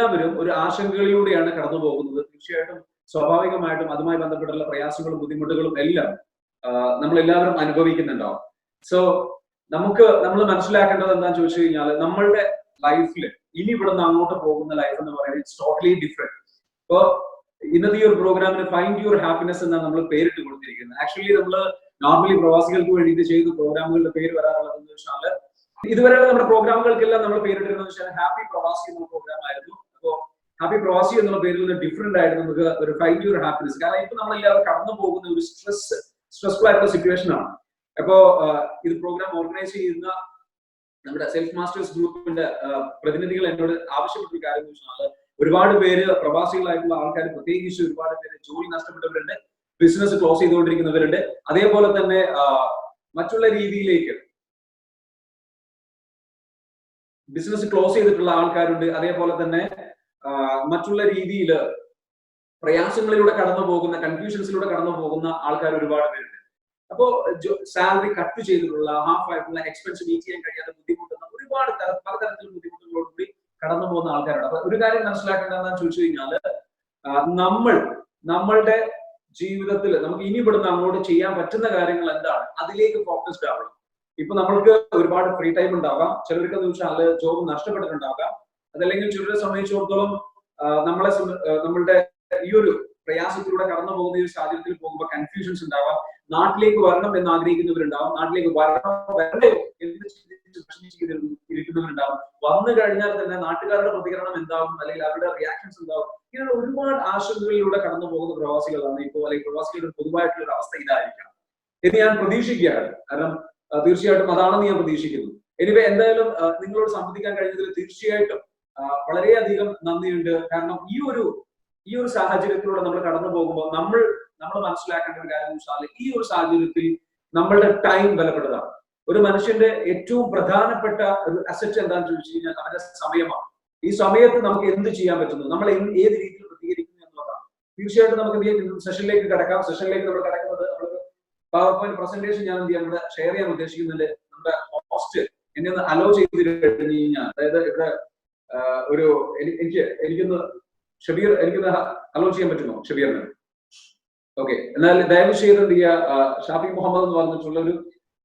എല്ലാവരും ഒരു ആശങ്കകളിലൂടെയാണ് കടന്നു പോകുന്നത്. തീർച്ചയായിട്ടും സ്വാഭാവികമായിട്ടും അതുമായി ബന്ധപ്പെട്ടുള്ള പ്രയാസങ്ങളും ബുദ്ധിമുട്ടുകളും എല്ലാം നമ്മളെല്ലാവരും അനുഭവിക്കുന്നുണ്ടാവും. സോ നമ്മൾ മനസ്സിലാക്കേണ്ടത് എന്താണെന്ന് ചോദിച്ചു കഴിഞ്ഞാൽ, നമ്മളുടെ ലൈഫിൽ ഇനി ഇവിടുന്ന് അങ്ങോട്ട് പോകുന്ന ലൈഫ് എന്ന് പറയുന്നത് ഇറ്റ്സ് ടോട്ടലി ഡിഫറെന്റ്. ഇപ്പോ ഇന്നത്തെ ഈ ഒരു പ്രോഗ്രാമിന് ഫൈൻഡ് യുവർ ഹാപ്പിനെസ് എന്നാണ് നമ്മൾ പേരിട്ട് കൊടുത്തിരിക്കുന്നത്. ആക്ച്വലി നമ്മൾ നോർമലി പ്രവാസികൾക്ക് വേണ്ടിയിട്ട് ചെയ്യുന്ന പ്രോഗ്രാമുകളുടെ പേര് വരാറുള്ളതെന്ന് വെച്ചാൽ, ഇതുവരെയുള്ള നമ്മുടെ പ്രോഗ്രാമുകൾക്കെല്ലാം നമ്മൾ പേരിട്ടിരുന്നത് വെച്ചാൽ ഹാപ്പി പ്രവാസി എന്നുള്ള പ്രോഗ്രാം ആയിരുന്നു. അപ്പോൾ ഹാപ്പി പ്രവാസി എന്നുള്ള പേരിൽ നിന്ന് ഡിഫറെന്റ് ആയിട്ട് നമുക്ക് ഒരു ഫൈൻഡ് യുവർ ഹാപ്പിനെസ്. കാരണം ഇപ്പൊ നമ്മളെല്ലാവരും കടന്നു പോകുന്ന ഒരു സ്ട്രെസ്ഫുൾ ആയിട്ടുള്ള സിറ്റുവേഷൻ ആണ്. അപ്പോ ഇത് പ്രോഗ്രാം ഓർഗനൈസ് ചെയ്യുന്ന നമ്മുടെ സെൽഫ് മാസ്റ്റേഴ്സ് ഗ്രൂപ്പിന്റെ പ്രതിനിധികൾ എന്നോട് ആവശ്യപ്പെട്ട ഒരു കാര്യം എന്ന് വെച്ചാൽ, ഒരുപാട് പേര് പ്രവാസികളായിട്ടുള്ള ആൾക്കാർ, പ്രത്യേകിച്ച് ഒരുപാട് പേര് ജോലി നഷ്ടപ്പെട്ടവരുണ്ട്, ബിസിനസ് ക്ലോസ് ചെയ്തുകൊണ്ടിരിക്കുന്നവരുണ്ട്, അതേപോലെ തന്നെ മറ്റുള്ള രീതിയിലേക്ക് ബിസിനസ് ക്ലോസ് ചെയ്തിട്ടുള്ള ആൾക്കാരുണ്ട്, അതേപോലെ തന്നെ മറ്റുള്ള രീതിയിൽ പ്രയാസങ്ങളിലൂടെ കടന്നു പോകുന്ന, കൺഫ്യൂഷൻസിലൂടെ കടന്നു പോകുന്ന ആൾക്കാർ ഒരുപാട് പേരുണ്ട്. അപ്പോ സാലറി കട്ട് ചെയ്തിട്ടുള്ള, ഹാഫ് ആയിട്ടുള്ള എക്സ്പെൻസ് മീറ്റ് ചെയ്യാൻ കഴിയാതെ ബുദ്ധിമുട്ടുന്ന ഒരുപാട് പലതരത്തിലുള്ള ബുദ്ധിമുട്ടുകളോടുകൂടി കടന്നു പോകുന്ന ആൾക്കാരുണ്ട്. അപ്പൊ ഒരു കാര്യം മനസ്സിലാക്കേണ്ടതെന്ന് ചോദിച്ചു കഴിഞ്ഞാൽ, നമ്മളുടെ ജീവിതത്തിൽ നമുക്ക് ഇനി ഇവിടുന്ന് അങ്ങോട്ട് ചെയ്യാൻ പറ്റുന്ന കാര്യങ്ങൾ എന്താണ്, അതിലേക്ക് ഫോക്കസ്ഡ് ആവണം. ഇപ്പൊ നമ്മൾക്ക് ഒരുപാട് ഫ്രീ ടൈം ഉണ്ടാവാം, ചിലർക്ക് എന്ന് വെച്ചാൽ ജോബ് നഷ്ടപ്പെട്ടിട്ടുണ്ടാകാം, അതല്ലെങ്കിൽ ചിലരെ സംബന്ധിച്ചിടത്തോളം നമ്മളുടെ ഈ ഒരു പ്രയാസത്തിലൂടെ കടന്നു പോകുന്ന ഈ ഒരു സാഹചര്യത്തിൽ പോകുമ്പോൾ കൺഫ്യൂഷൻസ് ഉണ്ടാവാം. നാട്ടിലേക്ക് വരണം എന്ന് ആഗ്രഹിക്കുന്നവരുണ്ടാവും, നാട്ടിലേക്ക് വരണോ എന്ന് ഇരിക്കുന്നവരുണ്ടാവും. വന്നു കഴിഞ്ഞാൽ തന്നെ നാട്ടുകാരുടെ പ്രതികരണം എന്താവും, അല്ലെങ്കിൽ അവരുടെ റിയാക്ഷൻസ് എന്താവും, ഇങ്ങനെ ഒരുപാട് ആശങ്കകളിലൂടെ കടന്നു പോകുന്ന പ്രവാസികളാണ് ഇപ്പോൾ, അല്ലെങ്കിൽ പ്രവാസികളുടെ പൊതുവായിട്ടുള്ള ഒരു അവസ്ഥ ഇതായിരിക്കണം എന്ന് ഞാൻ പ്രതീക്ഷിക്കുകയാണ്. കാരണം തീർച്ചയായിട്ടും അതാണെന്ന് ഞാൻ പ്രതീക്ഷിക്കുന്നു. എനിവേ, എന്തായാലും നിങ്ങളോട് സംവദിക്കാൻ കഴിഞ്ഞതിൽ തീർച്ചയായിട്ടും വളരെയധികം നന്ദിയുണ്ട്. കാരണം ഈ ഒരു സാഹചര്യത്തിലൂടെ നമ്മൾ കടന്നു പോകുമ്പോൾ നമ്മൾ മനസ്സിലാക്കേണ്ട ഒരു കാര്യം വെച്ചാൽ, ഈ ഒരു സാഹചര്യത്തിൽ നമ്മളുടെ ടൈം വിലപ്പെട്ടതാണ്. ഒരു മനുഷ്യന്റെ ഏറ്റവും പ്രധാനപ്പെട്ട ഒരു അസറ്റ് എന്താണെന്ന് ചോദിച്ചു കഴിഞ്ഞാൽ അവന്റെ സമയമാണ്. ഈ സമയത്ത് നമുക്ക് എന്ത് ചെയ്യാൻ പറ്റുന്നു, നമ്മൾ ഏത് രീതിയിൽ പ്രതികരിക്കുന്നു എന്നുള്ളതാണ്. തീർച്ചയായിട്ടും നമുക്ക് സെഷനിലേക്ക് കടക്കാം. സെഷനിലേക്ക് നമ്മൾ കടക്കുന്നത്, പവർ പോയിന്റ് പ്രസന്റേഷൻ ഞാൻ ഇവിടെ ഷെയർ ചെയ്യാൻ ഉദ്ദേശിക്കുന്നുണ്ട്. നമ്മുടെ ഹോസ്റ്റ് എന്നെ ഒന്ന് അലോ ചെയ്ത് കഴിഞ്ഞു കഴിഞ്ഞാൽ, അതായത് ഇവിടെ എനിക്കൊന്ന് ഷബീർ, എനിക്കൊന്ന് അലോ ചെയ്യാൻ പറ്റുമോ ഷബീറിന്? ഓക്കെ, എന്നാൽ ദയവ് ചെയ്ത് എന്ത് ചെയ്യുക, ഷാഫി മുഹമ്മദ് എന്ന് പറഞ്ഞിട്ടുള്ള ഒരു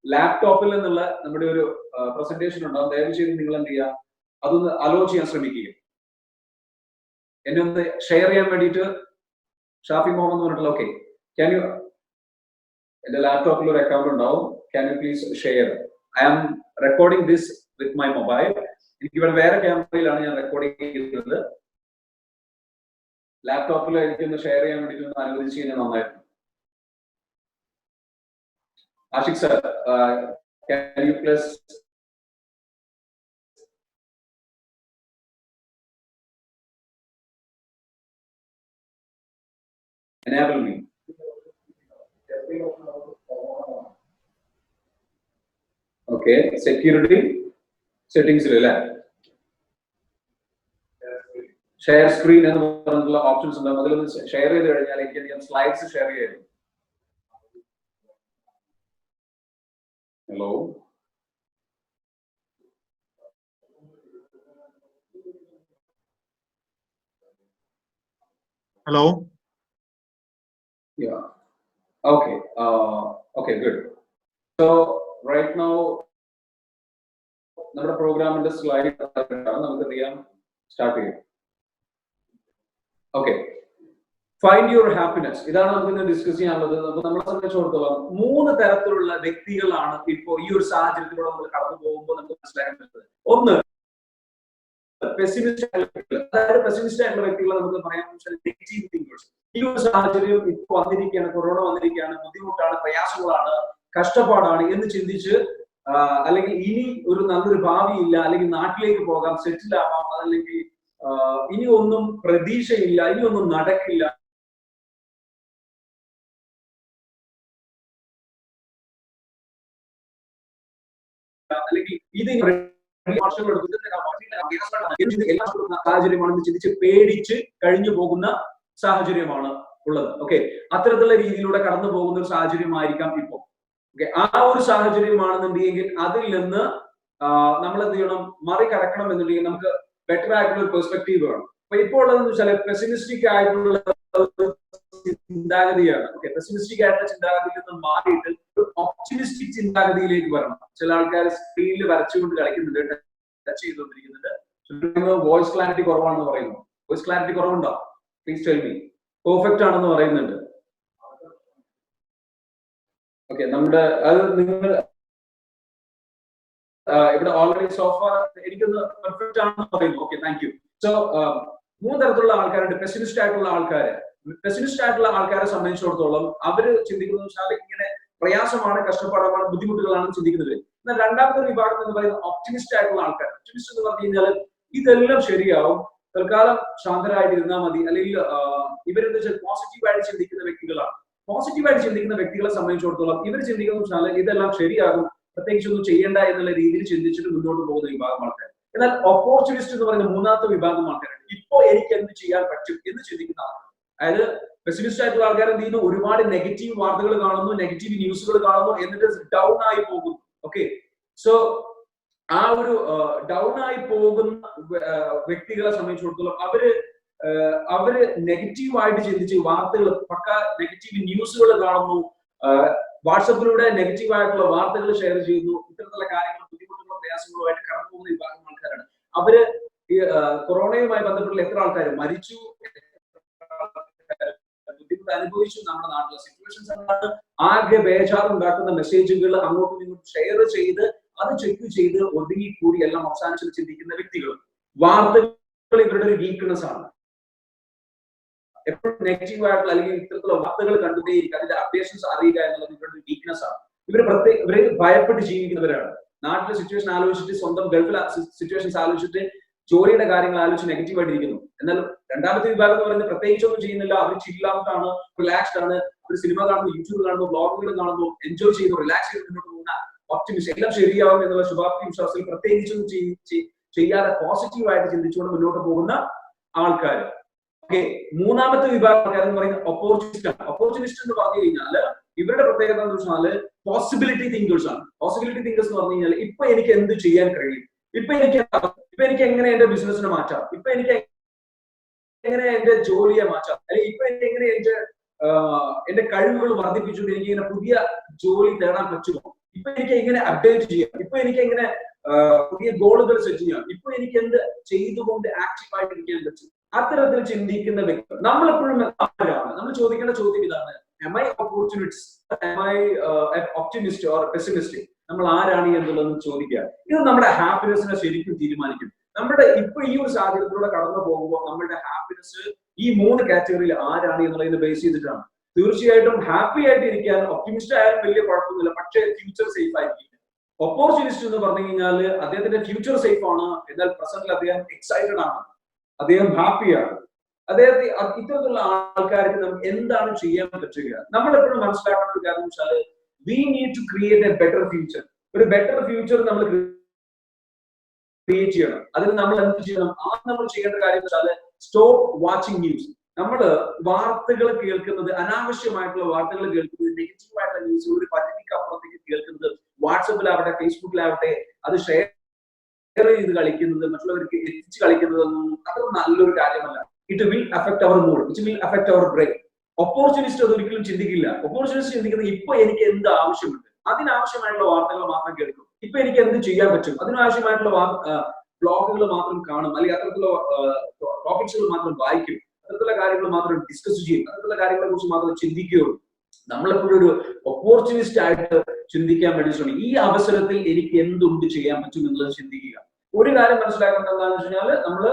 ലാപ്ടോപ്പിൽ നിന്നുള്ള നമ്മുടെ ഒരു പ്രസന്റേഷൻ ഉണ്ടാവും. ദയവ് ചെയ്ത് നിങ്ങൾ എന്ത് ചെയ്യുക, അതൊന്ന് അലോ ചെയ്യാൻ ശ്രമിക്കുക. എന്നെ ഒന്ന് ഷെയർ ചെയ്യാൻ വേണ്ടിയിട്ട് ഷാഫി മുഹമ്മദ് എന്ന് പറഞ്ഞിട്ടുള്ള, ഓക്കെ, ക്യാൻ യു, എന്റെ ലാപ്ടോപ്പിൽ ഒരു അക്കൗണ്ട് ഉണ്ടാവും, can you please share? I am recording this with my mobile. എനിക്ക് ഇവിടെ വേറെ ക്യാമറയിലാണ് ഞാൻ റെക്കോർഡിംഗ് ചെയ്യുന്നത്. ലാപ്ടോപ്പിൽ എനിക്കൊന്ന് ഷെയർ ചെയ്യാൻ വേണ്ടിയിട്ട് അനുവദിച്ചു കഴിഞ്ഞാൽ നന്നായിരുന്നു. Ashiq sir, can you please enable me? Okay, security settings il share screen എന്ന് പറഞ്ഞിട്ടുള്ള ഓപ്ഷൻസ് ഉണ്ടാവും. അതിലൊന്ന് ഷെയർ ചെയ്ത് കഴിഞ്ഞാൽ എനിക്ക് സ്ലൈഡ്സ് ഷെയർ ചെയ്യാം. Hello. Hello. Yeah. Okay. Okay. Good. So right now, നമ്മുടെ പ്രോഗ്രാമിന്റെ സ്ലൈഡ് നമുക്ക് അറിയാം, സ്റ്റാർട്ട് ചെയ്യാം. ഓക്കെ, ഫൈൻഡ് യുവർ ഹാപ്പിനെസ്, ഇതാണ് നമുക്ക് ഇന്ന് ഡിസ്കസ് ചെയ്യാനുള്ളത്. അപ്പൊ നമ്മളെ സംബന്ധിച്ചിടത്തോളം 3 തരത്തിലുള്ള വ്യക്തികളാണ് ഇപ്പോൾ ഈ ഒരു സാഹചര്യത്തിലൂടെ നമ്മൾ കടന്നു പോകുമ്പോൾ നമുക്ക് മനസ്സിലാക്കാൻ പറ്റുന്നത്. ഒന്ന്, പെസിമിസ്റ്റ് ആയിട്ടുള്ള വ്യക്തികളെ നമുക്ക് പറയാൻ നെഗറ്റീവ് തിങ്കേഴ്സ്. ഈ ഒരു സാഹചര്യം ഇപ്പൊ വന്നിരിക്കുകയാണ്, കൊറോണ വന്നിരിക്കുകയാണ്, ബുദ്ധിമുട്ടാണ്, പ്രയാസങ്ങളാണ്, കഷ്ടപ്പാടാണ് എന്ന് ചിന്തിച്ച്, അല്ലെങ്കിൽ ഇനി ഒരു നല്ലൊരു ഭാവിയില്ല, അല്ലെങ്കിൽ നാട്ടിലേക്ക് പോകാം, സെറ്റിൽ ആവാം, അതല്ലെങ്കിൽ ഇനി ഒന്നും പ്രതീക്ഷയില്ല, ഇനി ഒന്നും നടക്കില്ല, അല്ലെങ്കിൽ ഇത് സാഹചര്യമാണെന്ന് ചിന്തിച്ച് പേടിച്ച് കഴിഞ്ഞു പോകുന്ന സാഹചര്യമാണ് ഉള്ളത്. ഓക്കെ, അത്തരത്തിലുള്ള രീതിയിലൂടെ കടന്നു പോകുന്ന ഒരു സാഹചര്യമായിരിക്കാം ഇപ്പോൾ. ഓക്കെ, ആ ഒരു സാഹചര്യമാണെന്നുണ്ടെങ്കിൽ അതിൽ നിന്ന് നമ്മൾ എന്ത് ചെയ്യണം, മറികടക്കണം എന്നുണ്ടെങ്കിൽ നമുക്ക് ബെറ്റർ ആയിട്ടുള്ള ഒരു പെർസ്പെക്റ്റീവ് വേണം. അപ്പൊ ഇപ്പോൾ ഉള്ളതെന്ന് വെച്ചാൽ പെസിമിസ്റ്റിക് ആയിട്ടുള്ള ചിന്താഗതിയാണ്. ഓക്കെ, പെസിമിസ്റ്റിക് ആയിട്ടുള്ള ചിന്താഗതിയിൽ നിന്ന് മാറിയിട്ട് ഒരു ഓപ്റ്റിമിസ്റ്റിക് ചിന്താഗതിയിലേക്ക് വരണം. ചില ആൾക്കാർ സ്ക്രീനിൽ വരച്ചുകൊണ്ട് കളിക്കുന്നുണ്ട്, ടച്ച് ചെയ്തുകൊണ്ടിരിക്കുന്നുണ്ട്. വോയിസ് ക്ലാരിറ്റി കുറവാണെന്ന് പറയുന്നു. വോയിസ് ക്ലാരിറ്റി കുറവുണ്ടോ? Please tell me. പെർഫെക്റ്റ് ആണെന്ന് പറയുന്നുണ്ട്. ഓക്കെ, നമ്മുടെ അത് നിങ്ങൾ ഇവിടെ ഓൾറെഡി സോഫ എനിക്കൊന്ന് പെർഫെക്റ്റ് ആണെന്ന് പറയുന്നു. Okay, thank you. സോ മൂന്ന് തരത്തിലുള്ള ആൾക്കാരുണ്ട്. പെസിമിസ്റ്റ് ആയിട്ടുള്ള ആൾക്കാര്, പെസിമിസ്റ്റ് ആയിട്ടുള്ള ആൾക്കാരെ സംബന്ധിച്ചിടത്തോളം അവര് ചിന്തിക്കുന്നത് വെച്ചാൽ ഇങ്ങനെ പ്രയാസമാണ്, കഷ്ടപ്പാടാണ്, ബുദ്ധിമുട്ടുകളാണ് ചിന്തിക്കുന്നത്. എന്നാൽ രണ്ടാമത്തെ ഒരു വിഭാഗം എന്ന് പറയുന്നത് ഓപ്റ്റിമിസ്റ്റ് ആയിട്ടുള്ള ആൾക്കാർ. ഓപ്റ്റിമിസ്റ്റ് എന്ന് പറഞ്ഞു കഴിഞ്ഞാൽ ഇതെല്ലാം ശരിയാവും, തൽക്കാലം ശാന്തരായിട്ട് ഇരുന്നാൽ മതി, അല്ലെങ്കിൽ ഇവരെന്താ വെച്ചാൽ പോസിറ്റീവായിട്ട് ചിന്തിക്കുന്ന വ്യക്തികളാണ്. പോസിറ്റീവായിട്ട് ചിന്തിക്കുന്ന വ്യക്തികളെ സംബന്ധിച്ചിടത്തോളം ഇവർ ചിന്തിക്കുന്ന വെച്ചാൽ ഇതെല്ലാം ശരിയാകും, പ്രത്യേകിച്ച് ഒന്നും ചെയ്യേണ്ട എന്നുള്ള രീതിയിൽ ചിന്തിച്ചിട്ട് മുന്നോട്ട് പോകുന്ന വിഭാഗം ആൾക്കാർ. എന്നാൽ ഓപ്പോർച്യൂണിസ്റ്റ് എന്ന് പറയുന്ന മൂന്നാമത്തെ വിഭാഗം ആൾക്കാരുണ്ട്. ഇപ്പോ എനിക്ക് എന്ത് ചെയ്യാൻ പറ്റും എന്ന് ചിന്തിക്കുന്ന ആൾക്കാർ. അതായത് പെസിമിസ്റ്റ് ആയിട്ടുള്ള ആൾക്കാർ എന്ത് ചെയ്യുന്നു? ഒരുപാട് നെഗറ്റീവ് വാർത്തകൾ കാണുന്നു, നെഗറ്റീവ് ന്യൂസുകൾ കാണുന്നു, എന്നിട്ട് ഡൗൺ ആയി പോകുന്നു. ഓക്കെ, സോ ആ ഒരു ഡൗൺ ആയി പോകുന്ന വ്യക്തികളെ സംബന്ധിച്ചിടത്തോളം അവര് നെഗറ്റീവായിട്ട് ചിന്തിച്ച് വാർത്തകൾ, പക്ക നെഗറ്റീവ് ന്യൂസുകൾ കാണുന്നു, വാട്സപ്പിലൂടെ നെഗറ്റീവ് ആയിട്ടുള്ള വാർത്തകൾ ഷെയർ ചെയ്യുന്നു. ഇത്തരത്തിലുള്ള കാര്യങ്ങൾ, ബുദ്ധിമുട്ടുകളും പ്രയാസങ്ങളുമായിട്ട് കടന്നു പോകുന്ന വിഭാഗം ആൾക്കാരാണ്. അവര് കൊറോണയുമായി ബന്ധപ്പെട്ടുള്ള എത്ര ആൾക്കാർ മരിച്ചു, ബുദ്ധിമുട്ട് അനുഭവിച്ചു, നമ്മുടെ നാട്ടിലെ സിറ്റുവേഷൻസ് എന്താണ്, ആകെ ബേജാറുണ്ടാക്കുന്ന മെസ്സേജുകൾ അങ്ങോട്ടും ഇങ്ങോട്ടും ഷെയർ ചെയ്ത് അത് ചെക്ക് ചെയ്ത് ഒതുങ്ങിക്കൂടി എല്ലാം അവസാനിച്ച് ചിന്തിക്കുന്ന വ്യക്തികൾ. വാർത്തകൾ ഇവരുടെ ഒരു വീക്ക്നെസ് ആണ്. എപ്പോഴും നെഗറ്റീവ് ആയിട്ടുള്ള അല്ലെങ്കിൽ ഇത്തരത്തിലുള്ള വാർത്തകൾ കണ്ടുകൊണ്ടേയിരിക്കുക, അതിന്റെ അപ്ഡേഷൻസ് അറിയുക എന്നുള്ളത് ഇവരുടെ വീക്ക്നെസ് ആണ്. ഇവര് ഭയപ്പെട്ട് ജീവിക്കുന്നവരാണ്. നാട്ടിലെ സിറ്റുവേഷൻ ആലോചിച്ചിട്ട്, സ്വന്തം ഗൾഫിലെ സിറ്റുവേഷൻസ് ആലോചിച്ചിട്ട്, ജോലിയുടെ കാര്യങ്ങൾ ആലോചിച്ച് നെഗറ്റീവ് ആയിട്ട് ഇരിക്കുന്നു. എന്നാൽ രണ്ടാമത്തെ വിഭാഗം എന്ന് പറയുന്നത് പ്രത്യേകിച്ചൊന്നും ചെയ്യുന്നില്ല, അവർ ചില്ലാവുന്നതാണ്, റിലാക്സ്ഡ് ആണ്, അവർ സിനിമ കാണുന്നു, യൂട്യൂബ് കാണുന്നു, ബ്ലോഗുകൾ കാണുന്നു, എൻജോയ് ചെയ്യുന്നു, റിലാക്സ് ചെയ്ത് മുന്നോട്ട് പോകുന്ന ഓപ്റ്റിമിസ്റ്റ്, എല്ലാം ശരിയാവും എന്നുള്ള ശുഭാപ്തി വിശ്വാസത്തിൽ പ്രത്യേകിച്ചൊന്നും ചെയ്യാതെ പോസിറ്റീവായിട്ട് ചിന്തിച്ചുകൊണ്ട് മുന്നോട്ട് പോകുന്ന ആൾക്കാർ. ഓക്കെ, മൂന്നാമത്തെ വിഭാഗം ആൾക്കാർ എന്ന് പറയുന്നത് ഒപ്പോർച്യൂണിസ്റ്റ് ആണ്. ഒപ്പോർച്യൂണിസ്റ്റ് എന്ന് പറഞ്ഞു കഴിഞ്ഞാൽ ഇവരുടെ പ്രത്യേകത എന്ന് വെച്ചാൽ പോസിബിലിറ്റി തിങ്കേഴ്സ് ആണ്. പോസിബിലിറ്റി തിങ്കേഴ്സ് എന്ന് പറഞ്ഞു കഴിഞ്ഞാൽ ഇപ്പൊ എനിക്ക് എന്ത് ചെയ്യാൻ കഴിയും, ഇപ്പൊ എനിക്ക് എങ്ങനെ എന്റെ ബിസിനസിനെ മാറ്റാം, ഇപ്പൊ എനിക്ക് എങ്ങനെ എന്റെ ജോലിയെ മാറ്റാം, അല്ലെങ്കിൽ ഇപ്പൊ എനിക്ക് എങ്ങനെ എന്റെ കഴിവുകൾ വർദ്ധിപ്പിച്ചുകൊണ്ട് എനിക്ക് ഇങ്ങനെ പുതിയ ജോലി നേടാൻ പറ്റുമോ, ഇപ്പൊ എനിക്ക് എങ്ങനെ അപ്ഡേറ്റ് ചെയ്യാം, ഇപ്പൊ എനിക്ക് എങ്ങനെ പുതിയ ഗോളുകൾ സെറ്റ് ചെയ്യാം, ഇപ്പൊ എനിക്ക് എന്ത് ചെയ്തുകൊണ്ട് ആക്റ്റീവായിട്ട് ഇരിക്കാൻ പറ്റും. അത്തരത്തിൽ ചിന്തിക്കുന്ന വ്യക്തി നമ്മളെപ്പോഴും ആരാണ്? നമ്മൾ ചോദിക്കേണ്ട ചോദ്യം ഇതാണ്: am I opportunist, am I optimist or pessimistic? നമ്മൾ ആരാണ് എന്നുള്ളത് ചോദിക്കുക. ഇത് നമ്മുടെ ഹാപ്പിനെസിനെ ശരിക്കും തീരുമാനിക്കും. നമ്മുടെ ഇപ്പൊ ഈ ഒരു സാഹചര്യത്തിലൂടെ കടന്നു പോകുമ്പോൾ നമ്മളുടെ ഹാപ്പിനെസ് ഈ മൂന്ന് കാറ്റഗറിയിൽ ആരാണ് എന്നുള്ളതിനെ ബേസ് ചെയ്തിട്ടാണ്. തീർച്ചയായിട്ടും ഹാപ്പി ആയിട്ട് ഇരിക്കാൻ ഒപ്റ്റിമിസ്റ്റ് ആയാലും വലിയ കുഴപ്പമൊന്നുമില്ല, പക്ഷേ ഫ്യൂച്ചർ സേഫ് ആയിരിക്കും. ഒപ്പോർച്യൂണിസ്റ്റ് എന്ന് പറഞ്ഞു കഴിഞ്ഞാൽ അദ്ദേഹത്തിന്റെ ഫ്യൂച്ചർ സേഫ് ആണ്, എന്നാൽ പ്രസന്റിൽ അദ്ദേഹം എക്സൈറ്റഡ് ആണ്, അദ്ദേഹം ഹാപ്പിയാണ്. അദ്ദേഹത്തെ ഇത്തരത്തിലുള്ള ആൾക്കാർക്ക് നമുക്ക് എന്താണ് ചെയ്യാൻ പറ്റുക? നമ്മൾ എപ്പോഴും മനസ്സിലാക്കേണ്ട ഒരു കാര്യം വെച്ചാൽ we need to create a better future. ഒരു ബെറ്റർ ഫ്യൂച്ചർ നമ്മൾ ക്രിയേറ്റ് ചെയ്യണം. അതിന് നമ്മൾ എന്ത് ചെയ്യണം? ആദ്യം നമ്മൾ ചെയ്യേണ്ട കാര്യം വെച്ചാൽ സ്റ്റോപ്പ് വാച്ചിങ് ന്യൂസ്. നമ്മൾ വാർത്തകൾ കേൾക്കുന്നത്, അനാവശ്യമായിട്ടുള്ള വാർത്തകൾ കേൾക്കുന്നത്, നെഗറ്റീവ് ആയിട്ടുള്ള ന്യൂസ് ഒരു പരിധിക്ക് അപ്പുറത്തേക്ക് കേൾക്കുന്നത്, വാട്സപ്പിലാവട്ടെ ഫേസ്ബുക്കിലാവട്ടെ അത് ഷെയർ ചെയ്ത് കളിക്കുന്നത്, മറ്റുള്ളവർക്ക് എത്തിച്ച് കളിക്കുന്നതൊന്നും അത്ര നല്ലൊരു കാര്യമല്ല. It will affect their mood, it will affect their brain. Opportunist അത് ഒരിക്കലും ചിന്തിക്കില്ല. ഒപ്പോർച്യൂണിസ്റ്റ് ചിന്തിക്കുന്നത് ഇപ്പൊ എനിക്ക് എന്ത് ആവശ്യമുണ്ട്, അതിനാവശ്യമായിട്ടുള്ള വാർത്തകൾ മാത്രം കേൾക്കും. ഇപ്പൊ എനിക്ക് എന്ത് ചെയ്യാൻ പറ്റും, അതിനാവശ്യമായിട്ടുള്ള ബ്ലോഗുകൾ മാത്രം കാണും, അല്ലെങ്കിൽ അത്തരത്തിലുള്ള ടോപ്പിക്സുകൾ മാത്രം വായിക്കും, അത്തരത്തിലുള്ള കാര്യങ്ങൾ മാത്രം ഡിസ്കസ് ചെയ്യും, അത്തരത്തിലുള്ള കാര്യങ്ങളെ കുറിച്ച് മാത്രം ചിന്തിക്കുകയുള്ളൂ. നമ്മളെപ്പോഴും ഒരു ഒപ്പോർച്യൂണിസ്റ്റ് ആയിട്ട് ചിന്തിക്കാൻ വേണ്ടി ശ്രമിക്കും. ഈ അവസരത്തിൽ എനിക്ക് എന്തുണ്ട് ചെയ്യാൻ പറ്റും എന്നുള്ളത് ചിന്തിക്കുക. ഒരു കാര്യം മനസ്സിലാക്കേണ്ടത് എന്താണെന്ന് വെച്ച് കഴിഞ്ഞാൽ നമ്മള്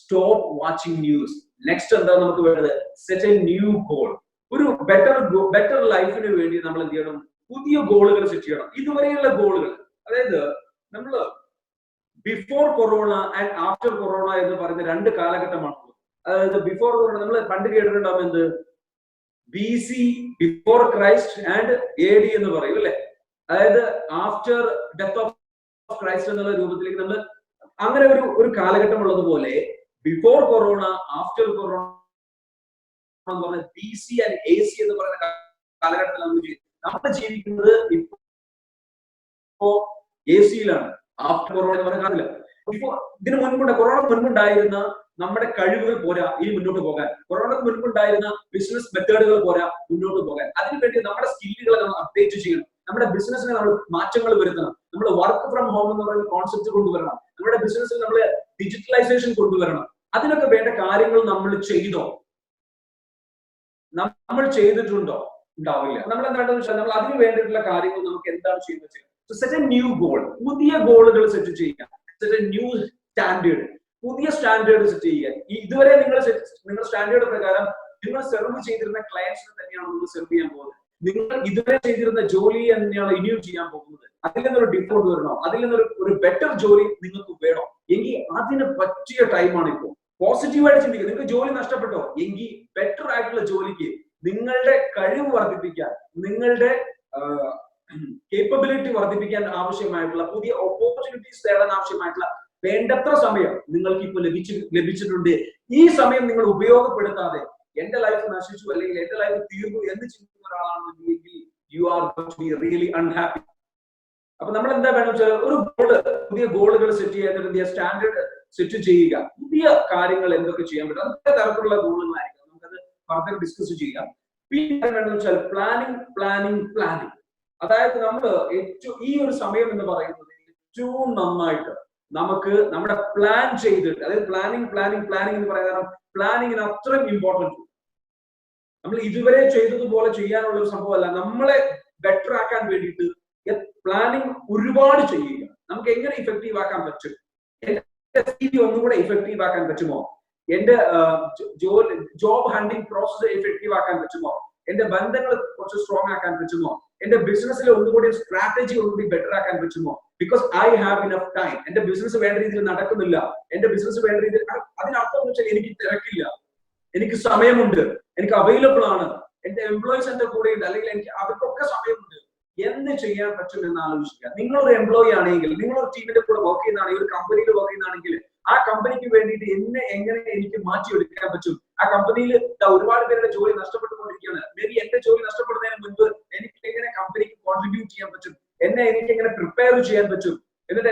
സ്റ്റോപ്പ് വാച്ചിങ് ന്യൂസ്. നെക്സ്റ്റ് എന്താ നമുക്ക് വേണ്ടത്? Set A new goal. ഒരു ബെറ്റർ ലൈഫിന് വേണ്ടി നമ്മൾ എന്ത് ചെയ്യണം? പുതിയ ഗോളുകൾ സെറ്റ് ചെയ്യണം. ഇതുവരെയുള്ള ഗോളുകൾ, അതായത് നമ്മള് before corona and after corona എന്ന് പറയുന്ന രണ്ട് കാലഘട്ടമാണ്. അതായത് ബിഫോർ കൊറോണ നമ്മൾ പണ്ട് കേട്ടിട്ടുണ്ടാവും, എന്ത് BC before Christ and AD എന്ന് പറയും അല്ലെ. അതായത് ആഫ്റ്റർ ഡെത്ത് ഓഫ് ക്രൈസ്റ്റ് എന്നുള്ള രൂപത്തിലേക്ക് നമ്മൾ അങ്ങനെ ഒരു കാലഘട്ടം ഉള്ളതുപോലെ ബിഫോർ കൊറോണ, ആഫ്റ്റർ കൊറോണ എന്ന് പറഞ്ഞ BC ആൻഡ് AC എന്ന് പറയുന്ന കാലഘട്ടത്തിൽ നമ്മൾ ജീവിക്കുന്നത് ഇപ്പോ AC യിലാണ്. ആഫ്റ്റർ കൊറോണ എന്ന് പറയുന്ന കാലമില്ല. ഇപ്പോൾ ഇതിന് മുൻപുണ്ട്, കൊറോണക്ക് മുൻപുണ്ടായിരുന്ന നമ്മുടെ കഴിവുകൾ പോരാ ഇനി മുന്നോട്ട് പോകാൻ. കൊറോണക്ക് മുൻപുണ്ടായിരുന്ന ബിസിനസ് മെത്തേഡുകൾ പോരാ മുന്നോട്ട് പോകാൻ. അതിനുവേണ്ടി നമ്മുടെ സ്കില്ലുകളെ നമ്മൾ അപ്ഡേറ്റ് ചെയ്യണം. നമ്മുടെ ബിസിനസ്സിന് നമ്മൾ മാറ്റങ്ങൾ വരുത്തണം. നമ്മൾ വർക്ക് ഫ്രം ഹോം എന്ന് പറയുന്ന കോൺസെപ്റ്റ് കൊണ്ടുവരണം. നമ്മുടെ ബിസിനസ്സിൽ നമ്മൾ ഡിജിറ്റലൈസേഷൻ കൊണ്ടുവരണം. അതിനൊക്കെ വേണ്ട കാര്യങ്ങൾ നമ്മൾ ചെയ്തോ? നമ്മൾ ചെയ്തിട്ടുണ്ടോ? ഉണ്ടാവില്ല. നമ്മൾ എന്താണെന്ന് വെച്ചാൽ നമ്മൾ അതിന് വേണ്ടിയിട്ടുള്ള കാര്യങ്ങൾ നമുക്ക് എന്താണ് ചെയ്യുന്നത്? Set A new goal. പുതിയ ഗോളുകൾ സെറ്റ് ചെയ്യുക. Set A new standard. പുതിയ സ്റ്റാൻഡേർഡ് സെറ്റ് ചെയ്യുക. ഇതുവരെ നിങ്ങൾ സ്റ്റാൻഡേർഡ് പ്രകാരം നിങ്ങൾ സെർവ് ചെയ്തിരുന്ന ക്ലയൻസിനെ തന്നെയാണ് നിങ്ങൾ സെർവ് ചെയ്യാൻ പോകുന്നത്. നിങ്ങൾ ഇതുവരെ ചെയ്തിരുന്ന ജോലി തന്നെയാണ് ഇനിയും ചെയ്യാൻ പോകുന്നത്. അതിൽ നിന്നൊരു ഡിഫറൻറ്റ് വരണോ? അതിൽ നിന്നൊരു ബെറ്റർ ജോലി നിങ്ങൾക്ക് വേണോ? എങ്കിൽ അതിന് പറ്റിയ ടൈമാണ് ഇപ്പോൾ. പോസിറ്റീവായിട്ട് ചിന്തിക്കുക. നിങ്ങൾക്ക് ജോലി നഷ്ടപ്പെട്ടോ എങ്കിൽ ബെറ്റർ ആയിട്ടുള്ള ജോലിക്ക്, നിങ്ങളുടെ കഴിവ് വർദ്ധിപ്പിക്കാൻ, നിങ്ങളുടെ കേപ്പബിലിറ്റി വർദ്ധിപ്പിക്കാൻ ആവശ്യമായിട്ടുള്ള പുതിയ ഓപ്പർച്യൂണിറ്റീസ് തേടാൻ ആവശ്യമായിട്ടുള്ള വേണ്ടത്ര സമയം നിങ്ങൾക്ക് ഇപ്പോൾ ലഭിച്ചിട്ടുണ്ട്. ഈ സമയം നിങ്ങൾ ഉപയോഗപ്പെടുത്താതെ എന്റെ ലൈഫ് നശിച്ചു അല്ലെങ്കിൽ എന്റെ ലൈഫ് തീർന്നു എന്ന് ചിന്തിക്കുന്ന ഒരാളാണെന്നുണ്ടെങ്കിൽ you are going to be really unhappy. അപ്പൊ നമ്മൾ എന്താ വേണം വെച്ചാൽ ഒരു ഗോള്, പുതിയ ഗോളുകൾ സെറ്റ് ചെയ്യാൻ, സ്റ്റാൻഡേർഡ് സെറ്റ് ചെയ്യുക. പുതിയ കാര്യങ്ങൾ എന്തൊക്കെ ചെയ്യാൻ പറ്റും, അതൊക്കെ തരത്തിലുള്ള ഗോളുകളായിരിക്കും. നമുക്കത് ഫർദർ ഡിസ്കസ് ചെയ്യാം. പിന്നെ വേണമെന്ന് വെച്ചാൽ പ്ലാനിങ്. അതായത് നമ്മൾ ഈ ഒരു സമയം എന്ന് പറയുന്നത് ഏറ്റവും നന്നായിട്ട് നമുക്ക് നമ്മുടെ പ്ലാൻ ചെയ്തിട്ട്, അതായത് പ്ലാനിങ് എന്ന് പറയുന്നത് പ്ലാനിങ്ങിന് അത്രയും ഇമ്പോർട്ടൻറ്റ്. നമ്മൾ ഇതുവരെ ചെയ്തതുപോലെ ചെയ്യാനുള്ള ഒരു സംഭവമല്ല. നമ്മളെ ബെറ്റർ ആക്കാൻ വേണ്ടിയിട്ട് പ്ലാനിങ് ഒരുപാട് ചെയ്യുക. നമുക്ക് എങ്ങനെ ഇഫക്റ്റീവ് ആക്കാൻ പറ്റും? ഒന്നും കൂടെ ഇഫക്റ്റീവ് ആക്കാൻ പറ്റുമോ? എന്റെ ജോബ് ഹണ്ടിങ് പ്രോസസ് എഫക്റ്റീവ് ആക്കാൻ പറ്റുമോ? എന്റെ ബന്ധങ്ങൾ കുറച്ച് സ്ട്രോങ് ആക്കാൻ പറ്റുമോ? എന്റെ ബിസിനസ്സിൽ ഒന്നുകൂടി സ്ട്രാറ്റജി ഒന്നുകൂടി ബെറ്റർ ആക്കാൻ പറ്റുമോ? Because I have enough time. എന്റെ ബിസിനസ് വേണ്ട രീതിയിൽ നടക്കുന്നില്ല. എന്റെ ബിസിനസ് വേണ്ട രീതിയിൽ, അതിനർത്ഥം വെച്ചാൽ എനിക്ക് തിരക്കില്ല, എനിക്ക് സമയമുണ്ട്, എനിക്ക് അവൈലബിൾ ആണ്, എന്റെ എംപ്ലോയീസ് എന്റെ കൂടെ ഉണ്ട്, അല്ലെങ്കിൽ എനിക്ക് അവർക്കൊക്കെ സമയമുണ്ട്. എന്ത് ചെയ്യാൻ പറ്റും എന്ന് ആലോചിക്കുക. നിങ്ങളൊരു എംപ്ലോയി ആണെങ്കിൽ, നിങ്ങളൊരു ടീമിന്റെ കൂടെ വർക്ക് ചെയ്യുന്നതാണെങ്കിൽ, ഒരു കമ്പനിയിൽ വർക്ക് ചെയ്യുന്നതാണെങ്കിൽ, ആ കമ്പനിക്ക് വേണ്ടിയിട്ട് എങ്ങനെ എനിക്ക് മാറ്റിയെടുക്കാൻ പറ്റും? ആ കമ്പനിയിൽ ഒരുപാട് പേരുടെ ജോലി നഷ്ടപ്പെട്ടുകൊണ്ടിരിക്കുകയാണ്. മേ ബി എന്റെ ജോലി നഷ്ടപ്പെടുന്നതിന് മുൻപ് എനിക്ക് എങ്ങനെ കമ്പനിക്ക് കോൺട്രിബ്യൂട്ട് ചെയ്യാൻ പറ്റും? എനിക്ക് എങ്ങനെ പ്രിപ്പയർ ചെയ്യാൻ പറ്റും? എന്നിട്ട്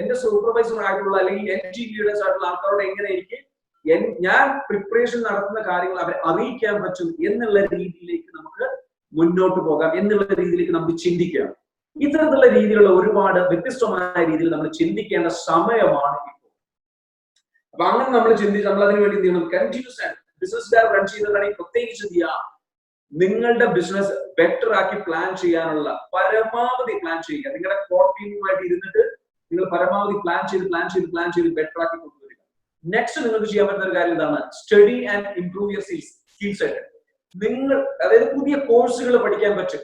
എന്റെ സൂപ്പർവൈസർ ആയിട്ടുള്ള അല്ലെങ്കിൽ എൻ ടീം ലീഡേഴ്സ് ആയിട്ടുള്ള ആൾക്കാരോട് എങ്ങനെ എനിക്ക് ഞാൻ പ്രിപ്പറേഷൻ നടത്തുന്ന കാര്യങ്ങൾ അവരെ അറിയിക്കാൻ പറ്റും എന്നുള്ള രീതിയിലേക്ക് നമുക്ക് മുന്നോട്ട് പോകാം, എന്നുള്ള രീതിയിലേക്ക് നമുക്ക് ചിന്തിക്കാം. ഇത്തരത്തിലുള്ള രീതിയിലുള്ള ഒരുപാട് വ്യത്യസ്തമായ രീതിയിൽ നമ്മൾ ചിന്തിക്കേണ്ട സമയമാണ് ഇപ്പോൾ. അപ്പൊ അങ്ങനെ നമ്മൾ നമ്മൾ അതിനു വേണ്ടി എന്ത് ചെയ്യണം? കണ്ടിന്യൂസ് ആയിട്ട് ബിസിനസ് റൺ ചെയ്യുന്നതാണെങ്കിൽ പ്രത്യേകിച്ച് എന്ത് ചെയ്യാം? നിങ്ങളുടെ ബിസിനസ് ബെറ്റർ ആക്കി പ്ലാൻ ചെയ്യാനുള്ള പരമാവധി പ്ലാൻ ചെയ്യുക. നിങ്ങളുടെ കോർ ടീമുമായിട്ട് ഇരുന്നിട്ട് നിങ്ങൾ പരമാവധി പ്ലാൻ ചെയ്ത് ബെറ്റർ ആക്കി കൊണ്ടുവരിക. നെക്സ്റ്റ് നിങ്ങൾക്ക് ചെയ്യാൻ പറ്റുന്ന ഒരു കാര്യം എന്താണ്? Study and improve your skill set. നിങ്ങൾ, അതായത് പുതിയ കോഴ്സുകൾ പഠിക്കാൻ പറ്റും,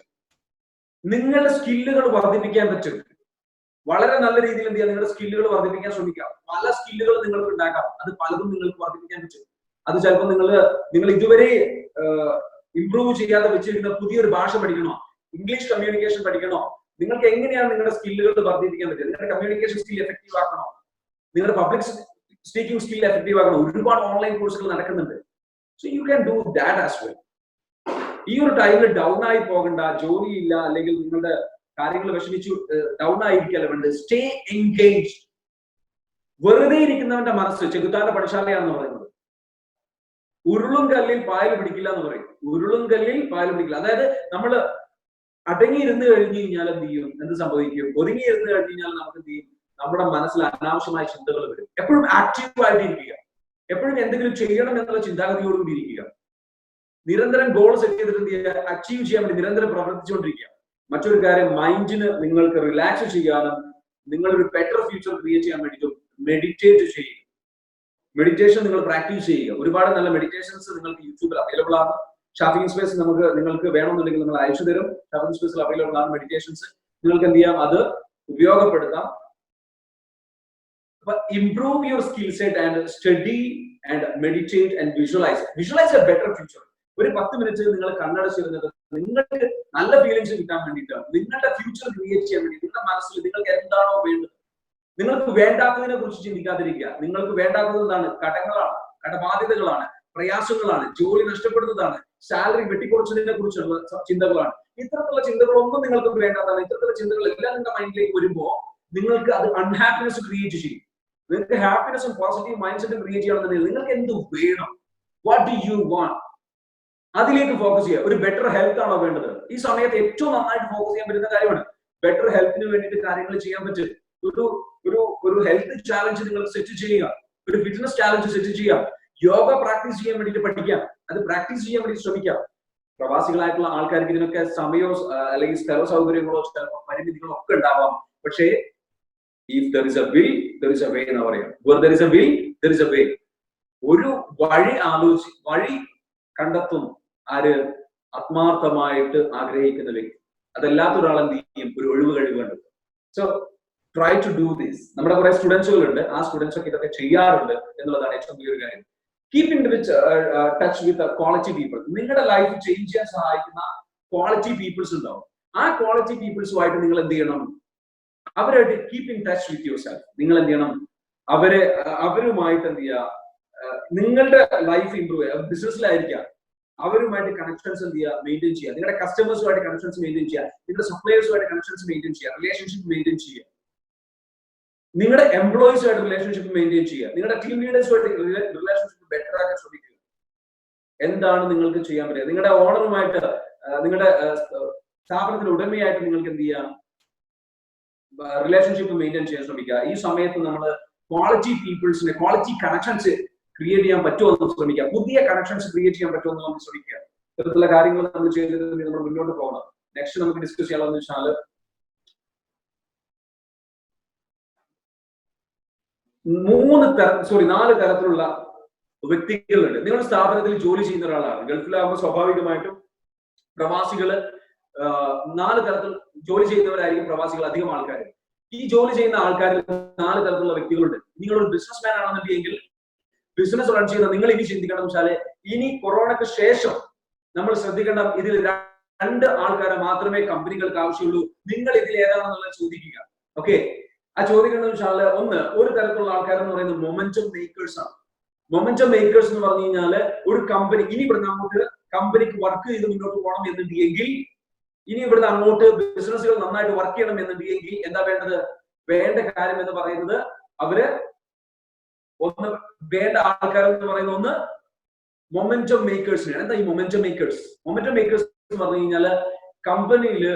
നിങ്ങളുടെ സ്കില്ലുകൾ വർദ്ധിപ്പിക്കാൻ പറ്റും. വളരെ നല്ല രീതിയിൽ എന്ത് ചെയ്യാം? നിങ്ങളുടെ സ്കില്ലുകൾ വർദ്ധിപ്പിക്കാൻ ശ്രമിക്കാം. പല സ്കില്ലുകൾ നിങ്ങൾക്ക് ഉണ്ടാക്കാം. അത് പലതും നിങ്ങൾക്ക് വർദ്ധിപ്പിക്കാൻ പറ്റും. അത് ചിലപ്പോൾ നിങ്ങൾ ഇതുവരെ ഇംപ്രൂവ് ചെയ്യാതെ വെച്ചിരിക്കുന്ന പുതിയൊരു ഭാഷ പഠിക്കണോ? ഇംഗ്ലീഷ് കമ്മ്യൂണിക്കേഷൻ പഠിക്കണോ? നിങ്ങൾക്ക് എങ്ങനെയാണ് നിങ്ങളുടെ സ്കില്ലുകൾ വർദ്ധിപ്പിക്കാൻ പറ്റുക? നിങ്ങളുടെ കമ്മ്യൂണിക്കേഷൻ സ്കിൽ എഫക്റ്റീവ് ആക്കണോ? നിങ്ങളുടെ പബ്ലിക് സ്പീക്കിംഗ് സ്കിൽ എഫക്റ്റീവ് ആക്കണോ? ഒരുപാട് ഓൺലൈൻ കോഴ്സുകൾ നടക്കുന്നുണ്ട്. So you can do that as well. ഈ ഒരു ടൈമിൽ ഡൗൺ ആയി പോകണ്ട. ജോലിയില്ല അല്ലെങ്കിൽ നിങ്ങളുടെ കാര്യങ്ങൾ വിഷമിച്ചു ഡൗൺ ആയിരിക്കല്ല വേണ്ടത്. Stay engaged. വെറുതെ ഇരിക്കുന്നവന്റെ മനസ്സ് ചെകുത്താന്റെ പണിശാലയാണെന്ന് പറയുന്നത്. ഉരുളും കല്ലിൽ പായൽ പിടിക്കില്ല എന്ന് പറയും. ഉരുളും കല്ലിൽ പായൽ പിടിക്കില്ല. അതായത് നമ്മൾ അടങ്ങിയിരുന്ന് കഴിഞ്ഞു കഴിഞ്ഞാൽ എന്ത് ചെയ്യും? എന്ത് സംഭവിക്കും? ഒതുങ്ങിയിരുന്ന് കഴിഞ്ഞു കഴിഞ്ഞാൽ നമുക്ക് എന്ത് ചെയ്യും? നമ്മുടെ മനസ്സിൽ അനാവശ്യമായ ചിന്തകൾ വരും. എപ്പോഴും ആക്റ്റീവ് ആയിട്ടിരിക്കുക. എപ്പോഴും എന്തെങ്കിലും ചെയ്യണം എന്നുള്ള ചിന്താഗതിയോടുകൂടി ഇരിക്കുക. നിരന്തരം ഗോൾ സെറ്റ് ചെയ്തിട്ട് എന്ത് ചെയ്യുക? അച്ചീവ് ചെയ്യാൻ വേണ്ടി നിരന്തരം പ്രവർത്തിച്ചുകൊണ്ടിരിക്കുക. മറ്റൊരു കാര്യം, മൈൻഡിന് നിങ്ങൾക്ക് റിലാക്സ് ചെയ്യാനും നിങ്ങളൊരു ബെറ്റർ ഫ്യൂച്ചർ ക്രിയേറ്റ് ചെയ്യാൻ വേണ്ടിയിട്ടും മെഡിറ്റേറ്റ് ചെയ്യുക. മെഡിറ്റേഷൻ നിങ്ങൾ പ്രാക്ടീസ് ചെയ്യുക. ഒരുപാട് നല്ല മെഡിറ്റേഷൻസ് നിങ്ങൾക്ക് യൂട്യൂബിൽ അവൈലബിൾ ആണ്. ഷാഫിംഗ് സ്പേസ് നിങ്ങൾക്ക് വേണമെന്നുണ്ടെങ്കിൽ നിങ്ങൾ അയച്ചു തരും. ഷാഫിംഗ് സ്പേസിൽ അവൈലബിൾ ആണ് മെഡിറ്റേഷൻസ്. നിങ്ങൾക്ക് എന്ത് ചെയ്യാം? അത് ഉപയോഗപ്പെടുത്താം. അപ്പൊ improve your skill set and study and meditate and visualise A better future. ഒരു 10 മിനിറ്റ് നിങ്ങൾ കണ്ണടച്ചിരുന്നത് നിങ്ങൾക്ക് നല്ല ഫീലിംഗ്സ് കിട്ടാൻ വേണ്ടിയിട്ടാണ്. നിങ്ങളുടെ ഫ്യൂച്ചർ ക്രിയേറ്റ് ചെയ്യാൻ വേണ്ടി നിങ്ങളുടെ മനസ്സിൽ നിങ്ങൾക്ക് എന്താണോ വേണ്ടത്, നിങ്ങൾക്ക് വേണ്ടാത്തതിനെ കുറിച്ച് ചിന്തിക്കാതിരിക്കുക. നിങ്ങൾക്ക് വേണ്ടാത്തത് എന്താണ്? കടങ്ങളാണ്, കടബാധ്യതകളാണ്, പ്രയാസങ്ങളാണ്, ജോലി നഷ്ടപ്പെടുന്നതാണ്, സാലറി വെട്ടിക്കുറച്ചതിനെ കുറിച്ചുള്ള ചിന്തകളാണ്. ഇത്തരത്തിലുള്ള ചിന്തകളൊന്നും നിങ്ങൾക്ക് വേണ്ടാത്തതാണ്. ഇത്തരത്തിലുള്ള ചിന്തകൾ എല്ലാം നിങ്ങളുടെ മൈൻഡിലേക്ക് വരുമ്പോൾ നിങ്ങൾക്ക് അത് അൺഹാപ്പിനെസ് ക്രിയേറ്റ് ചെയ്യും. നിങ്ങൾക്ക് ഹാപ്പിനെസ്സും പോസിറ്റീവ് മൈൻഡ് സെറ്റും ക്രിയേറ്റ് ചെയ്യണമെന്നുണ്ടെങ്കിൽ നിങ്ങൾക്ക് എന്ത് വേണം, വാട്ട് ഡു യു വാണ്ട്, അതിലേക്ക് ഫോക്കസ് ചെയ്യുക. ഒരു ബെറ്റർ ഹെൽത്ത് ആണോ വേണ്ടത്? ഈ സമയത്ത് ഏറ്റവും നന്നായിട്ട് ഫോക്കസ് ചെയ്യാൻ പറ്റുന്ന കാര്യമാണ്. ബെറ്റർ ഹെൽത്തിന് വേണ്ടിയിട്ട് കാര്യങ്ങൾ ചെയ്യാൻ പറ്റും. ഒരു ഒരു ഒരു ഹെൽത്ത് ചാലഞ്ച് നിങ്ങൾ സെറ്റ് ചെയ്യുക, ഒരു ഫിറ്റ്നസ് ചാലഞ്ച് സെറ്റ് ചെയ്യുക, യോഗ പ്രാക്ടീസ് ചെയ്യാൻ വേണ്ടിയിട്ട് പഠിക്കാം, അത് പ്രാക്ടീസ് ചെയ്യാൻ വേണ്ടി ശ്രമിക്കാം. പ്രവാസികളായിട്ടുള്ള ആൾക്കാർക്ക് ഇതിനൊക്കെ സമയമോ അല്ലെങ്കിൽ സ്ഥല സൗകര്യങ്ങളോ ചിലപ്പോൾ പരിമിതികളോ ഒക്കെ ഉണ്ടാവാം. പക്ഷേ if there is a will, there is a way എന്ന് പറയാം. Where there is a will, there is a way. ഒരു വഴി വഴി കണ്ടെത്തും ആര്? ആത്മാർത്ഥമായിട്ട് ആഗ്രഹിക്കുന്ന വ്യക്തി. അതല്ലാത്ത ഒരാൾ എന്ത് ചെയ്യും? ഒരു ഒഴിവ് കഴിവ് കണ്ടെത്തും. So try to do this. നമ്മുടെ കുറെ സ്റ്റുഡൻസുകളുണ്ട്, ആ സ്റ്റുഡൻസ് ഒക്കെ ഇതൊക്കെ ചെയ്യാറുണ്ട് എന്നുള്ളതാണ് ഏറ്റവും വലിയൊരു കാര്യം. Keep in touch with quality people. നിങ്ങളുടെ ലൈഫ് ചേഞ്ച് ചെയ്യാൻ സഹായിക്കുന്ന ക്വാളിറ്റി പീപ്പിൾസ് ഉണ്ടാവും. ആ ക്വാളിറ്റി പീപ്പിൾസുമായിട്ട് നിങ്ങൾ എന്ത് ചെയ്യണം? അവരായിട്ട് keep in touch with your self. നിങ്ങൾ എന്ത് ചെയ്യണം? അവരുമായിട്ട് എന്ത് ചെയ്യുക? നിങ്ങളുടെ ലൈഫ് ഇംപ്രൂവ് ചെയ്യുക. ബിസിനസ്സിലായിരിക്കാം, അവരുമായിട്ട് കണക്ഷൻസ് എന്ത് ചെയ്യുക? മെയിൻറ്റെയിൻ ചെയ്യുക. നിങ്ങളുടെ കസ്റ്റമേഴ്സുമായിട്ട് കണക്ഷൻസ് മെയിൻറ്റെയിൻ ചെയ്യുക. നിങ്ങളുടെ സപ്ലയേഴ്സുമായിട്ട് കണക്ഷൻസ് മെയിൻറ്റെയിൻ ചെയ്യുക. റിലേഷൻഷിപ്പ് മെയിൻറ്റെയിൻ ചെയ്യുക. നിങ്ങളുടെ എംപ്ലോയീസുമായിട്ട് റിലേഷൻഷിപ്പ് മെയിൻറ്റെയിൻ ചെയ്യുക. നിങ്ങളുടെ ടീം ലീഡേഴ്സുമായിട്ട് റിലേഷൻഷിപ്പ് ബെറ്റർ ആക്കാൻ ശ്രമിക്കുക. എന്താണ് നിങ്ങൾക്ക് ചെയ്യാൻ പറ്റുക? നിങ്ങളുടെ ഓണറുമായിട്ട്, നിങ്ങളുടെ സ്ഥാപനത്തിന്റെ ഉടമയായിട്ട് നിങ്ങൾക്ക് എന്ത് ചെയ്യാം? റിലേഷൻഷിപ്പ് മെയിൻറ്റെയിൻ ചെയ്യാൻ ശ്രമിക്കുക. ഈ സമയത്ത് നമ്മൾ ക്വാളിറ്റി പീപ്പിൾസിനെ, ക്വാളിറ്റി കണക്ഷൻസ് ക്രിയേറ്റ് ചെയ്യാൻ പറ്റുമോ എന്ന് ശ്രമിക്കുക. പുതിയ കണക്ഷൻസ് ക്രിയേറ്റ് ചെയ്യാൻ പറ്റുമോ എന്ന് നമ്മൾ ശ്രമിക്കുക. ഇത്തരത്തിലുള്ള കാര്യങ്ങൾ നമ്മൾ ചെയ്തത് നമ്മൾ മുന്നോട്ട് പോകണം. നെക്സ്റ്റ് നമുക്ക് ഡിസ്കസ് ചെയ്യാമെന്ന് വെച്ചാൽ 4 തരത്തിലുള്ള വ്യക്തികളുണ്ട്. നിങ്ങളുടെ സ്ഥാപനത്തിൽ ജോലി ചെയ്യുന്ന ഒരാളാണ്. ഗൾഫിലാകുമ്പോൾ സ്വാഭാവികമായിട്ടും പ്രവാസികള് 4 തരത്തിൽ ജോലി ചെയ്യുന്നവരായിരിക്കും പ്രവാസികൾ അധികം ആൾക്കാർ. ഈ ജോലി ചെയ്യുന്ന ആൾക്കാരിൽ 4 തരത്തിലുള്ള വ്യക്തികളുണ്ട്. നിങ്ങളൊരു ബിസിനസ് മാൻ ആണെന്നുണ്ടെങ്കിൽ ബിസിനസ് റൺ ചെയ്യുന്ന നിങ്ങൾ ഇനി ചിന്തിക്കണം വെച്ചാല്, ഇനി കൊറോണയ്ക്ക് ശേഷം നമ്മൾ ശ്രദ്ധിക്കേണ്ട ഇതിൽ 2 ആൾക്കാരെ മാത്രമേ കമ്പനികൾക്ക് ആവശ്യമുള്ളൂ. നിങ്ങൾ ഇതിൽ ഏതാണെന്നുള്ളത് ചോദിക്കുക. ഓക്കെ, ആ ചോദിക്കേണ്ടത് വെച്ചാല്, ഒരു തരത്തിലുള്ള ആൾക്കാർ എന്ന് പറയുന്നത് മൊമെന്റം മേക്കേഴ്സ് ആണ്. മൊമെന്റം മേക്കേഴ്സ് എന്ന് പറഞ്ഞു കഴിഞ്ഞാല് ഒരു കമ്പനി ഇനി ഇവിടെ നമുക്ക് കമ്പനിക്ക് വർക്ക് ചെയ്ത് മുന്നോട്ട് പോകണം എന്നുണ്ടെങ്കിൽ, ഇനി ഇവിടുന്ന് അങ്ങോട്ട് ബിസിനസ്സുകൾ നന്നായിട്ട് വർക്ക് ചെയ്യണം എന്നുണ്ടെങ്കിൽ എന്താ വേണ്ടത്? വേണ്ട കാര്യം എന്ന് പറയുന്നത്, അവര് വേണ്ട ആൾക്കാർ എന്ന് പറയുന്ന ഒന്ന് മൊമെന്റം മേക്കേഴ്സിനാണ്. എന്താ ഈ മൊമെന്റം മേക്കേഴ്സ്? മൊമെന്റം മേക്കേഴ്സ് എന്ന് പറഞ്ഞു കഴിഞ്ഞാല് കമ്പനിയില്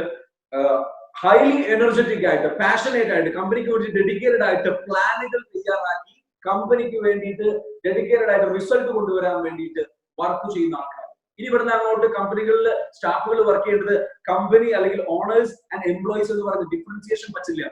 ഹൈലി എനർജറ്റിക് ആയിട്ട്, പാഷനേറ്റ് ആയിട്ട്, കമ്പനിക്ക് വേണ്ടി ഡെഡിക്കേറ്റഡ് ആയിട്ട് പ്ലാനുകൾ തയ്യാറാക്കി കമ്പനിക്ക് വേണ്ടിയിട്ട് ഡെഡിക്കേറ്റഡ് ആയിട്ട് റിസൾട്ട് കൊണ്ടുവരാൻ വേണ്ടിയിട്ട് വർക്ക് ചെയ്യുന്ന ആൾക്കാർ. ഇനി ഇവിടുന്ന് അങ്ങോട്ട് കമ്പനികളിൽ സ്റ്റാഫുകൾ വർക്ക് ചെയ്യേണ്ടത് കമ്പനി അല്ലെങ്കിൽ ഓണേഴ്സ് ആൻഡ് എംപ്ലോയീസ് എന്ന് പറയുന്ന ഡിഫറൻസിയേഷൻ പറ്റില്ല.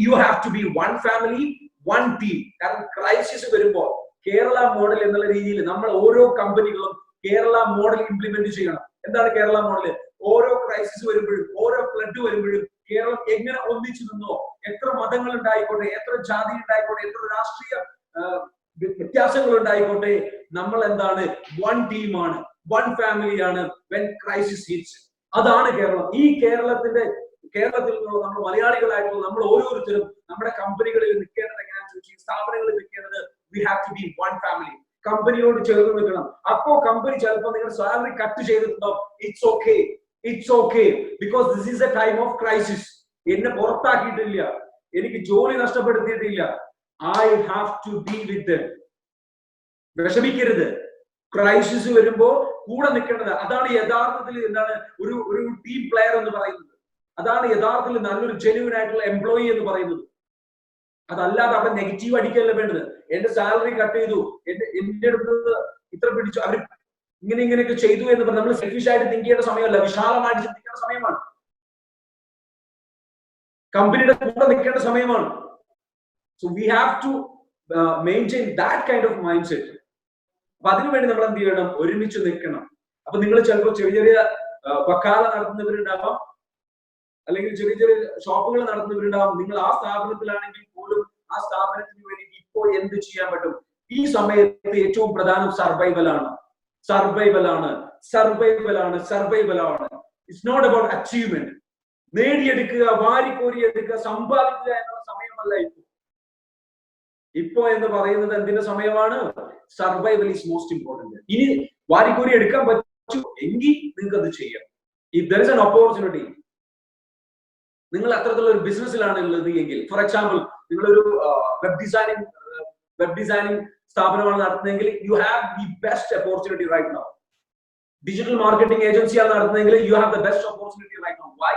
You have to be one family, one team. കാരണം ക്രൈസിസ് വരുമ്പോൾ കേരള മോഡൽ എന്നുള്ള രീതിയിൽ നമ്മൾ ഓരോ കമ്പനികളും കേരള മോഡൽ ഇംപ്ലിമെന്റ് ചെയ്യണം. എന്താണ് കേരള മോഡൽ? ഓരോ ക്രൈസിസ് വരുമ്പോഴും, ഓരോ ഫ്ലഡ് വരുമ്പോഴും കേരളം എങ്ങനെ ഒന്നിച്ചു നിന്നോ, എത്ര മതങ്ങൾ ഉണ്ടായിക്കോട്ടെ, എത്ര ജാതി ഉണ്ടായിക്കോട്ടെ, എത്ര രാഷ്ട്രീയ വ്യത്യാസങ്ങൾ ഉണ്ടായിക്കോട്ടെ, നമ്മൾ എന്താണ്? വൺ ടീമാണ്, വൺ ഫാമിലിയാണ് വെൻ ക്രൈസിസ് ഹിറ്റ്സ്. അതാണ് കേരളം. ഈ കേരളത്തിൽ നിന്നുള്ള നമ്മൾ മലയാളികളായിട്ടുള്ള നമ്മൾ ഓരോരുത്തരും നമ്മുടെ കമ്പനികളിൽ നിൽക്കേണ്ടത് എങ്ങനെയാണെന്ന് ചോദിച്ചാൽ, സ്ഥാപനങ്ങളിൽ നിൽക്കേണ്ടത് we have to be one family. കമ്പനിയോട് ചേർന്ന് നിൽക്കണം. അപ്പോ കമ്പനി ചിലപ്പോൾ നിങ്ങൾ സാലറി കട്ട് ചെയ്തിട്ടുണ്ടോ, it's okay, it's okay, because this is a time of crisis. എന്നെ പുറത്താക്കിയിട്ടില്ല, എനിക്ക് ജോലി നഷ്ടപ്പെടുത്തിയിട്ടില്ല. I have to be with them. വിഷമിക്കരുത്. ക്രൈസിസ് വരുമ്പോ കൂടെ നിൽക്കേണ്ടത്. അതാണ് യഥാർത്ഥത്തിൽ എന്താണ് ഒരു ടീം പ്ലെയർ എന്ന് പറയുന്നത്. അതാണ് യഥാർത്ഥത്തിൽ നല്ലൊരു ജെന്യുവൻ ആയിട്ടുള്ള എംപ്ലോയി എന്ന് പറയുന്നത്. അതല്ലാതെ അവിടെ നെഗറ്റീവ് അടിക്കല്ല വേണ്ടത്. എന്റെ സാലറി കട്ട് ചെയ്തു, എന്റെ അടുത്ത് ഇത്ര പിടിച്ചു, അവർ ഇങ്ങനെയൊക്കെ ചെയ്തു എന്ന് പറഞ്ഞാൽ നമ്മൾ സെൽഫിഷ് ആയിട്ട് തിങ്ക് ചെയ്യേണ്ട സമയമല്ല, വിശാലമായിട്ട് ചിന്തിക്കേണ്ട സമയമാണ്. കമ്പനിയുടെ കൂടെ നിൽക്കേണ്ട സമയമാണ്. So we have to maintain that kind of mind set. അപ്പൊ അതിനുവേണ്ടി നമ്മൾ എന്ത് ചെയ്യണം? ഒരുമിച്ച് നിൽക്കണം. അപ്പൊ നിങ്ങൾ ചിലപ്പോൾ ചെറിയ വക്കാല നടത്തുന്നവരുണ്ടാവാം, അല്ലെങ്കിൽ ചെറിയ ഷോപ്പുകൾ നടത്തുന്നവരുണ്ടാവും. നിങ്ങൾ ആ സ്ഥാപനത്തിലാണെങ്കിൽ പോലും ആ സ്ഥാപനത്തിന് വേണ്ടി ഇപ്പോൾ എന്ത് ചെയ്യാൻ പറ്റും? ഈ സമയത്ത് ഏറ്റവും പ്രധാനം സർവൈവലാണ്. It's not about achievement. നേടിയെടുക്കുക, വാരിക്കോരി എടുക്കുക, സമ്പാദിക്കുക എന്നുള്ള സമയമല്ല ഇപ്പോ എന്ന് പറയുന്നത്. എന്തിന്റെ സമയമാണ്? Survival is most important. ഇനി വാരിക്കോരി എടുക്കാൻ പറ്റും എങ്കിൽ നിങ്ങൾക്ക് അത് ചെയ്യാം. If there is an opportunity, നിങ്ങൾ അത്തരത്തിലുള്ള ഒരു ബിസിനസ്സിലാണ് ഉള്ളത് എങ്കിൽ, ഫോർ എക്സാമ്പിൾ നിങ്ങളൊരു വെബ് ഡിസൈനിങ് സ്ഥാപനമാണ് നടത്തുന്നതെങ്കിൽ you have the best opportunity right now. Digital marketing ഏജൻസിയാണ് നടത്തുന്നതെങ്കിൽ you have the best opportunity right now. Why?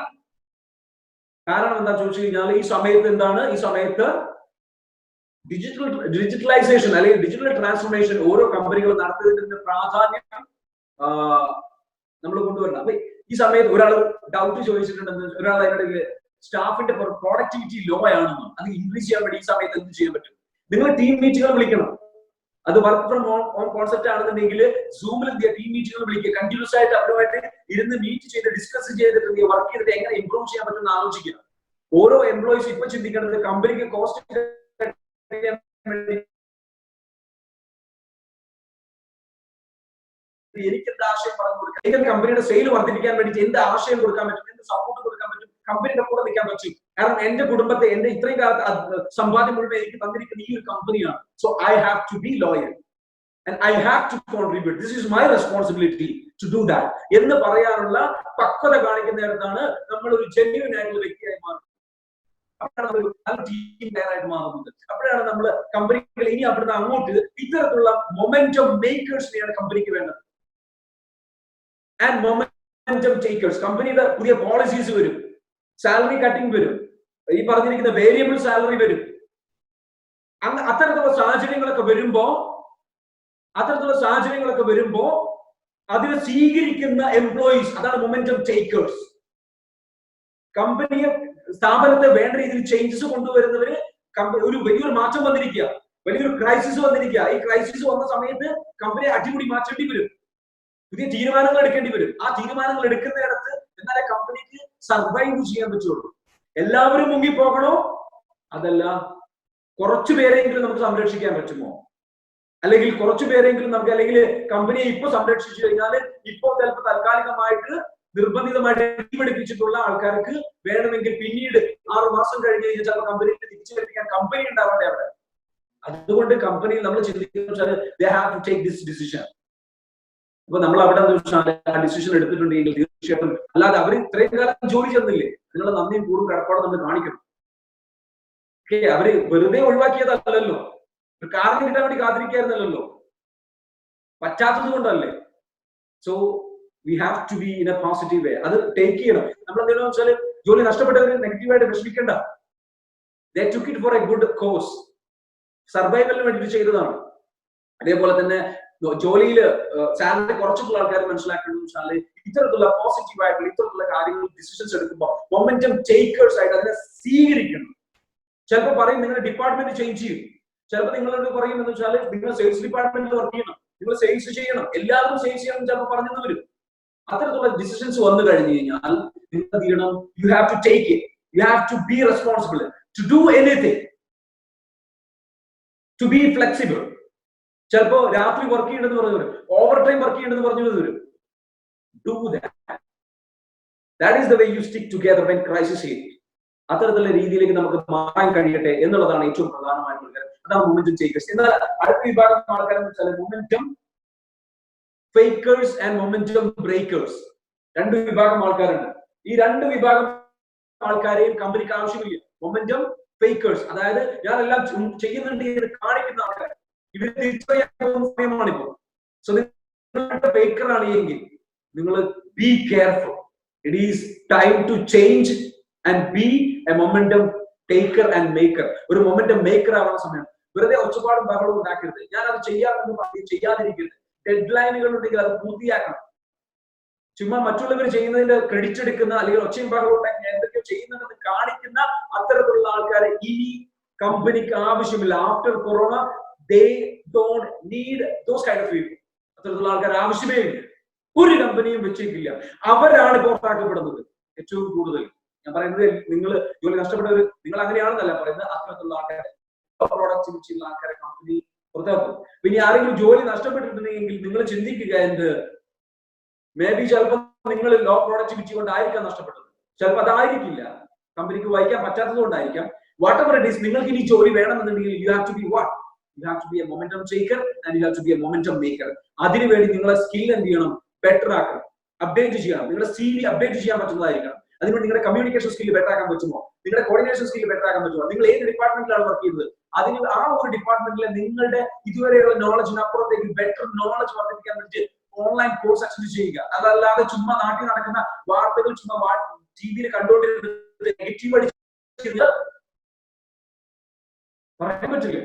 കാരണം എന്താ ചോദിച്ചു കഴിഞ്ഞാൽ ഈ സമയത്ത് എന്താണ്, ഈ സമയത്ത് ഡിജിറ്റലൈസേഷൻ അല്ലെങ്കിൽ ഡിജിറ്റൽ ട്രാൻസ്ഫോർമേഷൻ ഓരോ കമ്പനികളും നടത്തുന്നതിന്റെ പ്രാധാന്യം നമ്മൾ കൊണ്ടുവരണം. അപ്പൊ ഈ സമയത്ത് ഒരാൾ ഡൗട്ട് ചോദിച്ചിട്ടുണ്ടെന്ന്, ഒരാൾ അതിനിടയിൽ സ്റ്റാഫിന്റെ പ്രൊഡക്ടിവിറ്റി ലോ ആണെന്നും അത് ഇൻക്രീസ് ചെയ്യാൻ വേണ്ടി ഈ സമയത്ത് എന്ത് ചെയ്യാൻ പറ്റും? നിങ്ങൾ ടീം മീറ്റിംഗുകൾ വിളിക്കണം. അത് വർക്ക് ഫ്രം ഹോം കോൺസെപ്റ്റ് ആണെന്നുണ്ടെങ്കിൽ സൂമിൽ എന്ത് ചെയ്യുക, ടീം മീറ്റിംഗുകൾ വിളിക്കുക. കണ്ടിന്യൂസ് ആയിട്ട് അവരുമായിട്ട് ഇരുന്ന് മീറ്റ് ചെയ്ത് ഡിസ്കസ് ചെയ്തിട്ട് വർക്ക് ചെയ്തിട്ട് എങ്ങനെ ഇംപ്രൂവ് ചെയ്യാൻ പറ്റുമെന്ന് ആലോചിക്കുക. ഓരോ എംപ്ലോയീസ് ഇപ്പൊ ചിന്തിക്കേണ്ടത് കമ്പനിക്ക് കോസ്റ്റ് എനിക്ക് എന്ത് ആശയം പറഞ്ഞു കൊടുക്കാം, എനിക്ക് കമ്പനിയുടെ സെയിൽ വർദ്ധിപ്പിക്കാൻ വേണ്ടി എന്ത് ആശയം കൊടുക്കാൻ പറ്റും, എന്ത് സപ്പോർട്ട് കൊടുക്കാൻ പറ്റും, കമ്പനിയുടെ കൂടെ നിൽക്കാൻ പറ്റും. കാരണം എന്റെ കുടുംബത്തെ, എന്റെ ഇത്രയും കാലത്ത് സമ്പാദ്യം മുഴുവൻ എനിക്ക് തന്നിരിക്കുന്ന ഈ ഒരു കമ്പനിയാണ്. So I have to be loyal and I have to contribute. This is my responsibility to do that. എന്ന് പറയാനുള്ള പക്വത കാണിക്കുന്നിടത്താണ് നമ്മൾ ഒരു ജെന്യുവൻ ആയിട്ടുള്ള വ്യക്തിയായി മാറുന്നത്. അപ്പോഴാണ് നമ്മൾ ടീം പ്ലെയറായിട്ട് മാറുന്നത്. അപ്പോഴാണ് നമ്മൾ കമ്പനികൾ ഇനി അവിടുന്ന് അങ്ങോട്ട് ഇത്തരത്തിലുള്ള മൊമെന്റം മേക്കേഴ്സിനെയാണ് കമ്പനിക്ക് വേണ്ടത്. And momentum takers. കമ്പനിയുടെ പുതിയ പോളിസീസ് വരും, സാലറി കട്ടിംഗ് വരും, ഈ പറഞ്ഞിരിക്കുന്ന വേരിയബിൾ സാലറി വരും. അത്തരത്തിലുള്ള സാഹചര്യങ്ങളൊക്കെ വരുമ്പോ അതിനെ സ്വീകരിക്കുന്ന എംപ്ലോയീസ്, അതാണ് മൊമെന്റം ടേക്കേഴ്സ്. കമ്പനിയെ, സ്ഥാപനത്തെ വേണ്ട രീതിയിൽ ചേഞ്ചസ് കൊണ്ടുവരുന്നവര് ഒരു വലിയൊരു മാറ്റം വന്നിരിക്കുക, വലിയൊരു ക്രൈസിസ് വന്നിരിക്കുക. ഈ ക്രൈസിസ് വന്ന സമയത്ത് കമ്പനിയെ അടിമുടി മാറ്റേണ്ടി വരും, പുതിയ തീരുമാനങ്ങൾ എടുക്കേണ്ടി വരും. ആ തീരുമാനങ്ങൾ എടുക്കുന്നിടത്ത് എന്നാലേ കമ്പനിക്ക് സർവൈവ് ചെയ്യാൻ പറ്റുള്ളൂ. എല്ലാവരും മുങ്ങിപ്പോകണോ? അതല്ല, കുറച്ചു പേരെങ്കിലും നമുക്ക് സംരക്ഷിക്കാൻ പറ്റുമോ? അല്ലെങ്കിൽ കുറച്ചു പേരെങ്കിലും നമുക്ക്, അല്ലെങ്കിൽ കമ്പനിയെ ഇപ്പൊ സംരക്ഷിച്ചു കഴിഞ്ഞാൽ ഇപ്പൊ ചിലപ്പോൾ താൽക്കാലികമായിട്ട് നിർബന്ധിതമായിട്ട് പഠിപ്പിച്ചിട്ടുള്ള ആൾക്കാർക്ക് വേണമെങ്കിൽ പിന്നീട് 6 മാസം കഴിഞ്ഞ് കഴിഞ്ഞാൽ ചിലപ്പോൾ കമ്പനിയിൽ തിരിച്ചു ലഭിക്കാൻ കമ്പനി ഉണ്ടാവണ്ടേ അവിടെ. അതുകൊണ്ട് കമ്പനിയിൽ നമ്മൾ ചിന്തിക്കുന്നത് they have to take this decision. അപ്പൊ നമ്മൾ അവിടെ ആ ഡിസിഷൻ എടുത്തിട്ടുണ്ടെങ്കിൽ തീർച്ചയായിട്ടും, അല്ലാതെ അവർ ഇത്രയും കാലം ജോലി ചെയ്യുന്നില്ലേ, നിങ്ങളുടെ നന്ദിയും കൂടും കടപ്പാടും നമ്മൾ കാണിക്കണം. അവര് വെറുതെ ഒഴിവാക്കിയതല്ലല്ലോ, ഒരു കാരണം കിട്ടാൻ വേണ്ടി കാത്തിരിക്കായിരുന്നല്ലോ, പറ്റാത്തത് കൊണ്ടല്ലേ. So we have to be in a positive way. അത് ടേക്ക് ചെയ്യണം. നമ്മൾ എന്തെങ്കിലും വെച്ചാൽ ജോലി നഷ്ടപ്പെട്ടവര് നെഗറ്റീവായിട്ട് വിഷമിക്കണ്ട. They took it for a good cause. സർവൈവലിന് വേണ്ടിയിട്ട് ചെയ്തതാണ്. അതേപോലെ തന്നെ ജോലിയിൽ സാലറി കുറച്ചിട്ടുള്ള ആൾക്കാർ മനസ്സിലാക്കേണ്ടത് വെച്ചാൽ ഇത്തരത്തിലുള്ള പോസിറ്റീവ് ആയിട്ടുള്ള ഇത്തരത്തിലുള്ള കാര്യങ്ങൾ ഡിസിഷൻസ് എടുക്കുമ്പോൾ മൊമെന്റം ടേക്കേഴ്സ് ആയിട്ട് അതിനെ സ്വീകരിക്കണം. ചിലപ്പോൾ പറയും നിങ്ങൾ ഡിപ്പാർട്ട്മെന്റ് ചേഞ്ച് ചെയ്യും, ചിലപ്പോൾ നിങ്ങളോട് പറയും എന്ന് വെച്ചാൽ നിങ്ങൾ സെയിൽസ് ഡിപ്പാർട്ട്മെന്റിൽ വർക്ക് ചെയ്യണം, നിങ്ങൾ സെയിൽസ് ചെയ്യണം, എല്ലാവരും സെയിൽസ് ചെയ്യണം ചിലപ്പോൾ പറഞ്ഞെന്ന് വരും. അത്തരത്തിലുള്ള ഡിസിഷൻസ് വന്നു കഴിഞ്ഞു കഴിഞ്ഞാൽ നിങ്ങൾ എന്ത് ചെയ്യണം? You have to take it. You have to be responsible to do anything, to be flexible. ചിലപ്പോ രാത്രി വർക്ക് ചെയ്യണമെന്ന് പറഞ്ഞു വരും, ഓവർ ടൈം വർക്ക് ചെയ്യണമെന്ന് പറഞ്ഞു വരും. Do that. That is the way you stick together when crisis hit. അത്തരത്തിലുള്ള രീതിയിലേക്ക് നമുക്ക് മാറാൻ കഴിയട്ടെ എന്നുള്ളതാണ് ഏറ്റവും പ്രധാനമായിട്ടുള്ള കാര്യം. അതാണ് മൊമെന്റം ടേക്കേഴ്സ്. എന്നാൽ അടുത്ത വിഭാഗം ആൾക്കാരെന്ന് വെച്ചാൽ മൊമെന്റം ഫേക്കേഴ്സ് ആൻഡ് മൊമെന്റം ബ്രേക്കേഴ്സ്. 2 വിഭാഗം ആൾക്കാരുണ്ട്. ഈ 2 വിഭാഗം ആൾക്കാരെയും കമ്പനിക്ക് ആവശ്യമില്ല. മൊമെന്റം ഫേക്കേഴ്സ്, അതായത് ഞാൻ എല്ലാം ചെയ്യുന്നുണ്ട് എന്ന് കാണിക്കുന്ന ആൾക്കാർ, ഇവര് തിരിച്ചറിയാൻ പോകുന്ന സമയമാണിപ്പോ. സോ നിങ്ങൾ ഫേക്കർ ആണ് എങ്കിൽ നിങ്ങൾ be careful. It is time to change and be a momentum taker and maker. ഒരു മൊമെന്റം മേക്കർ ആവുന്ന സമയം വെറുതെ ഒച്ചപ്പാടും ബഹളവും ഉണ്ടാക്കരുത്. ഞാൻ അത് ചെയ്യാമെന്ന് പറഞ്ഞ് ചെയ്യാതിരിക്കരുത്. ഡെഡ് ലൈനുകൾ ഉണ്ടെങ്കിൽ അത് പൂർത്തിയാക്കണം. ചുമ്മാ മറ്റുള്ളവർ ചെയ്യുന്നതിന്റെ ക്രെഡിറ്റ് എടുക്കുന്ന, അല്ലെങ്കിൽ ഒച്ചയും ബഹളവും ഉണ്ടാക്കി എന്തൊക്കെയോ ചെയ്യുന്നുണ്ടെന്ന് കാണിക്കുന്ന അത്തരത്തിലുള്ള ആൾക്കാരെ ഇനി കമ്പനിക്ക് ആവശ്യമില്ല. After corona they don't need those kind of people. അത്തരത്തിലുള്ള ആൾക്കാർ ആവശ്യമേ ഇല്ല. ഒരു കമ്പനിയും വെച്ചേക്കില്ല. അവരാണ് പുറത്താക്കപ്പെടുന്നത് ഏറ്റവും കൂടുതൽ. ഞാൻ പറയുന്നത് നിങ്ങൾ ജോലി നഷ്ടപ്പെട്ടവർ, നിങ്ങൾ അങ്ങനെയാണെന്നല്ല പറയുന്നത്. അത്തരത്തിലുള്ള ആൾക്കാരെ, പ്രൊഡക്ടിവിറ്റി ഉള്ള ആൾക്കാരെ കമ്പനി പുറത്താക്കും. പിന്നെ ആരെങ്കിലും ജോലി നഷ്ടപ്പെട്ടിട്ടുണ്ടെങ്കിൽ നിങ്ങൾ ചിന്തിക്കുക, എന്ത് മേ ബി ചിലപ്പോൾ നിങ്ങൾ ലോ പ്രൊഡക്ടിവിറ്റി കൊണ്ടായിരിക്കാം നഷ്ടപ്പെട്ടത്, ചിലപ്പോൾ അതായിരിക്കില്ല, കമ്പനിക്ക് വായിക്കാൻ പറ്റാത്തത് കൊണ്ടായിരിക്കാം. വാട്ട് എവർ ഇറ്റ് ഈസ്, നിങ്ങൾക്ക് ഇനി ജോലി വേണമെന്നുണ്ടെങ്കിൽ you have to be what, you have to be a momentum taker and you have to be a momentum maker. അതിനുവേണ്ടി നിങ്ങളെ സ്കിൽ എന്ത് ചെയ്യണം? ബെറ്റർ ആക്കണം, അപ്ഡേറ്റ് ചെയ്യണം. നിങ്ങളുടെ CV അപ്ഡേറ്റ് ചെയ്യാൻ പറ്റുന്നതായിരിക്കണം. അതിനുവേണ്ടി നിങ്ങളുടെ കമ്മ്യൂണിക്കേഷൻ സ്കില്ല് ബെറ്റർ ആക്കാൻ പറ്റുമോ, നിങ്ങളുടെ കോർഡിനേഷൻ സ്കില്ല് ബെറ്റർ ആക്കാൻ പറ്റുമോ, നിങ്ങൾ ഏത് ഡിപ്പാർട്ട്മെന്റിലാണ് വർക്ക് ചെയ്യുന്നത്, അതിന് ആ ഒരു ഡിപ്പാർട്ട്മെന്റിലെ നിങ്ങളുടെ ഇതുവരെയുള്ള നോളജിനപ്പുറത്തേക്ക് ബെറ്റർ നോളജ് വർദ്ധിപ്പിക്കാൻ വേണ്ടി ഓൺലൈൻ കോഴ്സ് അറ്റൻഡ് ചെയ്യുക. അതല്ലാതെ ചുമ്മാ നാട്ടിൽ നടക്കുന്ന വാർത്തകൾ ചുമ്മാ ടിവിയിൽ കണ്ടുകൊണ്ടിരുന്നത് നെഗറ്റീവ് അടിച്ച് പറയാൻ പറ്റില്ല.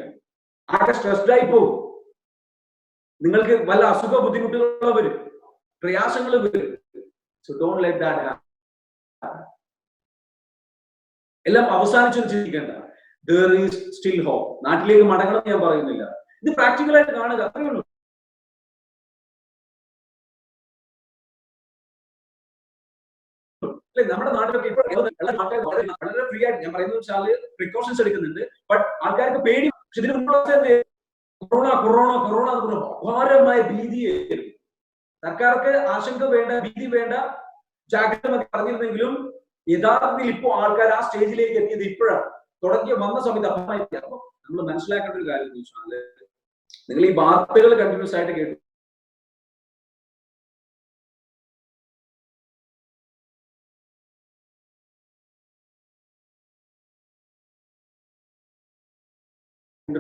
ആകെ സ്ട്രെസ്ഡ് ആയി പോകും. നിങ്ങൾക്ക് വല്ല അസുഖ ബുദ്ധിമുട്ടുകൾ വരും, പ്രയാസങ്ങൾ വരും. So don't let that happen. എല്ലാം അവസാനിച്ചു ചിന്തിക്കേണ്ട. there is still hope. നാട്ടിലേക്ക് മടങ്ങണം ഞാൻ പറയുന്നില്ല, ഇത് പ്രാക്ടിക്കലായിട്ട് കാണുക, അത്രയേ ഉള്ളൂ. നമ്മുടെ നാട്ടിലൊക്കെ വളരെ ഫ്രീ ആയിട്ട് ഞാൻ പറയുന്നത് വെച്ചാൽ പ്രിക്കോഷൻസ് എടുക്കുന്നുണ്ട്. ബട്ട് ആൾക്കാർക്ക് പേടി. ഇതിന് മുമ്പ് കൊറോണ കൊറോണ കൊറോണ എന്ന് അപാരമായ ഭീതിയായിരുന്നു. സർക്കാർക്ക് ആശങ്ക വേണ്ട, ഭീതി വേണ്ട, ജാഗ്രത പറഞ്ഞിരുന്നെങ്കിലും യഥാർത്ഥത്തിൽ ഇപ്പോൾ ആൾക്കാർ ആ സ്റ്റേജിലേക്ക് എത്തിയത് ഇപ്പോഴാണ്. വന്ന സമയത്ത് അപ്പമായിരിക്കും. അപ്പൊ നമ്മൾ മനസ്സിലാക്കേണ്ട ഒരു കാര്യം എന്ന് വെച്ചാല്, നിങ്ങൾ ഈ വാർത്തകൾ കണ്ടിന്യൂസ് ആയിട്ട് കേട്ടു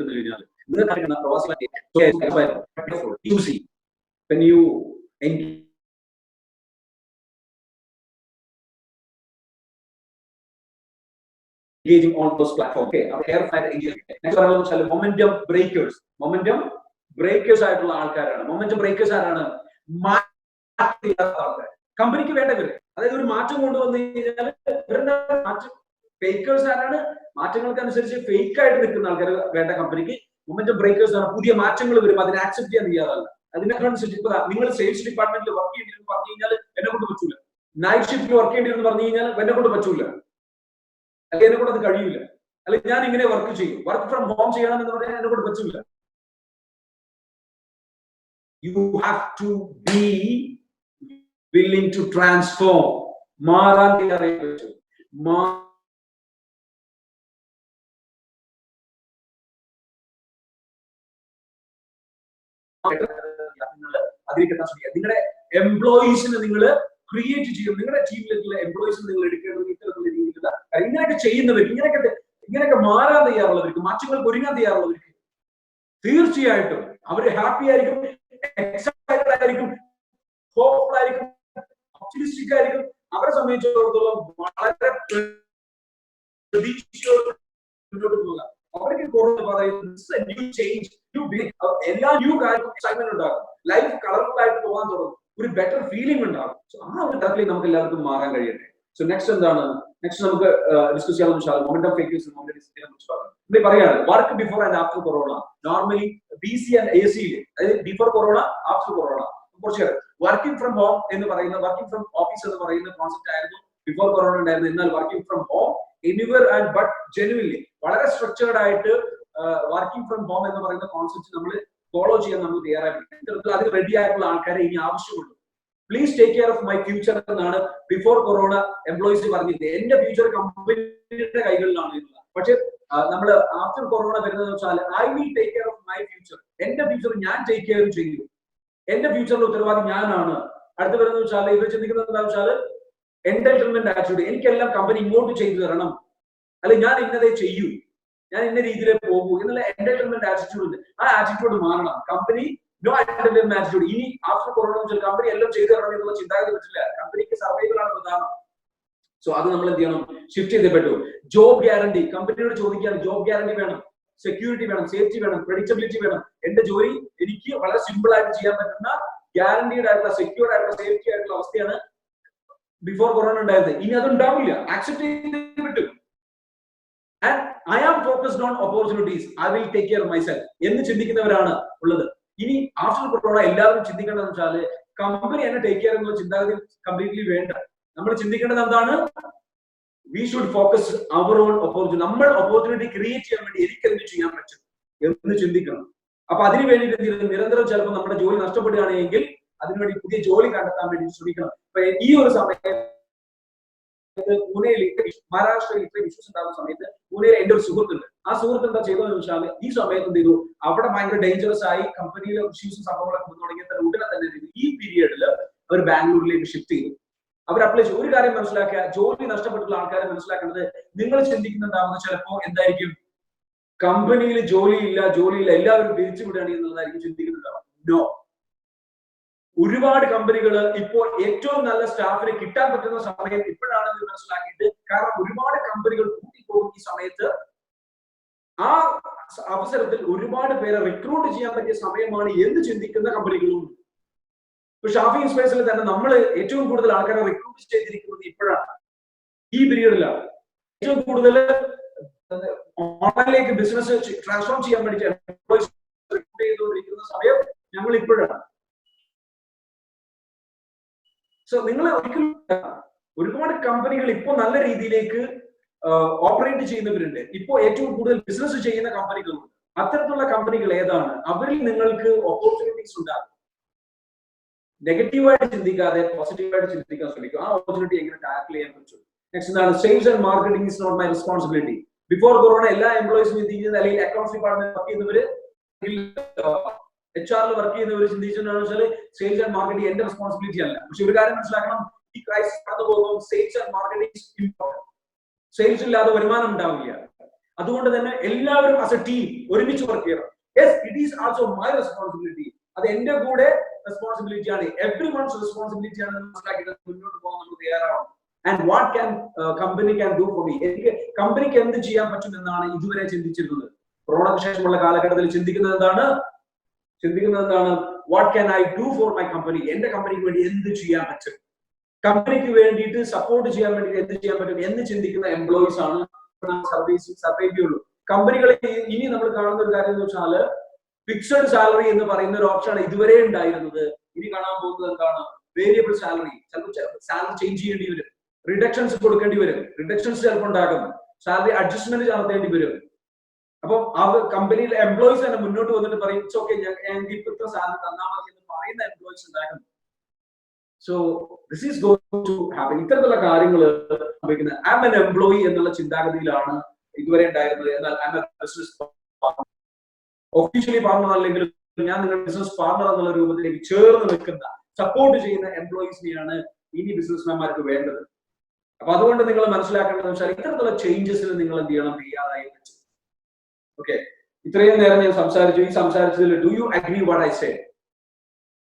കഴിഞ്ഞാൽ നിങ്ങൾ പ്രവാസികളെ when you engaging on those platforms. Okay, momentum breakers ആയിട്ടുള്ള ആൾക്കാരാണ്. momentum breakers ആരാണ്? കമ്പനിക്ക് വേണ്ടവര്. അതായത് ഒരു മാറ്റം കൊണ്ടുവന്നു കഴിഞ്ഞാൽ മാറ്റം ഫേക്കേഴ്സ് ആരാണ്? മാറ്റങ്ങൾക്ക് അനുസരിച്ച് ഫേക്ക് ആയിട്ട് നിൽക്കുന്ന ആൾക്കാർ വേണ്ട കമ്പനിക്ക്. momentum breakers ആണ്. പുതിയ മാറ്റങ്ങൾ വരും, അതിനെ ആക്സെപ്റ്റ് ചെയ്യാൻ തയ്യാറല്ല. അതിനനുസരിച്ച് ഇപ്പൊ നിങ്ങൾ സെയിൽസ് ഡിപ്പാർട്ട്മെന്റിൽ വർക്ക് ചെയ്യേണ്ടിരുന്നു പറഞ്ഞു കഴിഞ്ഞാൽ എന്നെ കൊണ്ട് പറ്റൂല. നൈറ്റ് ഷിഫ്റ്റിൽ വർക്ക് ചെയ്യേണ്ടിരുന്നു പറഞ്ഞു കഴിഞ്ഞാൽ എന്നെ കൊണ്ട് പറ്റൂല, അല്ലെങ്കിൽ എന്നെ കൊണ്ട് അത് കഴിയില്ല. അല്ലെങ്കിൽ ഞാൻ ഇങ്ങനെ വർക്ക് ചെയ്യും, വർക്ക് ഫ്രം ഹോം ചെയ്യണം എന്ന് പറഞ്ഞാൽ എന്നെ കൊണ്ട് പറ്റൂല. You have to be willing to transform. മാറാൻ തയ്യാറായി പറ്റും. അതിലേക്ക് എത്താൻ ശ്രമിക്കുക. നിങ്ങളുടെ എംപ്ലോയീസിനെ നിങ്ങൾ ക്രിയേറ്റ് ചെയ്യും. നിങ്ങളുടെ ടീമിലേക്കുള്ള എംപ്ലോയീസിനെ നിങ്ങൾ എടുക്കേണ്ടത് ഇത്തരത്തിലുള്ള രീതിയിലുള്ള ഇങ്ങനെയൊക്കെ ചെയ്യുന്നവർക്ക്, ഇങ്ങനെയൊക്കെ മാറാൻ തയ്യാറുള്ളവർക്ക്, മാറ്റങ്ങൾക്ക് ഒരുങ്ങാൻ തയ്യാറുള്ളവർക്ക് തീർച്ചയായിട്ടും അവര് ഹാപ്പി ആയിരിക്കും, എക്സൈറ്റഡ് ആയിരിക്കും, ഹോപ്പ്ഫുൾ ആയിരിക്കും, ഒപ്റ്റിമിസ്റ്റിക് ആയിരിക്കും. അവരെ സംബന്ധിച്ചിടത്തോളം വളരെ പ്രതീക്ഷയോടെ മുന്നോട്ട് പോകുക. അവർക്ക് എല്ലാ ന്യൂ കാര്യവും എക്സൈറ്റ്മെന്റ് ഉണ്ടാകും. ലൈഫ് കളർഫുൾ ആയിട്ട് പോകാൻ തുടങ്ങും. ഒരു ബെറ്റർ ഫീലിംഗ് ഉണ്ടാകും. സോ ആ ഒരു തരത്തിൽ നമുക്ക് എല്ലാവർക്കും മാറാൻ കഴിയട്ടെ. സോ നെക്സ്റ്റ് എന്താണ്? നെക്സ്റ്റ് നമുക്ക് ഡിസ്കസ് ചെയ്യാൻ മൊമെന്റം ഫേക്കേഴ്സ് കുറിച്ച് പറയാണ്. Work before and after corona. Normally BC and AC, അതായത് ബിഫോർ കൊറോണ, ആഫ്റ്റർ കൊറോണ. കുറച്ച് വർക്കിംഗ് ഫ്രം ഹോം എന്ന് പറയുന്ന, വർക്കിംഗ് ഫ്രം ഓഫീസ് എന്ന് പറയുന്ന കോൺസെപ്റ്റ് ആയിരുന്നു ബിഫോർ കൊറോണ ഉണ്ടായിരുന്നു. എന്നാൽ working from home anywhere and but genuinely വളരെ സ്ട്രക്ചേർഡ് ആയിട്ട് വർക്കിംഗ് ഫ്രം ഹോം എന്ന് പറയുന്ന കോൺസെപ്റ്റ് നമ്മൾ ഫോളോ ചെയ്യാൻ നമ്മൾ തയ്യാറായിട്ടുണ്ട്. അതിന് റെഡി ആയിട്ടുള്ള ആൾക്കാരെ ഇനി ആവശ്യമുള്ളൂ. Please take care of my future എന്നാണ് ബിഫോർ കൊറോണ എംപ്ലോയീസ് പറഞ്ഞിരുന്നത്. എന്റെ ഫ്യൂച്ചർ കമ്പനിയുടെ കൈകളിലാണ് എന്നുള്ളത്. പക്ഷെ നമ്മൾ ആഫ്റ്റർ കൊറോണ വരുന്നത് വെച്ചാൽ I will take care of my future. എന്റെ ഫ്യൂച്ചർ ഞാൻ ടേക്ക് കെയർ ചെയ്യും. എന്റെ ഫ്യൂച്ചറിന്റെ ഉത്തരവാദി ഞാനാണ്. അടുത്ത് വരുന്നത് വെച്ചാൽ ഇവർ ചിന്തിക്കുന്നത് എന്താ വെച്ചാൽ എന്റർടൈൻമെന്റ് ആറ്റിറ്റ്യൂഡ്. എനിക്കെല്ലാം കമ്പനി ഇങ്ങോട്ട് ചെയ്തു തരണം, അല്ലെങ്കിൽ ഞാൻ ഇന്നതേ ചെയ്യൂ, ഞാൻ ഇന്ന രീതിയിലേ പോകൂ എന്നുള്ള എന്റർടൈൻമെന്റ് ആറ്റിറ്റ്യൂഡ് ഉണ്ട്. ആ ആറ്റിറ്റ്യൂഡ് മാറണം. Company no entertainment attitude. ഇനി ആഫ്റ്റർ കൊറോണ വെച്ചാൽ കമ്പനി എല്ലാം ചെയ്തു തരണം എന്നുള്ള ചിന്താഗതി പറ്റില്ല. കമ്പനിക്ക് സർവൈവൽ ആണ് പ്രധാനം. സോ അത് നമ്മൾ എന്ത് ചെയ്യണം? ഷിഫ്റ്റ് ചെയ്തേ പറ്റൂ. Job guarantee. കമ്പനിയോട് ചോദിക്കുകയാണ്, ജോബ് ഗ്യാരണ്ടി വേണം, സെക്യൂരിറ്റി വേണം, സേഫ്റ്റി വേണം, പ്രെഡിക്റ്റബിലിറ്റി വേണം. എന്റെ ജോലി എനിക്ക് വളരെ സിമ്പിൾ ആയിട്ട് ചെയ്യാൻ പറ്റുന്ന ഗ്യാരണ്ടീഡ് ആയിട്ടുള്ള, സെക്യൂർഡ് ആയിട്ടുള്ള, സേഫ്റ്റി ആയിട്ടുള്ള അവസ്ഥയാണ് ബിഫോർ കൊറോണ ഉണ്ടായത്. ഇനി അതുണ്ടാവില്ല. ആക്സെപ്റ്റ് ചെയ്ത് പറ്റും. And I am focused on opportunities, I will take care myself എന്ന് ചിന്തിക്കുന്നവരാണ് ഉള്ളത്. ഇനി ആഫ്റ്റർ കൊറോണ എല്ലാവരും ചിന്തിക്കേണ്ടതെന്ന് വെച്ചാൽ കമ്പനി എന്നെ ടേക്ക് കെയർ എന്നുള്ള ചിന്താഗതി കംപ്ലീറ്റ്ലി വേണ്ട. നമ്മൾ ചിന്തിക്കേണ്ടത് എന്താണ്? We should focus our on opportunity. നമ്മൾ ഓപ്പർച്യൂണിറ്റി ക്രിയേറ്റ് ചെയ്യാൻ വേണ്ടി എനിക്ക് എന്ത് ചെയ്യാൻ പറ്റും എന്ന് ചിന്തിക്കണം. അപ്പൊ അതിന് വേണ്ടിയിട്ട് നിരന്തരം ചിലപ്പോൾ നമ്മുടെ ജോലി നഷ്ടപ്പെടുകയാണെങ്കിൽ അതിനുവേണ്ടി പുതിയ ജോലി കണ്ടെത്താൻ വേണ്ടി ശ്രമിക്കണം. അപ്പൊ ഈ ഒരു സമയത്ത് പൂനെയിൽ, മഹാരാഷ്ട്രയിൽ ഇത്രയും ഇഷ്യൂസ് ഉണ്ടാകുന്ന സമയത്ത് പൂനെയിൽ എന്റെ ഒരു സുഹൃത്തുണ്ട്. ആ സുഹൃത്ത് എന്താ ചെയ്തതെന്ന് വെച്ചാൽ ഈ സമയത്ത് എന്ത് ചെയ്തു? അവിടെ ഭയങ്കര ഡേഞ്ചറസ് ആയി കമ്പനിയിലെ ഇഷ്യൂസും സംഭവങ്ങളൊക്കെ തുടങ്ങിയ ഉടനെ തന്നെ ഈ പീരിയഡിൽ അവർ ബാംഗ്ലൂരിലേക്ക് ഷിഫ്റ്റ് ചെയ്തു. അവർ അപ്ലൈ ചെയ്യും. ഒരു കാര്യം മനസ്സിലാക്കുക, ജോലി നഷ്ടപ്പെട്ടുള്ള ആൾക്കാരെ മനസ്സിലാക്കേണ്ടത്, നിങ്ങൾ ചിന്തിക്കുന്നുണ്ടാവുന്ന ചിലപ്പോ എന്തായിരിക്കും, കമ്പനിയിൽ ജോലിയില്ല എല്ലാവരും പിരിച്ചുവിടുകയാണ് എന്നുള്ളതായിരിക്കും ചിന്തിക്കുന്നുണ്ടാവും. നോ, ഒരുപാട് കമ്പനികൾ ഇപ്പോൾ ഏറ്റവും നല്ല സ്റ്റാഫിനെ കിട്ടാൻ പറ്റുന്ന സമയം ഇപ്പോഴാണെന്ന് മനസ്സിലാക്കിയിട്ട്, കാരണം ഒരുപാട് കമ്പനികൾ കൂട്ടിപ്പോകും ഈ സമയത്ത്. ആ അവസരത്തിൽ ഒരുപാട് പേരെ റിക്രൂട്ട് ചെയ്യാൻ പറ്റിയ സമയമാണ് എന്ന് ചിന്തിക്കുന്ന കമ്പനികളും. ഇപ്പൊ ഷാഫി ഇൻസ്പേസിൽ തന്നെ നമ്മൾ ഏറ്റവും കൂടുതൽ ആൾക്കാരെ റിക്രൂട്ട് ചെയ്തിരിക്കുന്നത് ഇപ്പോഴാണ്, ഈ പീരീഡിലാണ്. ഏറ്റവും കൂടുതൽ ഓൺലൈനിലേക്ക് ബിസിനസ് ട്രാൻസ്ഫോം ചെയ്യാൻ വേണ്ടി റിക്രൂട്ട് ചെയ്തുകൊണ്ടിരിക്കുന്ന സമയം ഞങ്ങൾ ഇപ്പോഴാണ്. സോ നിങ്ങൾ ഒരിക്കലും, ഒരുപാട് കമ്പനികൾ ഇപ്പോൾ നല്ല രീതിയിലേക്ക് ഓപ്പറേറ്റ് ചെയ്യുന്നവരുണ്ട്. ഇപ്പോൾ ഏറ്റവും കൂടുതൽ ബിസിനസ് ചെയ്യുന്ന കമ്പനികളുണ്ട്. അത്തരത്തിലുള്ള കമ്പനികൾ ഏതാണ്? അവരിൽ നിങ്ങൾക്ക് ഓപ്പർച്യൂണിറ്റീസ് ഉണ്ടാകും. നെഗറ്റീവായിട്ട് ചിന്തിക്കാതെ പോസിറ്റീവായിട്ട് ചിന്തിക്കാൻ ശ്രമിക്കും. ആ ഓപ്പർച്യൂണിറ്റി എങ്ങനെ ടാക്കിൾ ചെയ്യാൻ പറ്റും. നെക്സ്റ്റ് എന്താണ്? Sales and marketing is not my responsibility. Before corona എല്ലാ എംപ്ലോയീസും ചിന്തിക്കുന്നത്, അല്ലെങ്കിൽ അക്കൗണ്ട്സ് ഡിപ്പാർട്ട്മെന്റ് വർക്ക് ചെയ്യുന്നവര്, HR വർക്ക് ചെയ്യുന്നവർ ചിന്തിച്ചെന്ന് വെച്ചാൽ സെയിൽസ് ആൻഡ് മാർക്കറ്റിംഗ് എന്റെ റെസ്പോൺസിബിലിറ്റി അല്ല. പക്ഷെ ഒരു കാര്യം മനസ്സിലാക്കണം, ഈ ക്രൈസിസ് കടന്നു പോകുമ്പോൾ sales and marketing important. Sales ഇല്ലാതെ വരുമാനം ഉണ്ടാവില്ല. അതുകൊണ്ട് തന്നെ എല്ലാവരും ആസ് എ ടീം ഒരുമിച്ച് വർക്ക് ചെയ്യണം. Yes, it is also my responsibility. അത് എന്റെ കൂടെ റെസ്പോൺസിബിലിറ്റി ആണ്, എവ്രി വൺസ് റെസ്പോൺസിബിലിറ്റി ആണ് മനസ്സിലാക്കിയിട്ട് മുന്നോട്ട് പോകാൻ നമ്മൾ തയ്യാറാവണം. And what can company can do for me, എനിക്ക് കമ്പനിക്ക് എന്ത് ചെയ്യാൻ പറ്റുമെന്നാണ് ഇതുവരെ ചിന്തിച്ചിരുന്നത്. കൊറോണയ്ക്ക് ശേഷമുള്ള കാലഘട്ടത്തിൽ ചിന്തിക്കുന്നത് എന്താണ്? What can I do for my company, എന്റെ കമ്പനിക്ക് വേണ്ടി എന്ത് ചെയ്യാൻ പറ്റും, കമ്പനിക്ക് വേണ്ടിയിട്ട് സപ്പോർട്ട് ചെയ്യാൻ വേണ്ടി എന്ത് ചെയ്യാൻ പറ്റും എന്ന് ചിന്തിക്കുന്ന എംപ്ലോയീസ് ആണ് സർവൈവ് ചെയ്യുള്ളൂ. കമ്പനികളെ ഇനി നമ്മൾ കാണുന്ന ഒരു കാര്യം എന്ന് വെച്ചാൽ, ഫിക്സഡ് സാലറി എന്ന് പറയുന്ന ഒരു ഓപ്ഷനാണ് ഇതുവരെ ഉണ്ടായിരുന്നത്. ഇനി കാണാൻ പോകുന്നത് എന്താണ്? Variable salary. ചിലപ്പോൾ സാലറി ചേഞ്ച് ചെയ്യേണ്ടി വരും, റിഡക്ഷൻസ് കൊടുക്കേണ്ടി വരും, റിഡക്ഷൻസ് ചിലപ്പോൾ ഉണ്ടാകും, സാലറി അഡ്ജസ്റ്റ്മെന്റ് നടത്തേണ്ടി വരും. അപ്പം അവർ കമ്പനിയിലെ എംപ്ലോയീസ് തന്നെ മുന്നോട്ട് വന്നിട്ട് പറയും, ഇറ്റ്സ് ഓക്കെ, ഞങ്ങൾക്ക് ഇപ്പോഴത്തെ സാലറി തന്നാൽ മതി എന്ന് പറയുന്ന എംപ്ലോയീസ് ഉണ്ടാകും. So this is going to happen. ഇത്തരത്തിലുള്ള കാര്യങ്ങൾ സംഭവിക്കുന്നത് ഐ ആം എൻ എംപ്ലോയി എന്നുള്ള ചിന്താഗതിയിലാണ് ഇതുവരെ ഉണ്ടായിരുന്നത്. എന്നാൽ I am a business partner. Officially partner അല്ലെങ്കിൽ ഞാൻ നിങ്ങളുടെ ബിസിനസ് പാർട്ണർ എന്നുള്ള രൂപത്തിലേക്ക് ചേർന്ന് നിൽക്കുന്ന, സപ്പോർട്ട് ചെയ്യുന്ന എംപ്ലോയീസിനെയാണ് ഇനി ബിസിനസ്മാൻമാർക്ക് വേണ്ടത്. അപ്പൊ അതുകൊണ്ട് നിങ്ങൾ മനസ്സിലാക്കേണ്ടത് വെച്ചാൽ, ഇത്തരത്തിലുള്ള ചേഞ്ചസിന് നിങ്ങൾ എന്ത് ചെയ്യണം? തയ്യാറായി പറ്റും. ഓക്കെ, ഇത്രയും നേരം ഞാൻ സംസാരിച്ചു. ഈ സംസാരിച്ചതിൽ do you agree what I say?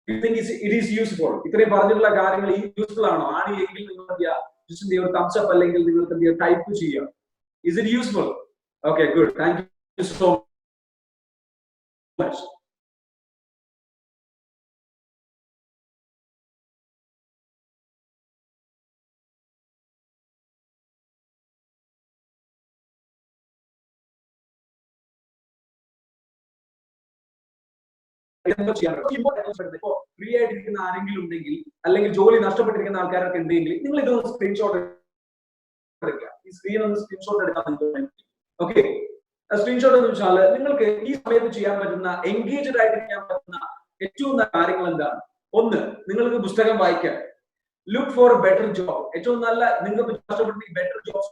You think it is useful? ഇത്രയും പറഞ്ഞിട്ടുള്ള കാര്യങ്ങൾ ഈ യൂസ്ഫുൾ ആണോ? ആണെങ്കിൽ നിങ്ങൾ എന്ത് ചെയ്യുക? തംസ് അപ്പ് അല്ലെങ്കിൽ നിങ്ങൾക്ക് എന്ത് ചെയ്യുക? ടൈപ്പ് ചെയ്യുക. Is it useful? Okay, good. Thank you so much. ഇപ്പോ ഫ്രീ ആയിട്ടിരിക്കുന്ന ആരെങ്കിലും ഉണ്ടെങ്കിൽ, അല്ലെങ്കിൽ ജോലി നഷ്ടപ്പെട്ടിരിക്കുന്ന ആൾക്കാരൊക്കെ ഉണ്ടെങ്കിൽ, നിങ്ങൾ ഇതൊന്ന് സ്ക്രീൻഷോട്ട് എടുക്കുക. ഈ സ്ക്രീൻ ഒന്ന് സ്ക്രീൻഷോട്ട് എടുക്കാൻ. ഓക്കെ, സ്ക്രീൻഷോട്ട് എന്ന് വെച്ചാൽ നിങ്ങൾക്ക് ഈ സമയത്ത് ചെയ്യാൻ പറ്റുന്ന, എൻഗേജ്ഡ് ആയിട്ടിരിക്കാൻ പറ്റുന്ന ഏറ്റവും നല്ല കാര്യങ്ങൾ എന്താണ്? ഒന്ന്, നിങ്ങൾക്ക് പുസ്തകം വായിക്കാം. Look for better job. ഏറ്റവും നല്ല, നിങ്ങൾക്ക് നഷ്ടപ്പെടുന്ന ബെറ്റർ ജോബ്സ്.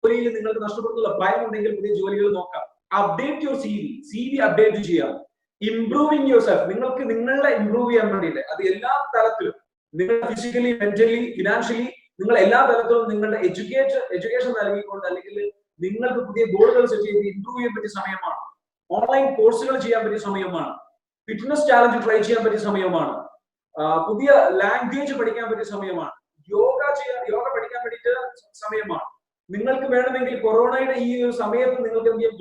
ജോലിയിൽ നിങ്ങൾക്ക് നഷ്ടപ്പെടുന്നുള്ള ഭയം ഉണ്ടെങ്കിൽ പുതിയ ജോലികൾ നോക്കാം. അപ്ഡേറ്റ് യുവർ CV അപ്ഡേറ്റ് ചെയ്യാം. Improving your self. നിങ്ങൾക്ക് നിങ്ങളെ ഇംപ്രൂവ് ചെയ്യാൻ വേണ്ടിയിട്ട്, അത് എല്ലാ തലത്തിലും, നിങ്ങൾ ഫിസിക്കലി, മെന്റലി, ഫിനാൻഷ്യലി, നിങ്ങൾ എല്ലാ തലത്തിലും നിങ്ങളുടെ എഡ്യൂക്കേഷൻ നൽകിക്കൊണ്ട്, അല്ലെങ്കിൽ നിങ്ങൾക്ക് പുതിയ ഗോളുകൾ സെറ്റ് ചെയ്ത് ഇംപ്രൂവ് ചെയ്യാൻ പറ്റിയ സമയമാണ്. ഓൺലൈൻ കോഴ്സുകൾ ചെയ്യാൻ പറ്റിയ സമയമാണ്. ഫിറ്റ്നസ് ചാലഞ്ച് ട്രൈ ചെയ്യാൻ പറ്റിയ സമയമാണ്. പുതിയ ലാംഗ്വേജ് പഠിക്കാൻ പറ്റിയ സമയമാണ്. യോഗ പഠിക്കാൻ വേണ്ടിയിട്ട് സമയമാണ്. നിങ്ങൾക്ക് വേണമെങ്കിൽ കൊറോണയുടെ ഈ ഒരു സമയത്ത് നിങ്ങൾക്ക് എന്ത് ചെയ്യാം?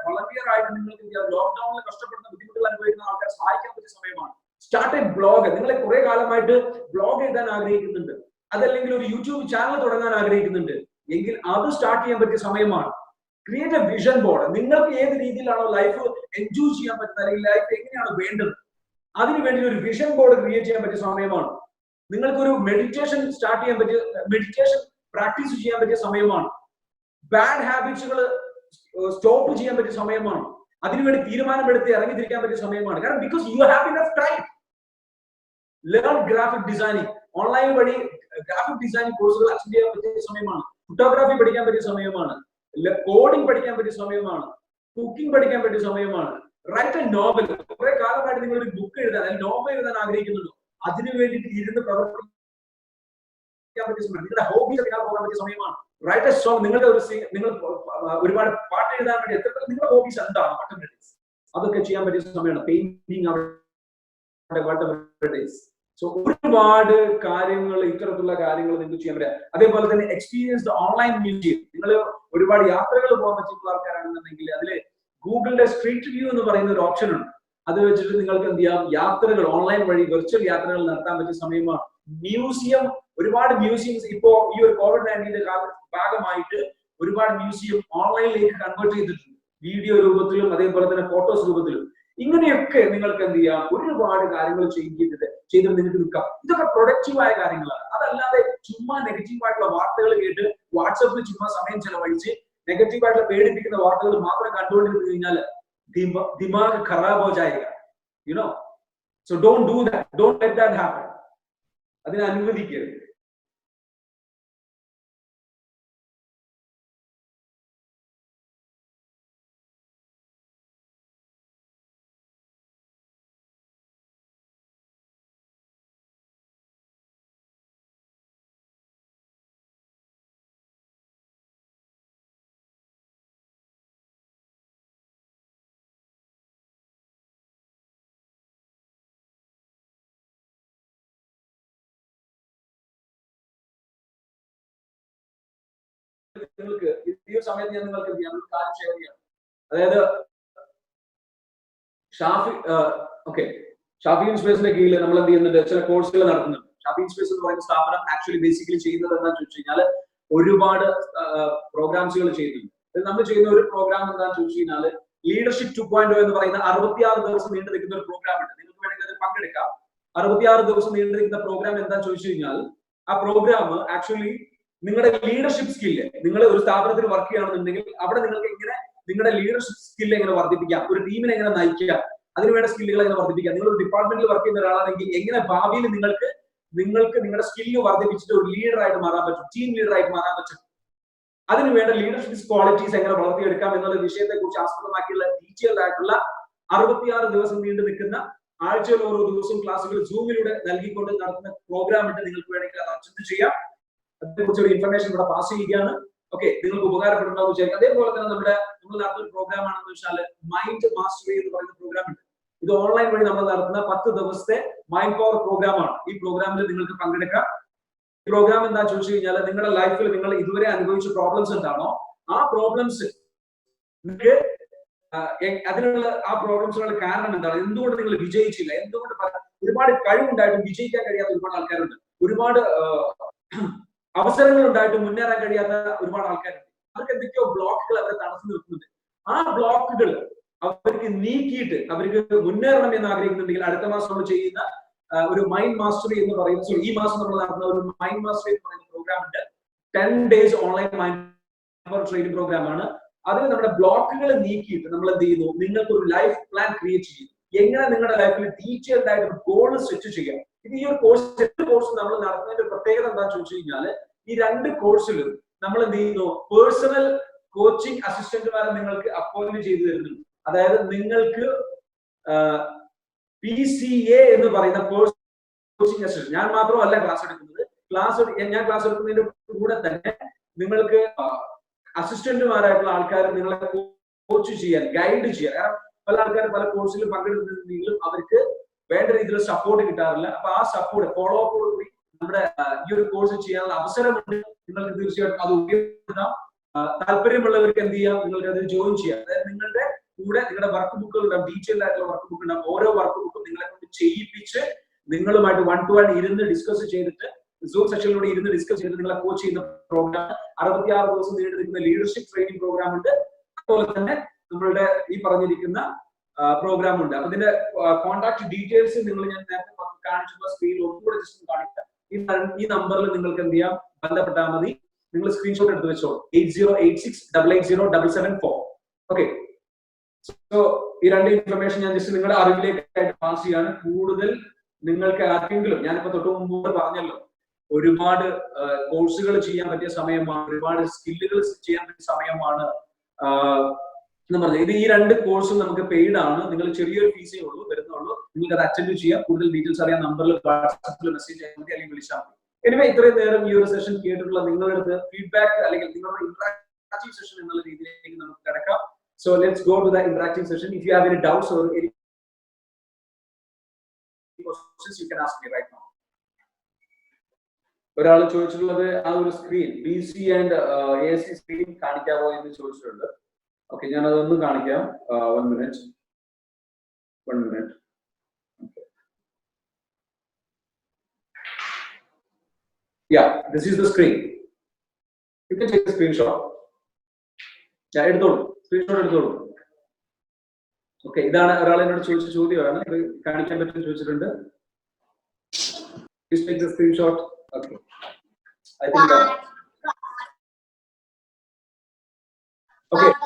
വളണ്ടിയർ ആയിട്ട് നിങ്ങൾക്ക് എന്ത് ചെയ്യാം? ലോക്ക്ഡൌണിൽ കഷ്ടപ്പെടുന്ന, ബുദ്ധിമുട്ടുകൾ അനുഭവിക്കുന്ന ആൾക്കാരെ സഹായിക്കാൻ പറ്റിയ സമയമാണ്. Start A blog. നിങ്ങളെ കുറെ കാലമായിട്ട് ബ്ലോഗ് എഴുതാൻ ആഗ്രഹിക്കുന്നുണ്ട്, അതല്ലെങ്കിൽ ഒരു യൂട്യൂബ് ചാനൽ തുടങ്ങാൻ ആഗ്രഹിക്കുന്നുണ്ട് എങ്കിൽ അത് സ്റ്റാർട്ട് ചെയ്യാൻ പറ്റിയ സമയമാണ്. Create A vision board. നിങ്ങൾക്ക് ഏത് രീതിയിലാണോ ലൈഫ് എൻജോയ് ചെയ്യാൻ പറ്റുന്നത്, അല്ലെങ്കിൽ ലൈഫ് എങ്ങനെയാണ് വേണ്ടത്, അതിനു വേണ്ടി ഒരു വിഷൻ ബോർഡ് ക്രിയേറ്റ് ചെയ്യാൻ പറ്റിയ സമയമാണ്. നിങ്ങൾക്കൊരു മെഡിറ്റേഷൻ സ്റ്റാർട്ട് ചെയ്യാൻ പറ്റിയ, മെഡിറ്റേഷൻ പ്രാക്ടീസ് ചെയ്യാൻ പറ്റിയ സമയമാണ്. ബാഡ് ഹാബിറ്റ്സുകൾ സ്റ്റോപ്പ് ചെയ്യാൻ പറ്റിയ സമയമാണ്. അതിനുവേണ്ടി തീരുമാനമെടുത്ത് ഇറങ്ങിത്തിരിക്കാൻ പറ്റിയ സമയമാണ്. കാരണം because you have enough time. Learn graphic designing. Online വഴി ഗ്രാഫിക് ഡിസൈനിങ് കോഴ്സുകൾ അറ്റൻഡ് ചെയ്യാൻ പറ്റിയ സമയമാണ്. ഫോട്ടോഗ്രാഫി പഠിക്കാൻ പറ്റിയ സമയമാണ്. കോഡിംഗ് പഠിക്കാൻ പറ്റിയ സമയമാണ്. കുക്കിംഗ് പഠിക്കാൻ പറ്റിയ സമയമാണ്. Write a novel. കുറെ കാലമായിട്ട് നിങ്ങൾ ഒരു ബുക്ക് എഴുതാൻ, അല്ലെങ്കിൽ നോവൽ എഴുതാൻ ആഗ്രഹിക്കുന്നുണ്ടോ? അതിനു വേണ്ടിയിട്ട് ഇരുന്ന് പ്രവർത്തിക്കും പറ്റിയ സമയമാണ്. നിങ്ങളുടെ ഹോബീസ് എടുക്കാൻ പോകാൻ പറ്റിയ സമയമാണ്. റൈറ്റ് എ സോങ്, നിങ്ങളുടെ ഒരു നിങ്ങൾ ഒരുപാട് പാട്ട് എഴുതാൻ വേണ്ടി എത്ര നിങ്ങളുടെ ഹോബീസ് എന്താണ് അതൊക്കെ ചെയ്യാൻ പറ്റിയ സമയമാണ്. പെയിന്റിങ്, സോ ഒരുപാട് കാര്യങ്ങൾ, ഇത്തരത്തിലുള്ള കാര്യങ്ങൾ നിങ്ങൾക്ക് ചെയ്യാൻ പറ്റുക. അതേപോലെ തന്നെ എക്സ്പീരിയൻസ്ഡ് ഓൺലൈൻ മ്യൂസിയം. നിങ്ങൾ ഒരുപാട് യാത്രകൾ പോകാൻ പറ്റിയിട്ടുള്ള ആൾക്കാരാണെന്നുണ്ടെങ്കിൽ അതിൽ ഗൂഗിളിന്റെ സ്ട്രീറ്റ് വ്യൂ എന്ന് പറയുന്ന ഒരു ഓപ്ഷൻ ഉണ്ട്. അത് വെച്ചിട്ട് നിങ്ങൾക്ക് എന്ത് ചെയ്യാം, യാത്രകൾ ഓൺലൈൻ വഴി വെർച്വൽ യാത്രകൾ നടത്താൻ പറ്റിയ സമയമാണ്. മ്യൂസിയം, ഒരുപാട് മ്യൂസിയംസ് ഇപ്പോ ഈ ഒരു COVID-19 ഭാഗമായിട്ട് ഒരുപാട് മ്യൂസിയം ഓൺലൈനിലേക്ക് കൺവേർട്ട് ചെയ്തിട്ടുണ്ട്, വീഡിയോ രൂപത്തിലും അതേപോലെ തന്നെ ഫോട്ടോസ് രൂപത്തിലും. ഇങ്ങനെയൊക്കെ നിങ്ങൾക്ക് എന്ത് ചെയ്യാം, ഒരുപാട് കാര്യങ്ങൾ ചെയ്തിട്ട് നിങ്ങൾക്ക് നിൽക്കാം. ഇതൊക്കെ പ്രൊഡക്റ്റീവായ കാര്യങ്ങളാണ്. അതല്ലാതെ ചുമ്മാ നെഗറ്റീവായിട്ടുള്ള വാർത്തകൾ കേട്ട് വാട്സപ്പിൽ ചുമ്മാ സമയം ചെലവഴിച്ച് നെഗറ്റീവായിട്ടുള്ള പേടിപ്പിക്കുന്ന വാർത്തകൾ മാത്രം കണ്ടുകൊണ്ടിരുന്നു കഴിഞ്ഞാൽ ദിമാഗ് ഖറാബ് ഹോ ജായേഗ, you know. So don't do that, don't let that happen. അതിനെ അനുവദിക്കരുത്. നിങ്ങൾക്ക് ഈ ഒരു സമയത്ത് ഞാൻ നിങ്ങൾക്ക് എന്ത് ചെയ്യാം, കാര്യം ഷെയർ ചെയ്യാം. അതായത് ഷാഫി ഇൻസ്പേസിന്റെ കീഴിൽ നമ്മൾ എന്ത് ചെയ്യുന്നുണ്ട്, ചില കോഴ്സുകൾ നടത്തുന്നുണ്ട്. ഷാഫി ഇൻസ്പേസ് എന്ന് പറയുന്ന സ്ഥാപനം ആക്ച്വലി ബേസിക്കലി ചെയ്യുന്നത് എന്താണെന്ന് ചോദിച്ചു കഴിഞ്ഞാൽ ഒരുപാട് പ്രോഗ്രാംസുകൾ ചെയ്യുന്നുണ്ട്. നമ്മൾ ചെയ്യുന്ന ഒരു പ്രോഗ്രാം എന്താണെന്ന് ചോദിച്ചു കഴിഞ്ഞാൽ ലീഡർഷിപ്പ് 2.0 എന്ന് പറയുന്ന 66 ദിവസം നീണ്ടു നിൽക്കുന്ന ഒരു പ്രോഗ്രാം ഉണ്ട്. നിങ്ങൾക്ക് വേണമെങ്കിൽ അതിൽ പങ്കെടുക്കാം. 66 ദിവസം നീണ്ടു നിൽക്കുന്ന പ്രോഗ്രാം എന്താണെന്ന് ചോദിച്ചു കഴിഞ്ഞാൽ ആ പ്രോഗ്രാം ആക്ച്വലി നിങ്ങളുടെ ലീഡർഷിപ്പ് സ്കില്ല്, നിങ്ങൾ ഒരു സ്ഥാപനത്തിൽ വർക്ക് ചെയ്യുകയാണെന്നുണ്ടെങ്കിൽ അവിടെ നിങ്ങൾക്ക് എങ്ങനെ നിങ്ങളുടെ ലീഡർഷിപ്പ് സ്കില്ല് എങ്ങനെ വർദ്ധിപ്പിക്കാം, ഒരു ടീമിനെ എങ്ങനെ നയിക്കാം, അതിനുവേണ്ട സ്കില്ലുകൾ എങ്ങനെ വർദ്ധിപ്പിക്കാം. നിങ്ങൾ ഒരു ഡിപ്പാർട്ട്മെന്റിൽ വർക്ക് ചെയ്യുന്ന ഒരാളാണെങ്കിൽ എങ്ങനെ ഭാവിയിൽ നിങ്ങൾക്ക് നിങ്ങളുടെ സ്കില്ല് വർദ്ധിപ്പിച്ചിട്ട് ഒരു ലീഡറായിട്ട് മാറാൻ പറ്റും, ടീം ലീഡറായിട്ട് മാറാൻ പറ്റും. അതിനുവേണ്ട ലീഡർഷിപ്പ് ക്വാളിറ്റീസ് എങ്ങനെ വളർത്തിയെടുക്കാം എന്നുള്ള വിഷയത്തെ കുറിച്ച് ആസ്പദമാക്കിയുള്ള ഡീറ്റെയിൽഡ് ആയിട്ടുള്ള 66 ദിവസം നീണ്ടു നിൽക്കുന്ന ആഴ്ചയിൽ ഓരോ ദിവസവും ക്ലാസ്സുകൾ സൂമിലൂടെ നൽകിക്കൊണ്ട് നടത്തുന്ന പ്രോഗ്രാം ഉണ്ട്. നിങ്ങൾക്ക് വേണമെങ്കിൽ അത് അറ്റൻഡ് ചെയ്യാം. അതിനെക്കുറിച്ച് ഒരു ഇൻഫർമേഷൻ ഇവിടെ പാസ് ചെയ്യുകയാണ്. ഓക്കെ, നിങ്ങൾക്ക് ഉപകാരപ്പെടുന്നുണ്ടാവും വിചാരിക്കും. അതേപോലെ തന്നെ നമ്മൾ നടത്തുന്ന ഒരു പ്രോഗ്രാം ആണെന്ന് വെച്ചാൽ മൈൻഡ് മാസ്റ്ററി എന്ന് പറയുന്ന പ്രോഗ്രാം ഉണ്ട്. ഇത് ഓൺലൈൻ വഴി നമ്മൾ നടത്തുന്ന 10 ദിവസത്തെ മൈൻഡ് പവർ പ്രോഗ്രാം ആണ്. ഈ പ്രോഗ്രാമിൽ നിങ്ങൾക്ക് പങ്കെടുക്കാം. ഈ പ്രോഗ്രാം എന്താ ചോദിച്ചു കഴിഞ്ഞാൽ നിങ്ങളുടെ ലൈഫിൽ നിങ്ങൾ ഇതുവരെ അനുഭവിച്ച പ്രോബ്ലംസ് എന്താണോ ആ പ്രോബ്ലംസ് നിങ്ങൾക്ക് അതിനുള്ള ആ പ്രോബ്ലംസുകളുടെ കാരണം എന്താണ്, എന്തുകൊണ്ട് നിങ്ങൾ വിജയിച്ചില്ല, എന്തുകൊണ്ട് ഒരുപാട് കഴിവുണ്ടായിട്ടും വിജയിക്കാൻ കഴിയാത്ത ഒരുപാട് ആൾക്കാരുണ്ട്, ഒരുപാട് അവസരങ്ങൾ ഉണ്ടായിട്ട് മുന്നേറാൻ കഴിയാത്ത ഒരുപാട് ആൾക്കാരുണ്ട്. അവർക്ക് എന്തൊക്കെയോ ബ്ലോക്കുകൾ അവരെ തടസ്സം നിർത്തുന്നുണ്ട്. ആ ബ്ലോക്കുകൾ അവർക്ക് നീക്കിയിട്ട് അവർക്ക് മുന്നേറണം എന്ന് ആഗ്രഹിക്കുന്നുണ്ടെങ്കിൽ അടുത്ത മാസം നമ്മൾ ചെയ്യുന്ന ഒരു മൈൻഡ് മാസ്റ്ററി എന്ന് പറയുന്ന, ഈ മാസം നമ്മൾ നടത്തുന്ന ഒരു മൈൻഡ് മാസ്റ്ററി എന്ന് പറയുന്ന പ്രോഗ്രാം ഉണ്ട്. 10 days online mind power training program ആണ്. അതിൽ നമ്മുടെ ബ്ലോക്കുകൾ നീക്കിയിട്ട് നമ്മൾ എന്ത് ചെയ്യുന്നു, നിങ്ങൾക്ക് ഒരു ലൈഫ് പ്ലാൻ ക്രിയേറ്റ് ചെയ്യുന്നു. എങ്ങനെ നിങ്ങളുടെ ലൈഫിൽ ഡീറ്റെയിൽഡ് ആയിട്ട് ഗോൾ സെറ്റ് ചെയ്യാം. ഇത് ഈ ഒരു കോഴ്സ് നമ്മൾ നടത്തുന്നതിന്റെ പ്രത്യേകത എന്താണെന്ന് ചോദിച്ചു കഴിഞ്ഞാൽ ഈ 2 കോഴ്സിലും നമ്മൾ എന്ത് ചെയ്യുന്നു, പേഴ്സണൽ കോച്ചിങ് അസിസ്റ്റന്റുമാരെ നിങ്ങൾക്ക് അപ്പോയിന്റ് ചെയ്തു തരുന്നുണ്ട്. അതായത് നിങ്ങൾക്ക് PCA എന്ന് പറയുന്ന കോച്ചിങ് അസിസ്റ്റന്റ് ഞാൻ മാത്രമല്ല ക്ലാസ് എടുക്കുന്നത്. ഞാൻ ക്ലാസ് എടുക്കുന്നതിന്റെ കൂടെ തന്നെ നിങ്ങൾക്ക് അസിസ്റ്റന്റുമാരായിട്ടുള്ള ആൾക്കാർ നിങ്ങളെ കോച്ച് ചെയ്യാൻ, ഗൈഡ് ചെയ്യാൻ. കാരണം പല ആൾക്കാരും പല കോഴ്സിലും പങ്കെടുക്കുന്നുണ്ടെങ്കിലും അവർക്ക് വേണ്ട രീതിയിൽ സപ്പോർട്ട് കിട്ടാറില്ല. അപ്പൊ ആ സപ്പോർട്ട് ഫോളോ അപ്പോടുകൂടി നമ്മുടെ ഈ ഒരു കോഴ്സ് ചെയ്യാനുള്ള അവസരമുണ്ട്. നിങ്ങൾക്ക് തീർച്ചയായിട്ടും അത് ഉപയോഗപ്പെടുത്താം. താല്പര്യമുള്ളവർക്ക് എന്ത് ചെയ്യാം, നിങ്ങൾക്ക് അതിൽ ജോയിൻ ചെയ്യാം. അതായത് നിങ്ങളുടെ കൂടെ നിങ്ങളുടെ വർക്ക് ബുക്കുകൾ ഉണ്ടാവും, ഡീറ്റെയിൽഡ് ആയിട്ടുള്ള വർക്ക് ബുക്ക് ഉണ്ടാവും. ഓരോ വർക്ക് ബുക്കും നിങ്ങളെ കൊണ്ട് ചെയ്യിപ്പിച്ച് നിങ്ങളുമായിട്ട് 1-to-1 ഇരുന്ന് ഡിസ്കസ് ചെയ്തിട്ട് സൂം സെഷനിലൂടെ ഇരുന്ന് ഡിസ്കസ് ചെയ്ത് നിങ്ങളെ കോച്ച് ചെയ്യുന്ന പ്രോഗ്രാം. 66 ദിവസം നീണ്ടു നിൽക്കുന്ന ലീഡർഷിപ്പ് ട്രെയിനിങ് പ്രോഗ്രാം ഉണ്ട്. അതുപോലെ തന്നെ നമ്മളുടെ ഈ പറഞ്ഞിരിക്കുന്ന പ്രോഗ്രാം ഉണ്ട്. അപ്പൊ ഇതിന്റെ കോൺടാക്ട് ഡീറ്റെയിൽസ് നിങ്ങൾ ഞാൻ നേരത്തെ കാണിച്ചിട്ടുള്ള സ്ക്രീനിൽ ഒന്നുകൂടെ ജസ്റ്റ് കാണിക്കാം. ഈ നമ്പറിൽ നിങ്ങൾക്ക് എന്ത് ചെയ്യാം, ബന്ധപ്പെട്ടാൽ മതി. നിങ്ങൾ സ്ക്രീൻഷോട്ട് എടുത്ത് വെച്ചോളൂ. 8086880774. ഓക്കെ, സോ ഈ 2 ഇൻഫർമേഷൻ ഞാൻ ജസ്റ്റ് നിങ്ങളുടെ അറിവിലേക്കായിട്ട് പാസ് ചെയ്യാണ്. കൂടുതൽ നിങ്ങൾക്ക് ആർക്കെങ്കിലും, ഞാനിപ്പോ തൊട്ട് മുമ്പ് പറഞ്ഞല്ലോ, ഒരുപാട് കോഴ്സുകൾ ചെയ്യാൻ പറ്റിയ സമയമാണ്, ഒരുപാട് സ്കില്ലുകൾ ചെയ്യാൻ പറ്റിയ സമയമാണ് എന്ന് പറഞ്ഞത്. ഇത് ഈ 2 കോഴ്സും നമുക്ക് പെയ്ഡ് ആണ്. നിങ്ങൾ ചെറിയൊരു ഫീസേ വരുന്നുള്ളൂ. നിങ്ങൾക്ക് അത് അറ്റൻഡ് ചെയ്യാം. കൂടുതൽ ഡീറ്റെയിൽസ് അറിയാൻ നമ്പറിൽ വാട്സാപ്പിൽ മെസ്സേജ് ചെയ്യാൻ മതി, അല്ലെങ്കിൽ വിളിച്ചാൽ മതി. എനിവേ ഇത്രയും നേരം ഈ ഒരു സെഷൻ കേട്ടിട്ടുള്ള നിങ്ങളുടെ അടുത്ത് ഫീഡ്ബാക്ക് അല്ലെങ്കിൽ നിങ്ങളുടെ ഇന്ററാക്റ്റീവ് സെഷൻ എന്നുള്ള രീതിയിലേക്ക് നമുക്ക് കിടക്കാം. So let's go to the interactive session. If you have any doubts or any questions you can ask me right now. ഒരാൾ ചോദിച്ചിട്ടുള്ളത് ആ ഒരു screen BC and AC screen കാണിക്കാവോ എന്ന് ചോദിച്ചിട്ടുണ്ട്. ഓക്കെ, ഞാൻ അതൊന്ന് കാണിക്കാം. 1 minute. Yeah, this is the screen. You can take a screenshot. Yeah, എടുത്തോളൂ, സ്ക്രീൻഷോട്ട് എടുത്തോളൂ. ഓക്കെ, ഇതാണ് ഒരാൾ എന്നോട് ചോദിച്ച ചോദ്യമാണ്. ഇത് കാണിക്കാൻ പറ്റും ചോദിച്ചിട്ടുണ്ട്. Please take the screenshot. Okay. I think okay.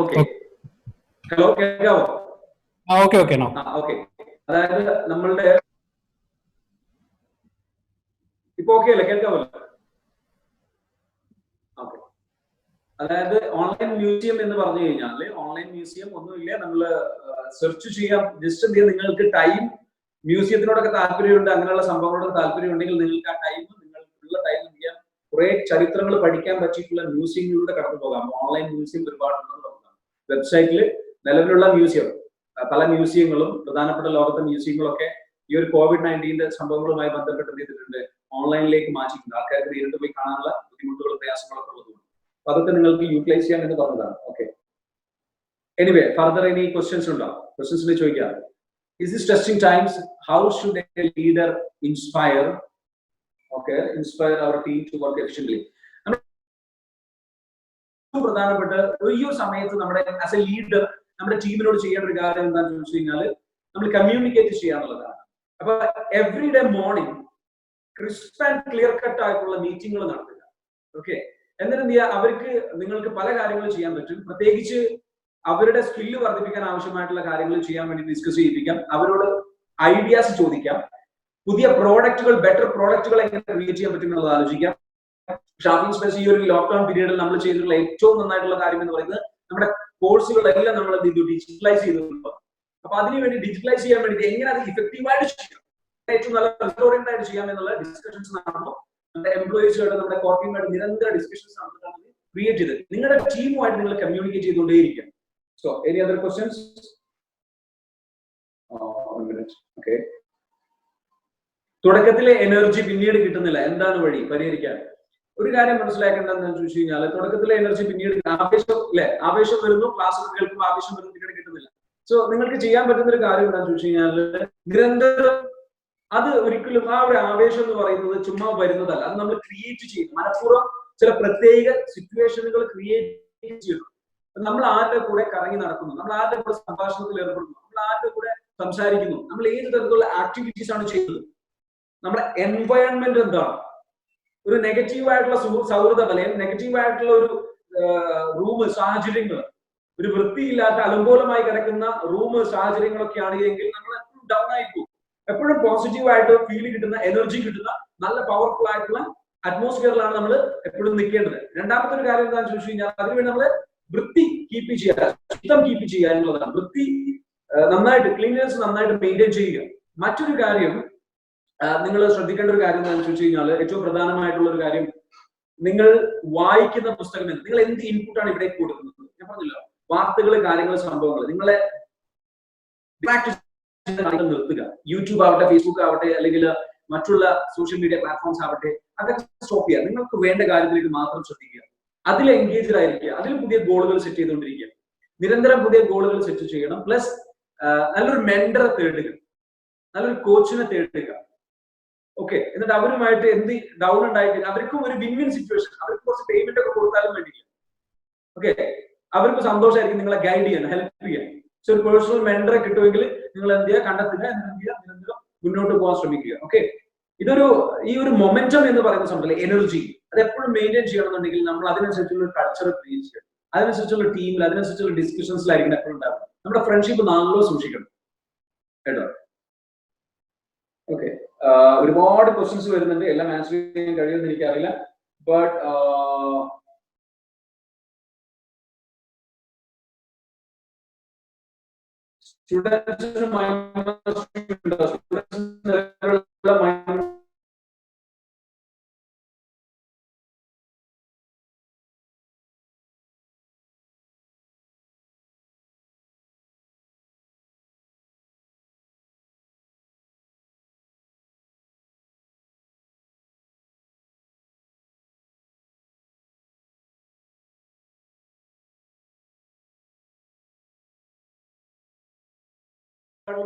Okay. Hello, കേൾക്കാവോ? Okay, okay, now. Okay. അതായത് നമ്മളുടെ ഇപ്പൊ ഓക്കെ അല്ലേ, കേൾക്കാവോ? ഓക്കെ. അതായത് ഓൺലൈൻ മ്യൂസിയം എന്ന് പറഞ്ഞു കഴിഞ്ഞാൽ ഓൺലൈൻ മ്യൂസിയം ഒന്നുമില്ല, നമ്മൾ സെർച്ച് ചെയ്യാം. ജസ്റ്റ് എന്ത് ചെയ്യാം, നിങ്ങൾക്ക് ടൈം മ്യൂസിയത്തിനോടൊക്കെ താല്പര്യമുണ്ട്, അങ്ങനെയുള്ള സംഭവങ്ങളോട് താല്പര്യം ഉണ്ടെങ്കിൽ നിങ്ങൾക്ക് ആ ടൈം നിങ്ങൾക്കുള്ള ടൈം എന്ത് ചെയ്യാം, കുറെ ചരിത്രങ്ങൾ പഠിക്കാൻ പറ്റിയിട്ടുള്ള മ്യൂസിയങ്ങളിലൂടെ കടന്നു പോകാം. ഓൺലൈൻ മ്യൂസിയം ഒരുപാടുണ്ടെന്ന് നോക്കാം. വെബ്സൈറ്റിൽ നിലവിലുള്ള മ്യൂസിയം, പല മ്യൂസിയങ്ങളും പ്രധാനപ്പെട്ട ലോകത്തെ മ്യൂസിയങ്ങളൊക്കെ ഈ ഒരു COVID-19 സംഭവങ്ങളുമായി ബന്ധപ്പെട്ട് ചെയ്തിട്ടുണ്ട്, ഓൺലൈനിലേക്ക് മാറ്റിയിട്ടുണ്ട്. ആൾക്കാർക്ക് നേരിട്ട് പോയി കാണാനുള്ള ബുദ്ധിമുട്ടുകളും പ്രയാസങ്ങളൊക്കെ ഉള്ളതുകൊണ്ട് അപ്പൊ അതൊക്കെ നിങ്ങൾക്ക് യൂട്ടിലൈസ് ചെയ്യാൻ എന്ന് പറഞ്ഞതാണ്. Okay, anyway further any questions ഉണ്ടോ? ക്വസ്റ്റ്യൻസ് ചോദിക്കാം. Is this testing times? How should a leader inspire our team to work efficiently? പ്രധാനപ്പെട്ട ഈ ഒരു സമയത്ത് നമ്മുടെ ആസ് എ ലീഡർ നമ്മുടെ ടീമിനോട് ചെയ്യേണ്ട ഒരു കാര്യം എന്താണെന്ന് ചോദിച്ചു കഴിഞ്ഞാൽ നമ്മൾ കമ്മ്യൂണിക്കേറ്റ് ചെയ്യാന്നുള്ളതാണ്. അപ്പൊ every day morning crisp and clear cut ആയിട്ടുള്ള മീറ്റിംഗുകൾ നടത്തുക. ഓക്കെ, എന്നിട്ട് എന്ത് ചെയ്യുക, അവർക്ക് നിങ്ങൾക്ക് പല കാര്യങ്ങളും ചെയ്യാൻ പറ്റും. പ്രത്യേകിച്ച് അവരുടെ സ്കില്ല് വർദ്ധിപ്പിക്കാൻ ആവശ്യമായിട്ടുള്ള കാര്യങ്ങൾ ചെയ്യാൻ വേണ്ടി ഡിസ്കസ് ചെയ്യിപ്പിക്കാം, അവരോട് ഐഡിയാസ് ചോദിക്കാം, പുതിയ പ്രോഡക്റ്റുകൾ, ബെറ്റർ പ്രോഡക്റ്റുകൾ എങ്ങനെ ക്രിയേറ്റ് ചെയ്യാൻ പറ്റും എന്നുള്ളത് ആലോചിക്കാം. ഷാപ്പിംഗ് സ്പേസ് ഈ ഒരു ലോക്ക്ഡൌൺ പീരീഡിൽ നമ്മൾ ചെയ്തിട്ടുള്ള ഏറ്റവും നന്നായിട്ടുള്ള കാര്യം എന്ന് പറയുന്നത് നമ്മുടെ കോഴ്സുകളെല്ലാം നമ്മൾ എന്ത് ചെയ്തു, ഡിജിറ്റലൈസ് ചെയ്തിട്ടുണ്ട്. അപ്പൊ അതിനുവേണ്ടി ഡിജിറ്റലൈസ് ചെയ്യാൻ വേണ്ടി എങ്ങനെ അത് ഇഫക്റ്റീവായിട്ട് ചെയ്യാം, ഏറ്റവും നല്ല റിസൾട്ട് ആയിട്ട് ചെയ്യാം എന്നുള്ള ഡിസ്കഷൻസ് നടന്നു. നമ്മുടെ എംപ്ലോയീസുമായിട്ട്, നമ്മുടെ കോർട്ടിയുമായിട്ട് നിരന്തര ഡിസ്കഷൻസ് നടന്നിട്ടാണ് ക്രിയേറ്റ് ചെയ്തത്. നിങ്ങളുടെ ടീമുമായിട്ട് നിങ്ങൾ കമ്മ്യൂണിക്കേറ്റ് ചെയ്തുകൊണ്ടേയിരിക്കും. So any other questions? Okay, തുടക്കത്തിലെ എനർജി പിന്നീട് കിട്ടുന്നില്ല, എന്താണ് വഴി പരിഹരിക്കാൻ? ഒരു കാര്യം മനസ്സിലാക്കേണ്ടതെന്ന് ചോദിച്ചു കഴിഞ്ഞാൽ തുടക്കത്തിലെ എനർജി പിന്നീട് ആവേശം വരുന്നു, ക്ലാസ് കേൾക്കുമ്പോൾ ആവേശം വരുന്നു, പിന്നീട് കിട്ടുന്നില്ല. സോ നിങ്ങൾക്ക് ചെയ്യാൻ പറ്റുന്ന ഒരു കാര്യം എന്താണെന്ന് ചോദിച്ചു കഴിഞ്ഞാൽ നിരന്തരം അത് ഒരിക്കലും ആ ഒരു ആവേശം എന്ന് പറയുന്നത് ചുമ്മാ വരുന്നതല്ല, അത് നമ്മൾ ക്രിയേറ്റ് ചെയ്യും. മനഃപൂർവ്വം ചില പ്രത്യേക സിറ്റുവേഷനുകൾ ക്രിയേറ്റ് ചെയ്യുന്നു. നമ്മൾ ആരുടെ കൂടെ കറങ്ങി നടക്കുന്നു, നമ്മൾ ആരുടെ കൂടെ സംഭാഷണത്തിൽ ഏർപ്പെടുന്നു, നമ്മൾ ആരുടെ കൂടെ സംസാരിക്കുന്നു, നമ്മൾ ഏത് തരത്തിലുള്ള ആക്ടിവിറ്റീസ് ആണ് ചെയ്യുന്നത്, നമ്മുടെ എൻവയൺമെന്റ് എന്താണ്. ഒരു നെഗറ്റീവ് ആയിട്ടുള്ള സൗഹൃദ വലയം, നെഗറ്റീവ് ആയിട്ടുള്ള ഒരു റൂം, സാഹചര്യങ്ങൾ, ഒരു വൃത്തിയില്ലാത്ത അലങ്കോലമായി കിടക്കുന്ന റൂം, സാഹചര്യങ്ങളൊക്കെ ആണെങ്കിൽ നമ്മൾ എപ്പോഴും ഡൗൺ ആയി പോകും. എപ്പോഴും പോസിറ്റീവ് ആയിട്ട് ഫീൽ കിട്ടുന്ന, എനർജി കിട്ടുന്ന, നല്ല പവർഫുൾ ആയിട്ടുള്ള അറ്റ്മോസ്ഫിയറിലാണ് നമ്മൾ എപ്പോഴും നിൽക്കേണ്ടത്. രണ്ടാമത്തെ ഒരു കാര്യം എന്താണെന്ന് ചോദിച്ചു കഴിഞ്ഞാൽ അതിനുവേണ്ടി നമ്മൾ വൃത്തി കീപ്പ് ചെയ്യുക, ശുദ്ധം കീപ്പ് ചെയ്യുക എന്നുള്ളതാണ്. വൃത്തി നന്നായിട്ട്, ക്ലീൻനെസ് നന്നായിട്ട് മെയിൻറ്റെയിൻ ചെയ്യുക. മറ്റൊരു കാര്യം നിങ്ങൾ ശ്രദ്ധിക്കേണ്ട ഒരു കാര്യം എന്താണെന്ന് ചോദിച്ചു കഴിഞ്ഞാൽ ഏറ്റവും പ്രധാനമായിട്ടുള്ള ഒരു കാര്യം, നിങ്ങൾ വായിക്കുന്ന പുസ്തകം, നിങ്ങൾ എന്ത് ഇൻപുട്ടാണ് ഇവിടെ കൊടുക്കുന്നത്? ഞാൻ പറഞ്ഞല്ലോ, വാർത്തകൾ, കാര്യങ്ങൾ, സംഭവങ്ങൾ, നിങ്ങളെ നിർത്തുക. യൂട്യൂബ് ആവട്ടെ, ഫേസ്ബുക്ക് ആവട്ടെ, അല്ലെങ്കിൽ മറ്റുള്ള സോഷ്യൽ മീഡിയ പ്ലാറ്റ്ഫോംസ് ആവട്ടെ, അതൊക്കെ സ്റ്റോപ്പ് ചെയ്യുക. നിങ്ങൾക്ക് വേണ്ട കാര്യത്തിലേക്ക് മാത്രം ശ്രദ്ധിക്കുക, അതിൽ എൻഗേജ്ഡ് ആയിരിക്കുക, അതിൽ പുതിയ ഗോളുകൾ സെറ്റ് ചെയ്തുകൊണ്ടിരിക്കുക. നിരന്തരം പുതിയ ഗോളുകൾ സെറ്റ് ചെയ്യണം. പ്ലസ് നല്ലൊരു മെന്ററെ തേടുക, നല്ലൊരു കോച്ചിനെ തേടുക. ഓക്കെ, എന്നിട്ട് അവരുമായിട്ട് എന്ത് ഡൗൺ ഉണ്ടായിട്ട് അവർക്കും ഒരു വിൻ വിൻ സിറ്റുവേഷൻ, അവർക്ക് കുറച്ച് പേയ്മെന്റ് ഒക്കെ കൊടുത്താലും വേണ്ടിയില്ല. ഓക്കെ, അവർക്ക് സന്തോഷമായിരിക്കും നിങ്ങളെ ഗൈഡ് ചെയ്യാൻ, ഹെൽപ്പ് ചെയ്യാൻ. സോ ഒരു പേഴ്സണൽ മെന്ററെ കിട്ടുമെങ്കിൽ നിങ്ങൾ എന്ത് ചെയ്യുക, കണ്ടെത്തുക, നിരന്തരം മുന്നോട്ട് പോകാൻ ശ്രമിക്കുക. ഓക്കെ, ഈ ഒരു മൊമെന്റം എന്ന് പറയുന്ന സംഭവം, എനർജി, അത് എപ്പോഴും മെയിൻറ്റെയിൻ ചെയ്യണമെന്നുണ്ടെങ്കിൽ നമ്മൾ അതിനനുസരിച്ചുള്ള കൾച്ചർ ക്രിയേറ്റ് ചെയ്യണം. അതിനനുസരിച്ചുള്ള ടീമിൽ അതിനനുസരിച്ചുള്ള ഡിസ്കഷൻസിലായിരിക്കും എപ്പോഴും ഉണ്ടാകും. നമ്മുടെ ഫ്രണ്ട്ഷിപ്പ് നാളോ സൂക്ഷിക്കണം കേട്ടോ. ഓക്കെ, ഒരുപാട് ക്വസ്റ്റ്യൻസ് വരുന്നുണ്ട്, എല്ലാം ആൻസർ ചെയ്യാൻ കഴിയുമെന്ന് എനിക്കറിയില്ല. ബട്ട് സ്റ്റുഡൻസിന്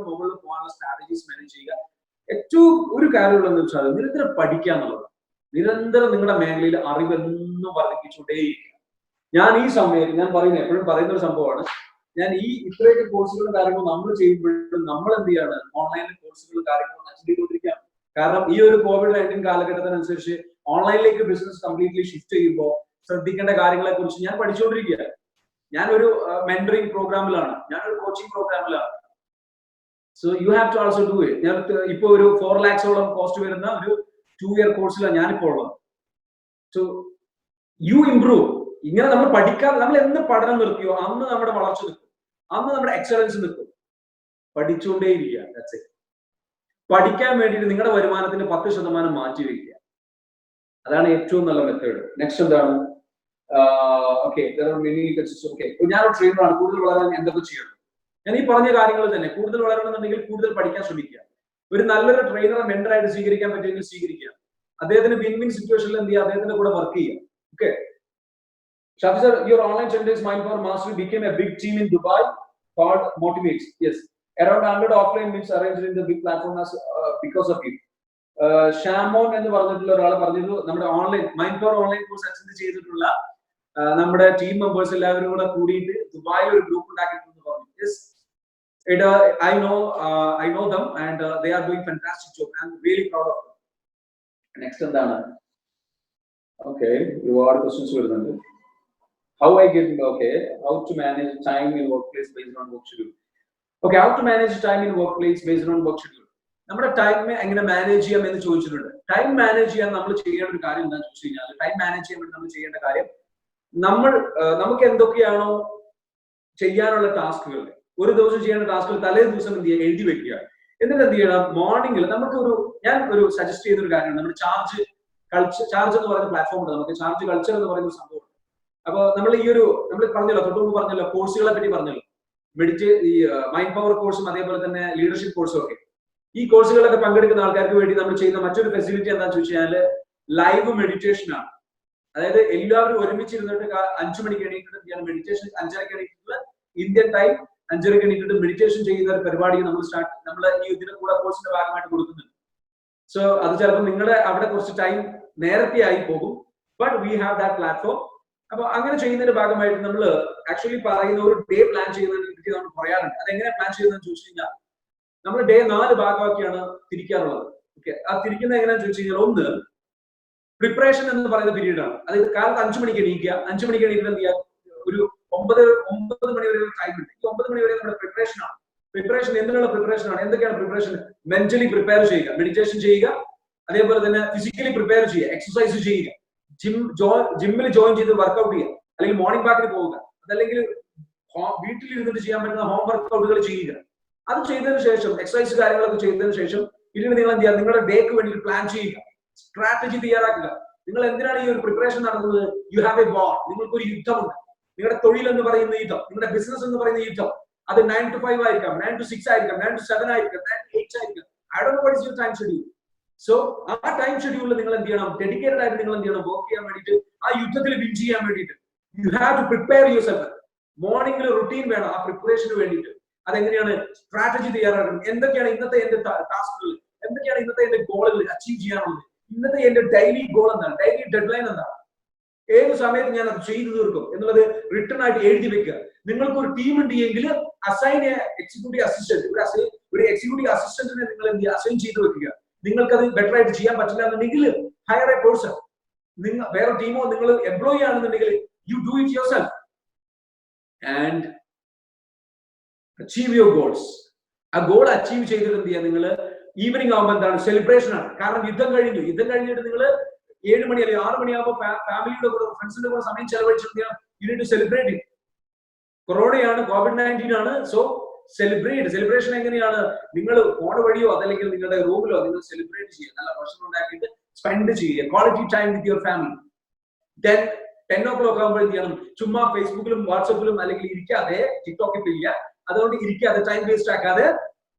മുകളിൽ പോകാനുള്ള സ്ട്രാറ്റജീസ് മാനേജ് ചെയ്യുക. ഏറ്റവും ഒരു കാര്യമുള്ളതെന്ന് വെച്ചാൽ നിരന്തരം പഠിക്കുക എന്നുള്ളത്. നിരന്തരം നിങ്ങളുടെ മേഖലയിൽ അറിവ് എന്നും വർദ്ധിപ്പിച്ചുകൊണ്ടേയിരിക്കുക. ഞാൻ ഈ സമയത്ത് ഞാൻ പറയുന്നത് എപ്പോഴും പറയുന്ന ഒരു സംഭവമാണ്, ഞാൻ ഈ ഇത്രയൊക്കെ കോഴ്സുകളും കാര്യങ്ങളും നമ്മൾ ചെയ്യുമ്പോഴും നമ്മൾ എന്ത് ചെയ്യാണ്, ഓൺലൈനിൽ കോഴ്സുകളും കാര്യങ്ങളും അറ്റൻഡ് ചെയ്തുകൊണ്ടിരിക്കുകയാണ്. കാരണം ഈ ഒരു COVID-19 കാലഘട്ടത്തിനനുസരിച്ച് ഓൺലൈനിലേക്ക് ബിസിനസ് കംപ്ലീറ്റ്ലി ഷിഫ്റ്റ് ചെയ്യുമ്പോൾ ശ്രദ്ധിക്കേണ്ട കാര്യങ്ങളെ കുറിച്ച് ഞാൻ പഠിച്ചുകൊണ്ടിരിക്കുകയാണ്. ഞാനൊരു മെന്ററിംഗ് പ്രോഗ്രാമിലാണ്, ഞാനൊരു കോച്ചിങ് പ്രോഗ്രാമിലാണ്. So you have to also do it. ഞാൻ ഇപ്പൊ ഒരു 4 lakhs-ഓളം കോസ്റ്റ് വരുന്ന ഒരു 2 year കോഴ്സിലാണ് ഞാനിപ്പോ ഉള്ളത്. So you improve. ഇങ്ങനെ നമ്മൾ പഠിക്കാൻ, നമ്മൾ എന്ന് പഠനം നിർത്തിയോ അന്ന് നമ്മുടെ വളർച്ച നിൽക്കും, അന്ന് നമ്മുടെ എക്സലൻസ് നിൽക്കും. പഠിച്ചുകൊണ്ടേയിരിക്കുക. പഠിക്കാൻ വേണ്ടിയിട്ട് നിങ്ങളുടെ വരുമാനത്തിന്റെ 10% മാറ്റി വയ്ക്കുക. അതാണ് ഏറ്റവും നല്ല മെത്തേഡ്. നെക്സ്റ്റ് എന്താണ്? ഓക്കെ, ഞാനൊരു ട്രെയിനറാണ്. കൂടുതൽ വളരാൻ എന്തൊക്കെ ചെയ്യണം? ഞാൻ ഈ പറഞ്ഞ കാര്യങ്ങൾ തന്നെ കൂടുതൽ വളരണമെന്നുണ്ടെങ്കിൽ കൂടുതൽ പഠിക്കാൻ ശ്രമിക്കുക. ഒരു നല്ലൊരു ട്രെയിനറെ മെന്ററായിട്ട് സ്വീകരിക്കാൻ പറ്റുമെങ്കിൽ സ്വീകരിക്കുക. അദ്ദേഹത്തിന് വിൻ വിൻ സിറ്റുവേഷനിൽ എന്ത് ചെയ്യുക, അദ്ദേഹത്തിന്റെ കൂടെ വർക്ക് ചെയ്യുക. Okay, Shafi sir, your online center's Mindpower Mastery became a big team in Dubai called Motivates. Yes, around 100 offline meets arranged in the big platform as because of it. Shamon എന്ന് പറഞ്ഞിട്ടുള്ള ഒരാൾ പറഞ്ഞിരുന്നു, നമ്മുടെ online Mindpower online course attend ചെയ്തിട്ടുള്ള നമ്മുടെ team members എല്ലാവരും കൂടെ കൂടിയിട്ട് ദുബായിൽ ഒരു ഗ്രൂപ്പ് ഉണ്ടാക്കിയിട്ടുണ്ടെന്ന് പറഞ്ഞു. Yes, I know them and they are doing fantastic job. I'm really proud of them. Next എന്താണ്? Okay, ഒരുപാട് ക്വസ്റ്റ്യൻസ് വരുന്നുണ്ട്. How to manage time in workplace based on work schedule. Okay, how to manage time in workplace based on work schedule. നമ്മുടെ time എങ്ങനെ manage ചെയ്യാം എന്ന് ചോദിച്ചിട്ടുണ്ട്. Time manage ചെയ്യാൻ നമ്മൾ ചെയ്യേണ്ട ഒരു കാര്യം എന്താണെന്ന് ചോദിച്ചു കഴിഞ്ഞാൽ, ടൈം മാനേജ് ചെയ്യാൻ വേണ്ടി നമ്മൾ ചെയ്യേണ്ട കാര്യം, നമുക്ക് എന്തൊക്കെയാണോ ചെയ്യാനുള്ള ടാസ്കുകൾ, ഒരു ദിവസം ചെയ്യേണ്ട ടാസ്കുകൾ തലേ ദിവസം എന്ത് ചെയ്യുക, എഴുതി വെക്കുക. എന്നിട്ട് എന്ത് ചെയ്യണം, മോർണിംഗിൽ ഞാൻ ഒരു സജസ്റ്റ് ചെയ്ത ഒരു കാര്യമാണ്, നമ്മുടെ ചാർജ് എന്ന് പറയുന്ന പ്ലാറ്റ്ഫോം ഉണ്ട്. നമുക്ക് ചാർജ് കൾച്ചർ എന്ന് പറയുന്ന ഒരു സംഭവം. അപ്പൊ നമ്മൾ പറഞ്ഞല്ലോ, തൊട്ടുമുമ്പ് പറഞ്ഞല്ലോ, കോഴ്സുകളെ പറ്റി പറഞ്ഞല്ലോ, ഈ മൈൻഡ് പവർ കോഴ്സും അതേപോലെ തന്നെ ലീഡർഷിപ്പ് കോഴ്സും ഒക്കെ. ഈ കോഴ്സുകളൊക്കെ പങ്കെടുക്കുന്ന ആൾക്കാർക്ക് വേണ്ടി നമ്മൾ ചെയ്യുന്ന മറ്റൊരു ഫെസിലിറ്റി എന്താണെന്ന് ചോദിച്ചു കഴിഞ്ഞാൽ ലൈവ് മെഡിറ്റേഷൻ ആണ്. അതായത് എല്ലാവരും ഒരുമിച്ചിരുന്നിട്ട് 5 മണിക്ക് എണീറ്റിട്ട് മെഡിറ്റേഷൻ, 5:30 എണീറ്റിട്ട് ഇന്ത്യൻ ടൈം 5:30 എണീറ്റിട്ട് മെഡിറ്റേഷൻ ചെയ്യുന്ന ഒരു പരിപാടി നമ്മൾ ഈ ഇതിന്റെ കൂടെ കോഴ്സിന്റെ ഭാഗമായിട്ട് കൊടുക്കുന്നുണ്ട്. സോ അത് ചിലപ്പോൾ നിങ്ങളുടെ അവിടെ കുറച്ച് ടൈം നേരത്തെ ആയി പോകും, but we have that platform. അപ്പൊ അങ്ങനെ ചെയ്യുന്നതിന്റെ ഭാഗമായിട്ട് നമ്മൾ ആക്ച്വലി പറയുന്ന ഒരു ഡേ പ്ലാൻ ചെയ്യുന്നതിനെ പറ്റി നമ്മൾ പറയാറുണ്ട്. അതെങ്ങനെ പ്ലാൻ ചെയ്യുന്നതെന്ന് ചോദിച്ചു കഴിഞ്ഞാൽ, നമ്മൾ ഡേ 4 ഭാഗമാക്കിയാണ് തിരിക്കാറുള്ളത്. ഓക്കെ, ആ തിരിക്കുന്നത് എങ്ങനെയാണെന്ന് ചോദിച്ചു കഴിഞ്ഞാൽ, ഒന്ന് പ്രിപ്പറേഷൻ എന്ന് പറയുന്ന പീരീഡ് ആണ്. അതായത് കാലത്ത് 5 മണിക്ക് എണീക്കുക. 5 മണിക്ക് എണീറ്റിട്ട് എന്ത് ചെയ്യുക, ഒരു 9 മണി വരെ ഒരു ടൈം ഉണ്ട്. ഈ 9 മണി വരെ നമ്മുടെ പ്രിപ്പറേഷൻ ആണ്. പ്രിപ്പറേഷൻ എന്തിനുള്ള പ്രിപ്പറേഷൻ ആണ്? എന്തൊക്കെയാണ് പ്രിപ്പറേഷൻ? മെന്റലി പ്രിപ്പയർ ചെയ്യുക, മെഡിറ്റേഷൻ ചെയ്യുക, അതേപോലെ തന്നെ ഫിസിക്കലി പ്രിപ്പയർ ചെയ്യുക, എക്സസൈസ് ചെയ്യുക, ജിമ്മിൽ ജോയിൻ ചെയ്ത് വർക്ക്ഔട്ട് ചെയ്യുക, അല്ലെങ്കിൽ മോർണിംഗ് വാക്കിന് പോവുക, അതല്ലെങ്കിൽ വീട്ടിൽ ഇരുന്നിട്ട് ചെയ്യാൻ പറ്റുന്ന ഹോം വർക്ക്ഔട്ടുകൾ ചെയ്യുക. അത് ചെയ്തതിനു ശേഷം, എക്സസൈസ് കാര്യങ്ങളൊക്കെ ചെയ്തതിനു ശേഷം, പിന്നീട് നിങ്ങൾ എന്ത് ചെയ്യുക, നിങ്ങളുടെ ഡേക്ക് വേണ്ടി പ്ലാൻ ചെയ്യുക, സ്ട്രാറ്റജി തയ്യാറാക്കുക. നിങ്ങൾ എന്തിനാണ് ഈ ഒരു പ്രിപ്പറേഷൻ നടത്തുന്നത്? You have a war. നിങ്ങൾക്ക് ഒരു യുദ്ധമുണ്ട്. നിങ്ങളുടെ തൊഴിൽ എന്ന് പറയുന്ന യുദ്ധം, നിങ്ങളുടെ ബിസിനസ് എന്ന് പറയുന്ന യുദ്ധം, അത് 9 to 5 ആയിരിക്കാം, 9 to 6 ആയിരിക്കാം, 9 to 7 ആയിരിക്കാം, 9 to 8 ആയിരിക്കാം. I don't know what is your time schedule. So ആ ടൈം ഷെഡ്യൂളിൽ നിങ്ങൾ എന്ത് ചെയ്യണം, ഡെഡിക്കേറ്റഡ് ആയിട്ട് നിങ്ങൾ എന്ത് ചെയ്യണം, വർക്ക് ചെയ്യാൻ വേണ്ടിയിട്ട്, ആ യുദ്ധത്തിൽ വിൻ ചെയ്യാൻ വേണ്ടിയിട്ട്. You have to prepare yourself. മോർണിംഗിൽ റുട്ടീൻ വേണം ആ പ്രിപ്പറേഷന് വേണ്ടിയിട്ട്. അതെങ്ങനെയാണ്? സ്ട്രാറ്റജി തയ്യാറാക്കണം. എന്തൊക്കെയാണ് ഇന്നത്തെ എന്റെ ടാസ്കുകൾ, എന്തൊക്കെയാണ് ഇന്നത്തെ എന്റെ ഗോളുകൾ അച്ചീവ് ചെയ്യാനുള്ളത്, ഇന്നത്തെ എന്റെ ഡെയിലി ഗോൾ എന്താണ്, ഡെയിലി ഡെഡ്ലൈൻ എന്താണ്, ഏത് സമയത്ത് ഞാൻ അത് ചെയ്തു തീർക്കും എന്നുള്ളത് റിട്ടേൺ ആയിട്ട് എഴുതി വെക്കുക. നിങ്ങൾക്ക് ഒരു ടീം ഉണ്ട് എങ്കിൽ അസൈൻ എക്സിക്യൂട്ടീവ് അസിസ്റ്റന്റ്, ഒരു എക്സിക്യൂട്ടീവ് അസിസ്റ്റന്റിനെ നിങ്ങൾ എന്ത് ചെയ്യുക, അസൈൻ ചെയ്ത് വെക്കുക. നിങ്ങൾക്കത് ബെറ്റർ ആയിട്ട് ചെയ്യാൻ പറ്റില്ല എന്നുണ്ടെങ്കിൽ ഹയർ എ പേഴ്സൺ. നിങ്ങൾ വേറെ ടീമോ നിങ്ങൾ എംപ്ലോയി ആണെന്നുണ്ടെങ്കിൽ you do it your self and achieve your goals. ആ ഗോൾ അച്ചീവ് ചെയ്തിട്ട് എന്ത് ചെയ്യാം, നിങ്ങൾ ഈവനിങ് ആകുമ്പോൾ എന്താണ് സെലിബ്രേഷൻ ആണ്. കാരണം യുദ്ധം കഴിഞ്ഞിട്ട് നിങ്ങൾ 7 മണി അല്ലെങ്കിൽ 6 മണിയാകുമ്പോൾ ഫാമിലിയുടെ കൂടെ ഫ്രണ്ട്സിന്റെ കൂടെ സമയം ചെലവഴിച്ചിട്ട് യു നീഡ് ടു സെലിബ്രേറ്റ്. കൊറോണയാണ്, COVID-19 ആണ്. സോ സെലിബ്രേഷൻ എങ്ങനെയാണ്, നിങ്ങൾ ഫോൺ വഴിയോ അതല്ലെങ്കിൽ നിങ്ങളുടെ റൂമിലോ നിങ്ങൾ സെലിബ്രേറ്റ് ചെയ്യുക, നല്ല ഭക്ഷണം ഉണ്ടാക്കിയിട്ട് സ്പെൻഡ് ചെയ്യുക, quality time with your family. 10 o'clock ആകുമ്പോൾ എന്ത് ചെയ്യണം, ചുമ്മാ ഫേസ്ബുക്കിലും വാട്സപ്പിലും അല്ലെങ്കിൽ ഇരിക്കാതെ, ടിക്ടോക്കിൽ ഇല്ല, അതുകൊണ്ട് ഇരിക്കാതെ ടൈം വേസ്റ്റ് ആക്കാതെ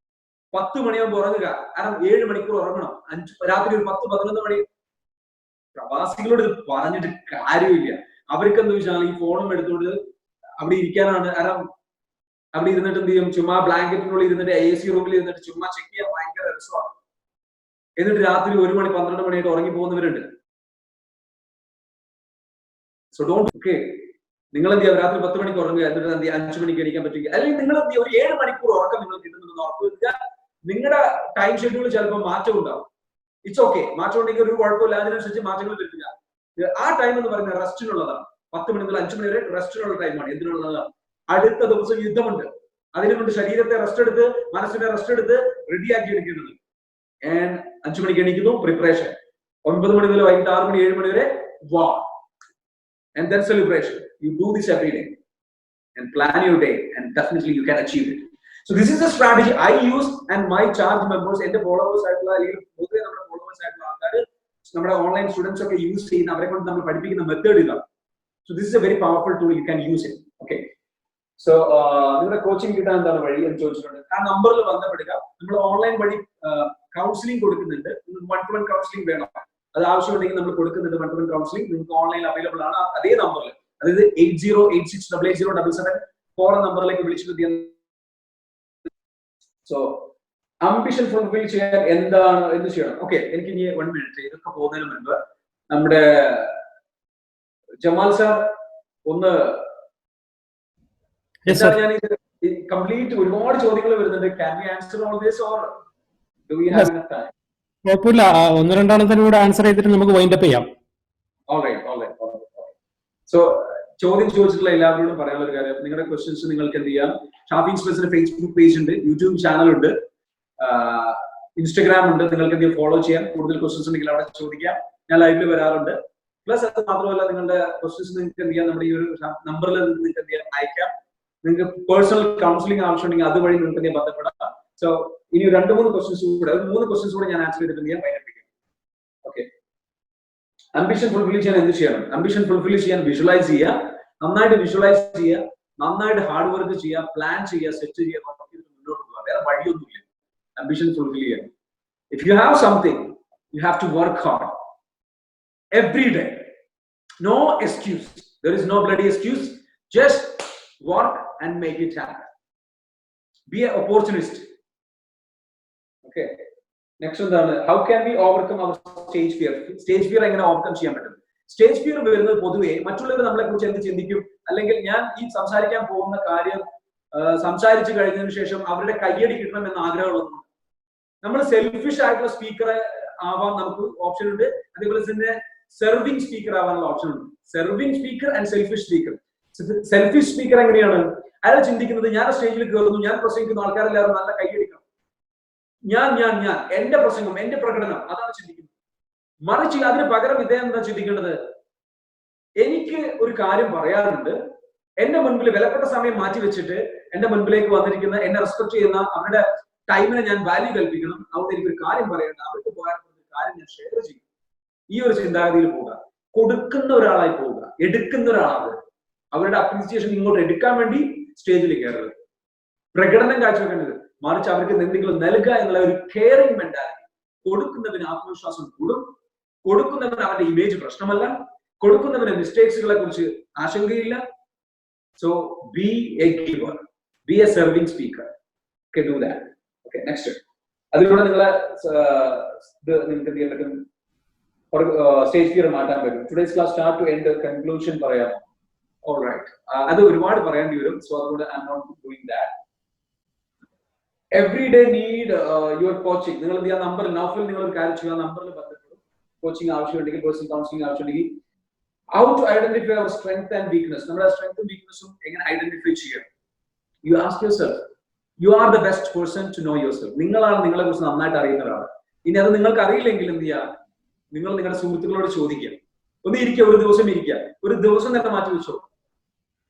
10 മണിയാകുമ്പോൾ ഉറങ്ങുക. കാരണം 7 മണിക്കൂർ ഉറങ്ങണം. രാത്രി ഒരു 10-11 മണി. പ്രവാസികളോട് ഇത് പറഞ്ഞിട്ട് കാര്യമില്ല. അവർക്ക് എന്താ വെച്ചാൽ ഈ ഫോണും എടുത്തുകൊണ്ട് അവിടെ ഇരിക്കാനാണ്. കാരണം അവിടെ ഇരുന്നിട്ട് എന്ത് ചെയ്യും, ചുമ്മാ ബ്ലാങ്കറ്റിനുള്ളിൽ ഇരുന്നിട്ട് AC റൂമിൽ ഇരുന്നിട്ട് ചുമ്മാ ചെക്ക് ചെയ്യാൻ ഭയങ്കര രസമാണ്. എന്നിട്ട് രാത്രി 1 മണി 12 മണിയായിട്ട് ഉറങ്ങി പോകുന്നവരുണ്ട്. So don't. ഓക്കെ, നിങ്ങൾ എന്ത് ചെയ്യുക, രാത്രി 10 മണിക്ക് ഉറങ്ങുക, എന്നിട്ട് എന്ത് ചെയ്യുക 5 മണിക്ക് എണീക്കാൻ പറ്റുക. അല്ലെങ്കിൽ നിങ്ങൾ എന്ത് ചെയ്യുക, ഒരു 7 മണിക്കൂർ ഉറക്കം നിങ്ങൾ കിട്ടുന്നുണ്ടെന്ന് ഉറപ്പുവരുത്തുക. നിങ്ങളുടെ ടൈം ഷെഡ്യൂൾ ചിലപ്പോൾ മാറ്റം ഉണ്ടാവും. ഇറ്റ്സ് ഓക്കെ, മാറ്റം ഉണ്ടെങ്കിൽ ഒരു കുഴപ്പമില്ല, അതിനനുസരിച്ച് മാറ്റങ്ങൾ വരുത്തുക. ആ ടൈം എന്ന് പറയുന്നത് റെസ്റ്റിനുള്ളതാണ്. 10 മണി മുതൽ 5 മണി വരെ റെസ്റ്റിനുള്ള ടൈമാണ്. എന്തിനുള്ളതാണ്? അടുത്ത ദിവസം യുദ്ധമുണ്ട്. അതിനുകൊണ്ട് ശരീരത്തെ റെസ്റ്റ് എടുത്ത് മനസ്സിനെ റെസ്റ്റ് എടുത്ത് റെഡിയാക്കി എടുക്കേണ്ടത്. ആൻഡ് 5 മണിക്ക് എണീക്കുന്നു, പ്രിപ്പറേഷൻ. 9 മണി മുതൽ വൈകിട്ട് 6 മണി 7 മണി വരെ വാ. And then celebration. You do this every day and plan your day, and definitely you can achieve it. So this is a strategy I use, and my charge members and the followers ആയിട്ടുള്ള പൊതുവെ നമ്മുടെ followers ആയിട്ടുള്ള ആൾക്കാർ, നമ്മുടെ online students ഒക്കെ use ചെയ്യുന്ന, അവരെ കൊണ്ട് നമ്മൾ പഠിപ്പിക്കുന്ന മെത്തേഡ് ഇതാണ്. So this is a very powerful tool. You can use it. Okay. So നിങ്ങളുടെ കോച്ചിങ് കിട്ടാൻ എന്താണ് വഴി എന്ന് ചോദിച്ചിട്ടുണ്ട്. ആ നമ്പറിൽ ബന്ധപ്പെടുക. നമ്മൾ ഓൺലൈൻ വഴി കൗൺസിലിംഗ് കൊടുക്കുന്നുണ്ട്. 1-to-1 കൗൺസിലിംഗ് വേണം, അത് ആവശ്യമുണ്ടെങ്കിൽ നമ്മൾ കൊടുക്കുന്നുണ്ട്. 1-to-1 കൗൺസിലിംഗ് നിങ്ങൾക്ക് ഓൺലൈൻ അവൈലബിൾ ആണ്. അതേ നമ്പറിൽ, അതായത് 8086880784 നമ്പറിലേക്ക് വിളിച്ചിട്ട്. സോ അംബിഷൻ ഫുൾഫിൽ ചെയ്യാൻ എന്ത് ചെയ്യണം? ഓക്കെ, എനിക്ക് ഇനി 1 മിനിറ്റ് ഇതൊക്കെ പോകുന്നതിന് മുൻപ് നമ്മുടെ ജമാൽ സാർ ഒന്ന് ഞാൻ കംപ്ലീറ്റ് ഒരുപാട് ചോദ്യങ്ങൾ വരുന്നുണ്ട്. Can we answer all this or do we have enough time? കുഴപ്പമില്ല, 1-2 കൂടെ ആൻസർ ചെയ്തിട്ട് നമുക്ക് വൈൻഡ് അപ്പ് ചെയ്യാം. സോ ചോദ്യം ചോദിച്ചിട്ടുള്ള എല്ലാവരോടും പറയാനുള്ള ഒരു കാര്യം, നിങ്ങളുടെ ക്വസ്റ്റ്യൻസ് നിങ്ങൾക്ക് എന്ത് ചെയ്യാം, ഷാഫി ഇൻസ്പെക്ടറിന്റെ ഫേസ്ബുക്ക് പേജ് ഉണ്ട്, യൂട്യൂബ് ചാനൽ ഉണ്ട്, ഇൻസ്റ്റഗ്രാം ഉണ്ട്. നിങ്ങൾക്ക് എന്ത് ചെയ്യാം, ഫോളോ ചെയ്യാം. കൂടുതൽ ക്വസ്റ്റ്യൻസ് ഉണ്ടെങ്കിൽ അവിടെ ചോദിക്കാം. ഞാൻ ലൈവിൽ വരാറുണ്ട്. പ്ലസ് അത് മാത്രമല്ല, നിങ്ങളുടെ ക്വസ്റ്റ്യൻസ് നിങ്ങൾക്ക് എന്ത് ചെയ്യാം, നമ്മുടെ ഈ ഒരു നമ്പറിൽ നിങ്ങൾക്ക് എന്ത് ചെയ്യാം, അയക്കാം. നിങ്ങൾക്ക് പേഴ്സണൽ കൗൺസിലിംഗ് ആവശ്യമുണ്ടെങ്കിൽ അതുവഴി നിങ്ങൾക്ക് എന്ത് ചെയ്യാൻ ബന്ധപ്പെടാം. സോ ഇനി 2-3 ക്വസ്റ്റ്യൻസ് കൂടെ, 3 ക്വസ്റ്റ്യൻസ് കൂടെ ഞാൻ ആൻസർ ചെയ്തിട്ട് ഞാൻ പഠിപ്പിക്കും. ഓക്കെ, അംബിഷൻ ഫുൾഫിൽ ചെയ്യാൻ എന്ത് ചെയ്യണം? അംബിഷൻ ഫുൾഫിൽ ചെയ്യാൻ വിഷ്വലൈസ് ചെയ്യുക, നന്നായിട്ട് വിഷ്വലൈസ് ചെയ്യുക, നന്നായിട്ട് ഹാർഡ് വർക്ക് ചെയ്യുക, പ്ലാൻ ചെയ്യുക, സെറ്റ് ചെയ്യുക, മുന്നോട്ട് പോകുക. വേറെ വഴിയൊന്നുമില്ല അംബിഷൻ ഫുൾഫിൽ ചെയ്യാൻ. If you have something, you have to work hard every day. No excuse. There is no bloody excuse. Just work and make it happen. Be an opportunist. Okay. Next one, how can we overcome our stage fear? Stage fear എങ്ങനെ overcome ചെയ്യാൻ പറ്റും? Stage fear വരുന്നത് പൊതുവെ മറ്റുള്ളവർ നമ്മളെ കുറിച്ച് എന്ത് ചിന്തിക്കും, അല്ലെങ്കിൽ ഞാൻ ഈ സംസാരിക്കാൻ പോകുന്ന കാര്യം സംസാരിച്ചു കഴിഞ്ഞതിന് ശേഷം അവരുടെ കയ്യടി കിട്ടണം എന്ന ആഗ്രഹമുള്ളതുകൊണ്ട് നമ്മൾ സെൽഫിഷ് ആയിട്ടുള്ള സ്പീക്കർ ആവാൻ നമുക്ക് ഓപ്ഷൻ ഉണ്ട്. അതേപോലെ തന്നെ സെർവിംഗ് സ്പീക്കർ ആവാനുള്ള ഓപ്ഷൻ ഉണ്ട്. Serving speaker and selfish speaker. Selfish speaker എങ്ങനെയാണ്? അയാൾ ചിന്തിക്കുന്നത്, ഞാൻ സ്റ്റേജിൽ കയറുന്നു, ഞാൻ പ്രസംഗിക്കുന്നു, ആൾക്കാരെല്ലാവരും നല്ല കൈയടിക്കണം, ഞാൻ എന്റെ പ്രസംഗം, എന്റെ പ്രകടനം, അതാണ് ചിന്തിക്കുന്നത്. മറിച്ച് അതിന് പകരം ഇദ്ദേഹം എന്താ ചിന്തിക്കേണ്ടത്? എനിക്ക് ഒരു കാര്യം പറയാറുണ്ട്, എന്റെ മുൻപിൽ വിലപ്പെട്ട സമയം മാറ്റി വെച്ചിട്ട് എന്റെ മുൻപിലേക്ക് വന്നിരിക്കുന്ന, എന്നെ റെസ്പെക്ട് ചെയ്യുന്ന അവരുടെ ടൈമിനെ ഞാൻ വാല്യൂ കൽപ്പിക്കണം. അതുകൊണ്ട് എനിക്കൊരു കാര്യം പറയണ്ട, അവർക്ക് ഉപകാരപ്പെടുന്ന ഒരു കാര്യം ഞാൻ ഷെയർ ചെയ്യും. ഈ ഒരു ചിന്താഗതിയിൽ പോവുക, കൊടുക്കുന്ന ഒരാളായി പോവുക, എടുക്കുന്ന ഒരാളാവുക. അവരുടെ അപ്രീസിയേഷൻ ഇങ്ങോട്ട് എടുക്കാൻ വേണ്ടി സ്റ്റേജിൽ കയറുന്നത്, പ്രകടനം കാഴ്ചവെക്കേണ്ടത്, മറിച്ച് അവർക്ക് എന്തെങ്കിലും നൽകുക എന്നുള്ള ഒരു കെയറിംഗ് മെന്റാലിറ്റി. കൊടുക്കുന്നതിന് ആത്മവിശ്വാസം കൂടും, കൊടുക്കുന്നവന് അവന്റെ ഇമേജ് പ്രശ്നമല്ല, കൊടുക്കുന്നവന് മിസ്റ്റേക്സുകളെ കുറിച്ച് ആശങ്കയില്ല. So be a giver, be a serving speaker. Okay, do that. Okay, next. അതിലൂടെ നിങ്ങളെ നിങ്ങൾക്ക് എന്ത് ചെയ്യാൻ പറ്റും? സ്റ്റേജ് ഫിയർ മാറ്റാൻ പറ്റും. Today's class start to end conclusion പറയാം. ഓൾറൈറ്റ്, അത് ഒരുപാട് പറയേണ്ടി വരും. സോ അതുകൊണ്ട് I am not doing that. Every day need your coaching. നിങ്ങൾ എന്ത് ചെയ്യാം, നമ്പറിൽ നൗഫിൽ നിങ്ങൾ ഒരു കാര്യം ചെയ്യുക, നമ്പറിൽ ബന്ധപ്പെടും. കോച്ചിങ് ആവശ്യമുണ്ടെങ്കിൽ, പേഴ്സണൽ കൗൺസിലിംഗ് ആവശ്യമുണ്ടെങ്കിൽ, how to identify our strength and weakness. നമ്മുടെ strength and weakness എങ്ങനെ ഐഡന്റിഫൈ ചെയ്യാം? You ask yourself. You are the best person to know yourself. നിങ്ങളാണ് നിങ്ങളെ കുറിച്ച് നന്നായിട്ട് അറിയുന്ന ഒരാൾ. ഇനി അത് നിങ്ങൾക്ക് അറിയില്ലെങ്കിൽ എന്ത് ചെയ്യുക? നിങ്ങൾ നിങ്ങളുടെ സുഹൃത്തുക്കളോട് ചോദിക്കുക. ഒന്ന് ഇരിക്കുക, ഒരു ദിവസം ഇരിക്കുക, ഒരു ദിവസം തന്നെ മാറ്റി വെച്ചോ.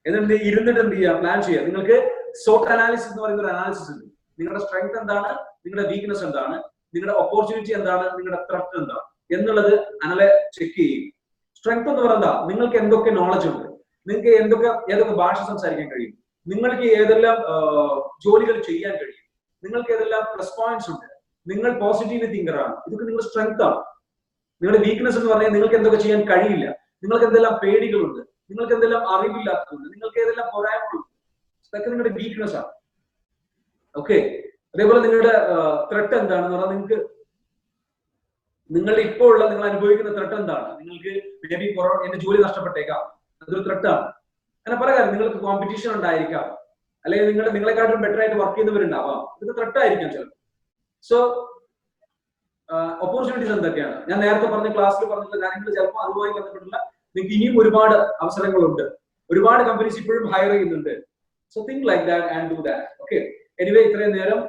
എന്നിട്ട് ഇരുന്നിട്ട് എന്ത് ചെയ്യുക? പ്ലാൻ ചെയ്യുക. നിങ്ങൾക്ക് SWOT അനാലിസിസ് എന്ന് പറയുന്ന ഒരു അനാലിസിസ് ഉണ്ട്. നിങ്ങളുടെ സ്ട്രെങ്ത് എന്താണ്, നിങ്ങളുടെ വീക്ക്നെസ് എന്താണ്, നിങ്ങളുടെ ഓപ്പർച്യൂണിറ്റി എന്താണ്, നിങ്ങളുടെ ത്രെറ്റ് എന്താണ് എന്നുള്ളത് ചെക്ക് ചെയ്യുക. സ്ട്രെങ്ത് എന്ന് പറയുന്നത് നിങ്ങൾക്ക് എന്തൊക്കെ നോളജ് ഉണ്ട്, നിങ്ങൾക്ക് ഏതൊക്കെ ഭാഷ സംസാരിക്കാൻ കഴിയും, നിങ്ങൾക്ക് ഏതെല്ലാം ജോലികൾ ചെയ്യാൻ കഴിയും, നിങ്ങൾക്ക് ഏതെല്ലാം പ്ലസ് പോയിന്റ്സ് ഉണ്ട്, നിങ്ങൾ പോസിറ്റീവ് തിങ്കർ ആണ്, ഇതൊക്കെ നിങ്ങളുടെ സ്ട്രെങ്ത് ആണ്. നിങ്ങളുടെ വീക്ക്നെസ് എന്ന് പറഞ്ഞാൽ നിങ്ങൾക്ക് എന്തൊക്കെ ചെയ്യാൻ കഴിയില്ല, നിങ്ങൾക്ക് എന്തെല്ലാം പേടികളുണ്ട്, നിങ്ങൾക്ക് എന്തെല്ലാം അറിവില്ലാത്തതുണ്ട്, നിങ്ങൾക്ക് ഏതെല്ലാം പോരായ്മകളുണ്ട്, ഇതൊക്കെ നിങ്ങളുടെ വീക്ക്നെസ് ആണ്. ഓക്കെ. അതേപോലെ നിങ്ങളുടെ ത്രെട്ട് എന്താണെന്ന് പറഞ്ഞാൽ നിങ്ങൾ ഇപ്പോൾ ഉള്ള നിങ്ങൾ അനുഭവിക്കുന്ന ത്രെട്ട് എന്താണ്? നിങ്ങൾക്ക് മേ ബി എന്റെ ജോലി നഷ്ടപ്പെട്ടേക്കാം, അതൊരു ത്രെട്ടാണ്. അങ്ങനെ പല കാര്യം, നിങ്ങൾക്ക് കോമ്പറ്റീഷൻ ഉണ്ടായിരിക്കാം, അല്ലെങ്കിൽ നിങ്ങളെക്കാട്ടും ബെറ്റർ ആയിട്ട് വർക്ക് ചെയ്യുന്നവരുണ്ടാവാം, ഇതൊക്കെ ത്രെട്ടായിരിക്കാം ചിലപ്പോൾ. സോ ഓപ്പർച്യൂണിറ്റീസ് എന്തൊക്കെയാണ്? ഞാൻ നേരത്തെ പറഞ്ഞ ക്ലാസ്സിൽ പറഞ്ഞിട്ടുള്ള കാര്യങ്ങൾ ചിലപ്പോൾ അതുമായി ബന്ധപ്പെട്ടുള്ള നിങ്ങൾക്ക് ഇനിയും ഒരുപാട് അവസരങ്ങളുണ്ട്, ഒരുപാട് കമ്പനീസ് ഇപ്പോഴും ഹയർ ചെയ്യുന്നുണ്ട്. So think like that and do that. Okay. Anyway ഇത്രയും നേരം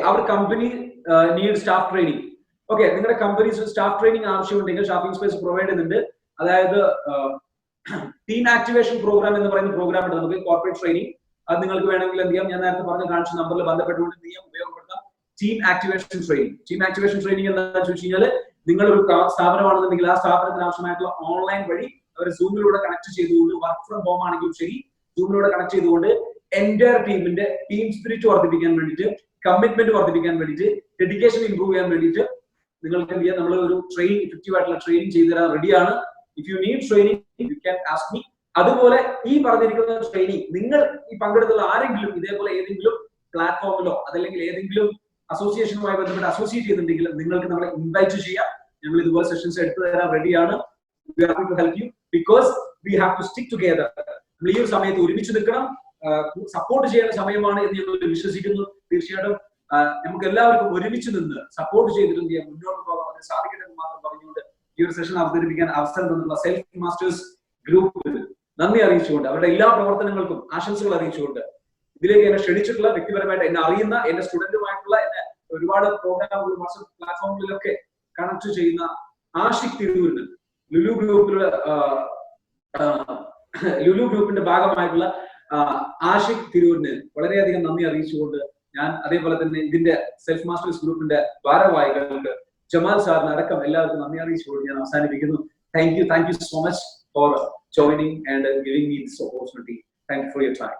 അവർ company need staff training. Okay, നിങ്ങളുടെ കമ്പനീസ് സ്റ്റാഫ് ട്രെയിനിങ് ആവശ്യമുണ്ടെങ്കിൽ ഷോപ്പിംഗ് സ്പേസ് പ്രൊവൈഡ് ചെയ്യുന്നുണ്ട്. അതായത് ടീം ആക്ടിവേഷൻ പ്രോഗ്രാം എന്ന് പറയുന്ന പ്രോഗ്രാം ഉണ്ട് നമുക്ക്, കോർപ്പറേറ്റ് ട്രെയിനിങ്. അത് നിങ്ങൾക്ക് വേണമെങ്കിൽ എന്ത് ചെയ്യാം, ഞാൻ നേരത്തെ കാണിച്ച നമ്പറിൽ ബന്ധപ്പെട്ടുകൊണ്ട് എന്ത് ചെയ്യാം, ഉപയോഗപ്പെടുത്താം. Team activation training. Team activation training എന്താണെന്ന് ചോദിച്ചു കഴിഞ്ഞാൽ, നിങ്ങളൊരു സ്ഥാപനമാണെന്നുണ്ടെങ്കിൽ ആ സ്ഥാപനത്തിന് ആവശ്യമായിട്ടുള്ള ഓൺലൈൻ വഴി അവർ സൂമിലൂടെ കണക്ട് ചെയ്തുകൊണ്ട്, വർക്ക് ഫ്രം ഹോം ആണെങ്കിലും ശരി, സൂമിലൂടെ കണക്ട് ചെയ്തുകൊണ്ട് എൻറ്റയർ ടീമിന്റെ ടീം സ്പിരിറ്റ് വർദ്ധിപ്പിക്കാൻ വേണ്ടിയിട്ട്, കമ്മിറ്റ്മെന്റ് വർദ്ധിപ്പിക്കാൻ വേണ്ടിയിട്ട്, ഡെഡിക്കേഷൻ ഇംപ്രൂവ് ചെയ്യാൻ വേണ്ടിയിട്ട് നിങ്ങൾക്ക് എന്ത് ചെയ്യാം, നമ്മൾ ഒരു ഇഫക്റ്റീവ് ആയിട്ടുള്ള ട്രെയിനിങ് ചെയ്തു തരാൻ റെഡിയാണ്. If you need training you can ask me. അതുപോലെ ഈ പറഞ്ഞിരിക്കുന്ന ട്രെയിനിങ് നിങ്ങൾ ഈ പങ്കെടുത്തുള്ള ആരെങ്കിലും ഇതേപോലെ ഏതെങ്കിലും പ്ലാറ്റ്ഫോമിലോ അതല്ലെങ്കിൽ ഏതെങ്കിലും അസോസിയേഷനുമായി ബന്ധപ്പെട്ട് അസോസിയേറ്റ് ചെയ്യുന്നുണ്ടെങ്കിൽ നിങ്ങൾക്ക് നമ്മളെ ഇൻവൈറ്റ് ചെയ്യാം. ഞങ്ങൾ ഇതുപോലെ സെഷൻസ് എടുത്തു തരാൻ റെഡിയാണ്. We are happy to help you because we have to stick together. നമ്മൾ ഈ ഒരു സമയത്ത് ഒരുമിച്ച് നിൽക്കണം, സപ്പോർട്ട് ചെയ്യേണ്ട സമയമാണ് എന്ന് ഞങ്ങൾ വിശ്വസിക്കുന്നു. തീർച്ചയായിട്ടും നമുക്ക് എല്ലാവർക്കും ഒരുമിച്ച് നിന്ന് സപ്പോർട്ട് ചെയ്തിട്ട് മുന്നോട്ട് പോകാൻ അതിന് സാധിക്കട്ടെ എന്ന് മാത്രം പറഞ്ഞുകൊണ്ട് ഈ ഒരു സെഷൻ അവതരിപ്പിക്കാൻ അവസരം തന്നിട്ടുള്ള സെൽഫ് മാസ്റ്റേഴ്സ് ഗ്രൂപ്പിൽ നന്ദി അറിയിച്ചുകൊണ്ട്, അവരുടെ എല്ലാ പ്രവർത്തനങ്ങൾക്കും ആശംസകൾ അറിയിച്ചുകൊണ്ട്, ഇതിലേക്ക് എന്നെ ക്ഷണിച്ചിട്ടുള്ള, വ്യക്തിപരമായിട്ട് എന്നെ അറിയുന്ന, എന്റെ സ്റ്റുഡന്റുമായിട്ടുള്ള, എന്നെ ഒരുപാട് പ്രോഗ്രാമുകൾ വാട്സ്ആപ്പ് പ്ലാറ്റ്ഫോമുകളിലൊക്കെ കണക്ട് ചെയ്യുന്ന ആഷിഖ് തിരൂരിന്, ലുലു ഗ്രൂപ്പിന്റെ ഭാഗമായിട്ടുള്ള ആഷിഖ് തിരൂരിന് വളരെയധികം നന്ദി അറിയിച്ചുകൊണ്ട് ഞാൻ അതേപോലെ തന്നെ ഇതിന്റെ സെൽഫ് മാസ്റ്റേഴ്സ് ഗ്രൂപ്പിന്റെ ഭാരവാഹികൾക്ക് ജമാൽ സാറിന് അടക്കം എല്ലാവർക്കും നന്ദി അറിയിച്ചുകൊണ്ട് ഞാൻ അവസാനിപ്പിക്കുന്നു. Thank you so much for joining and giving me this opportunity. Thank you for your time.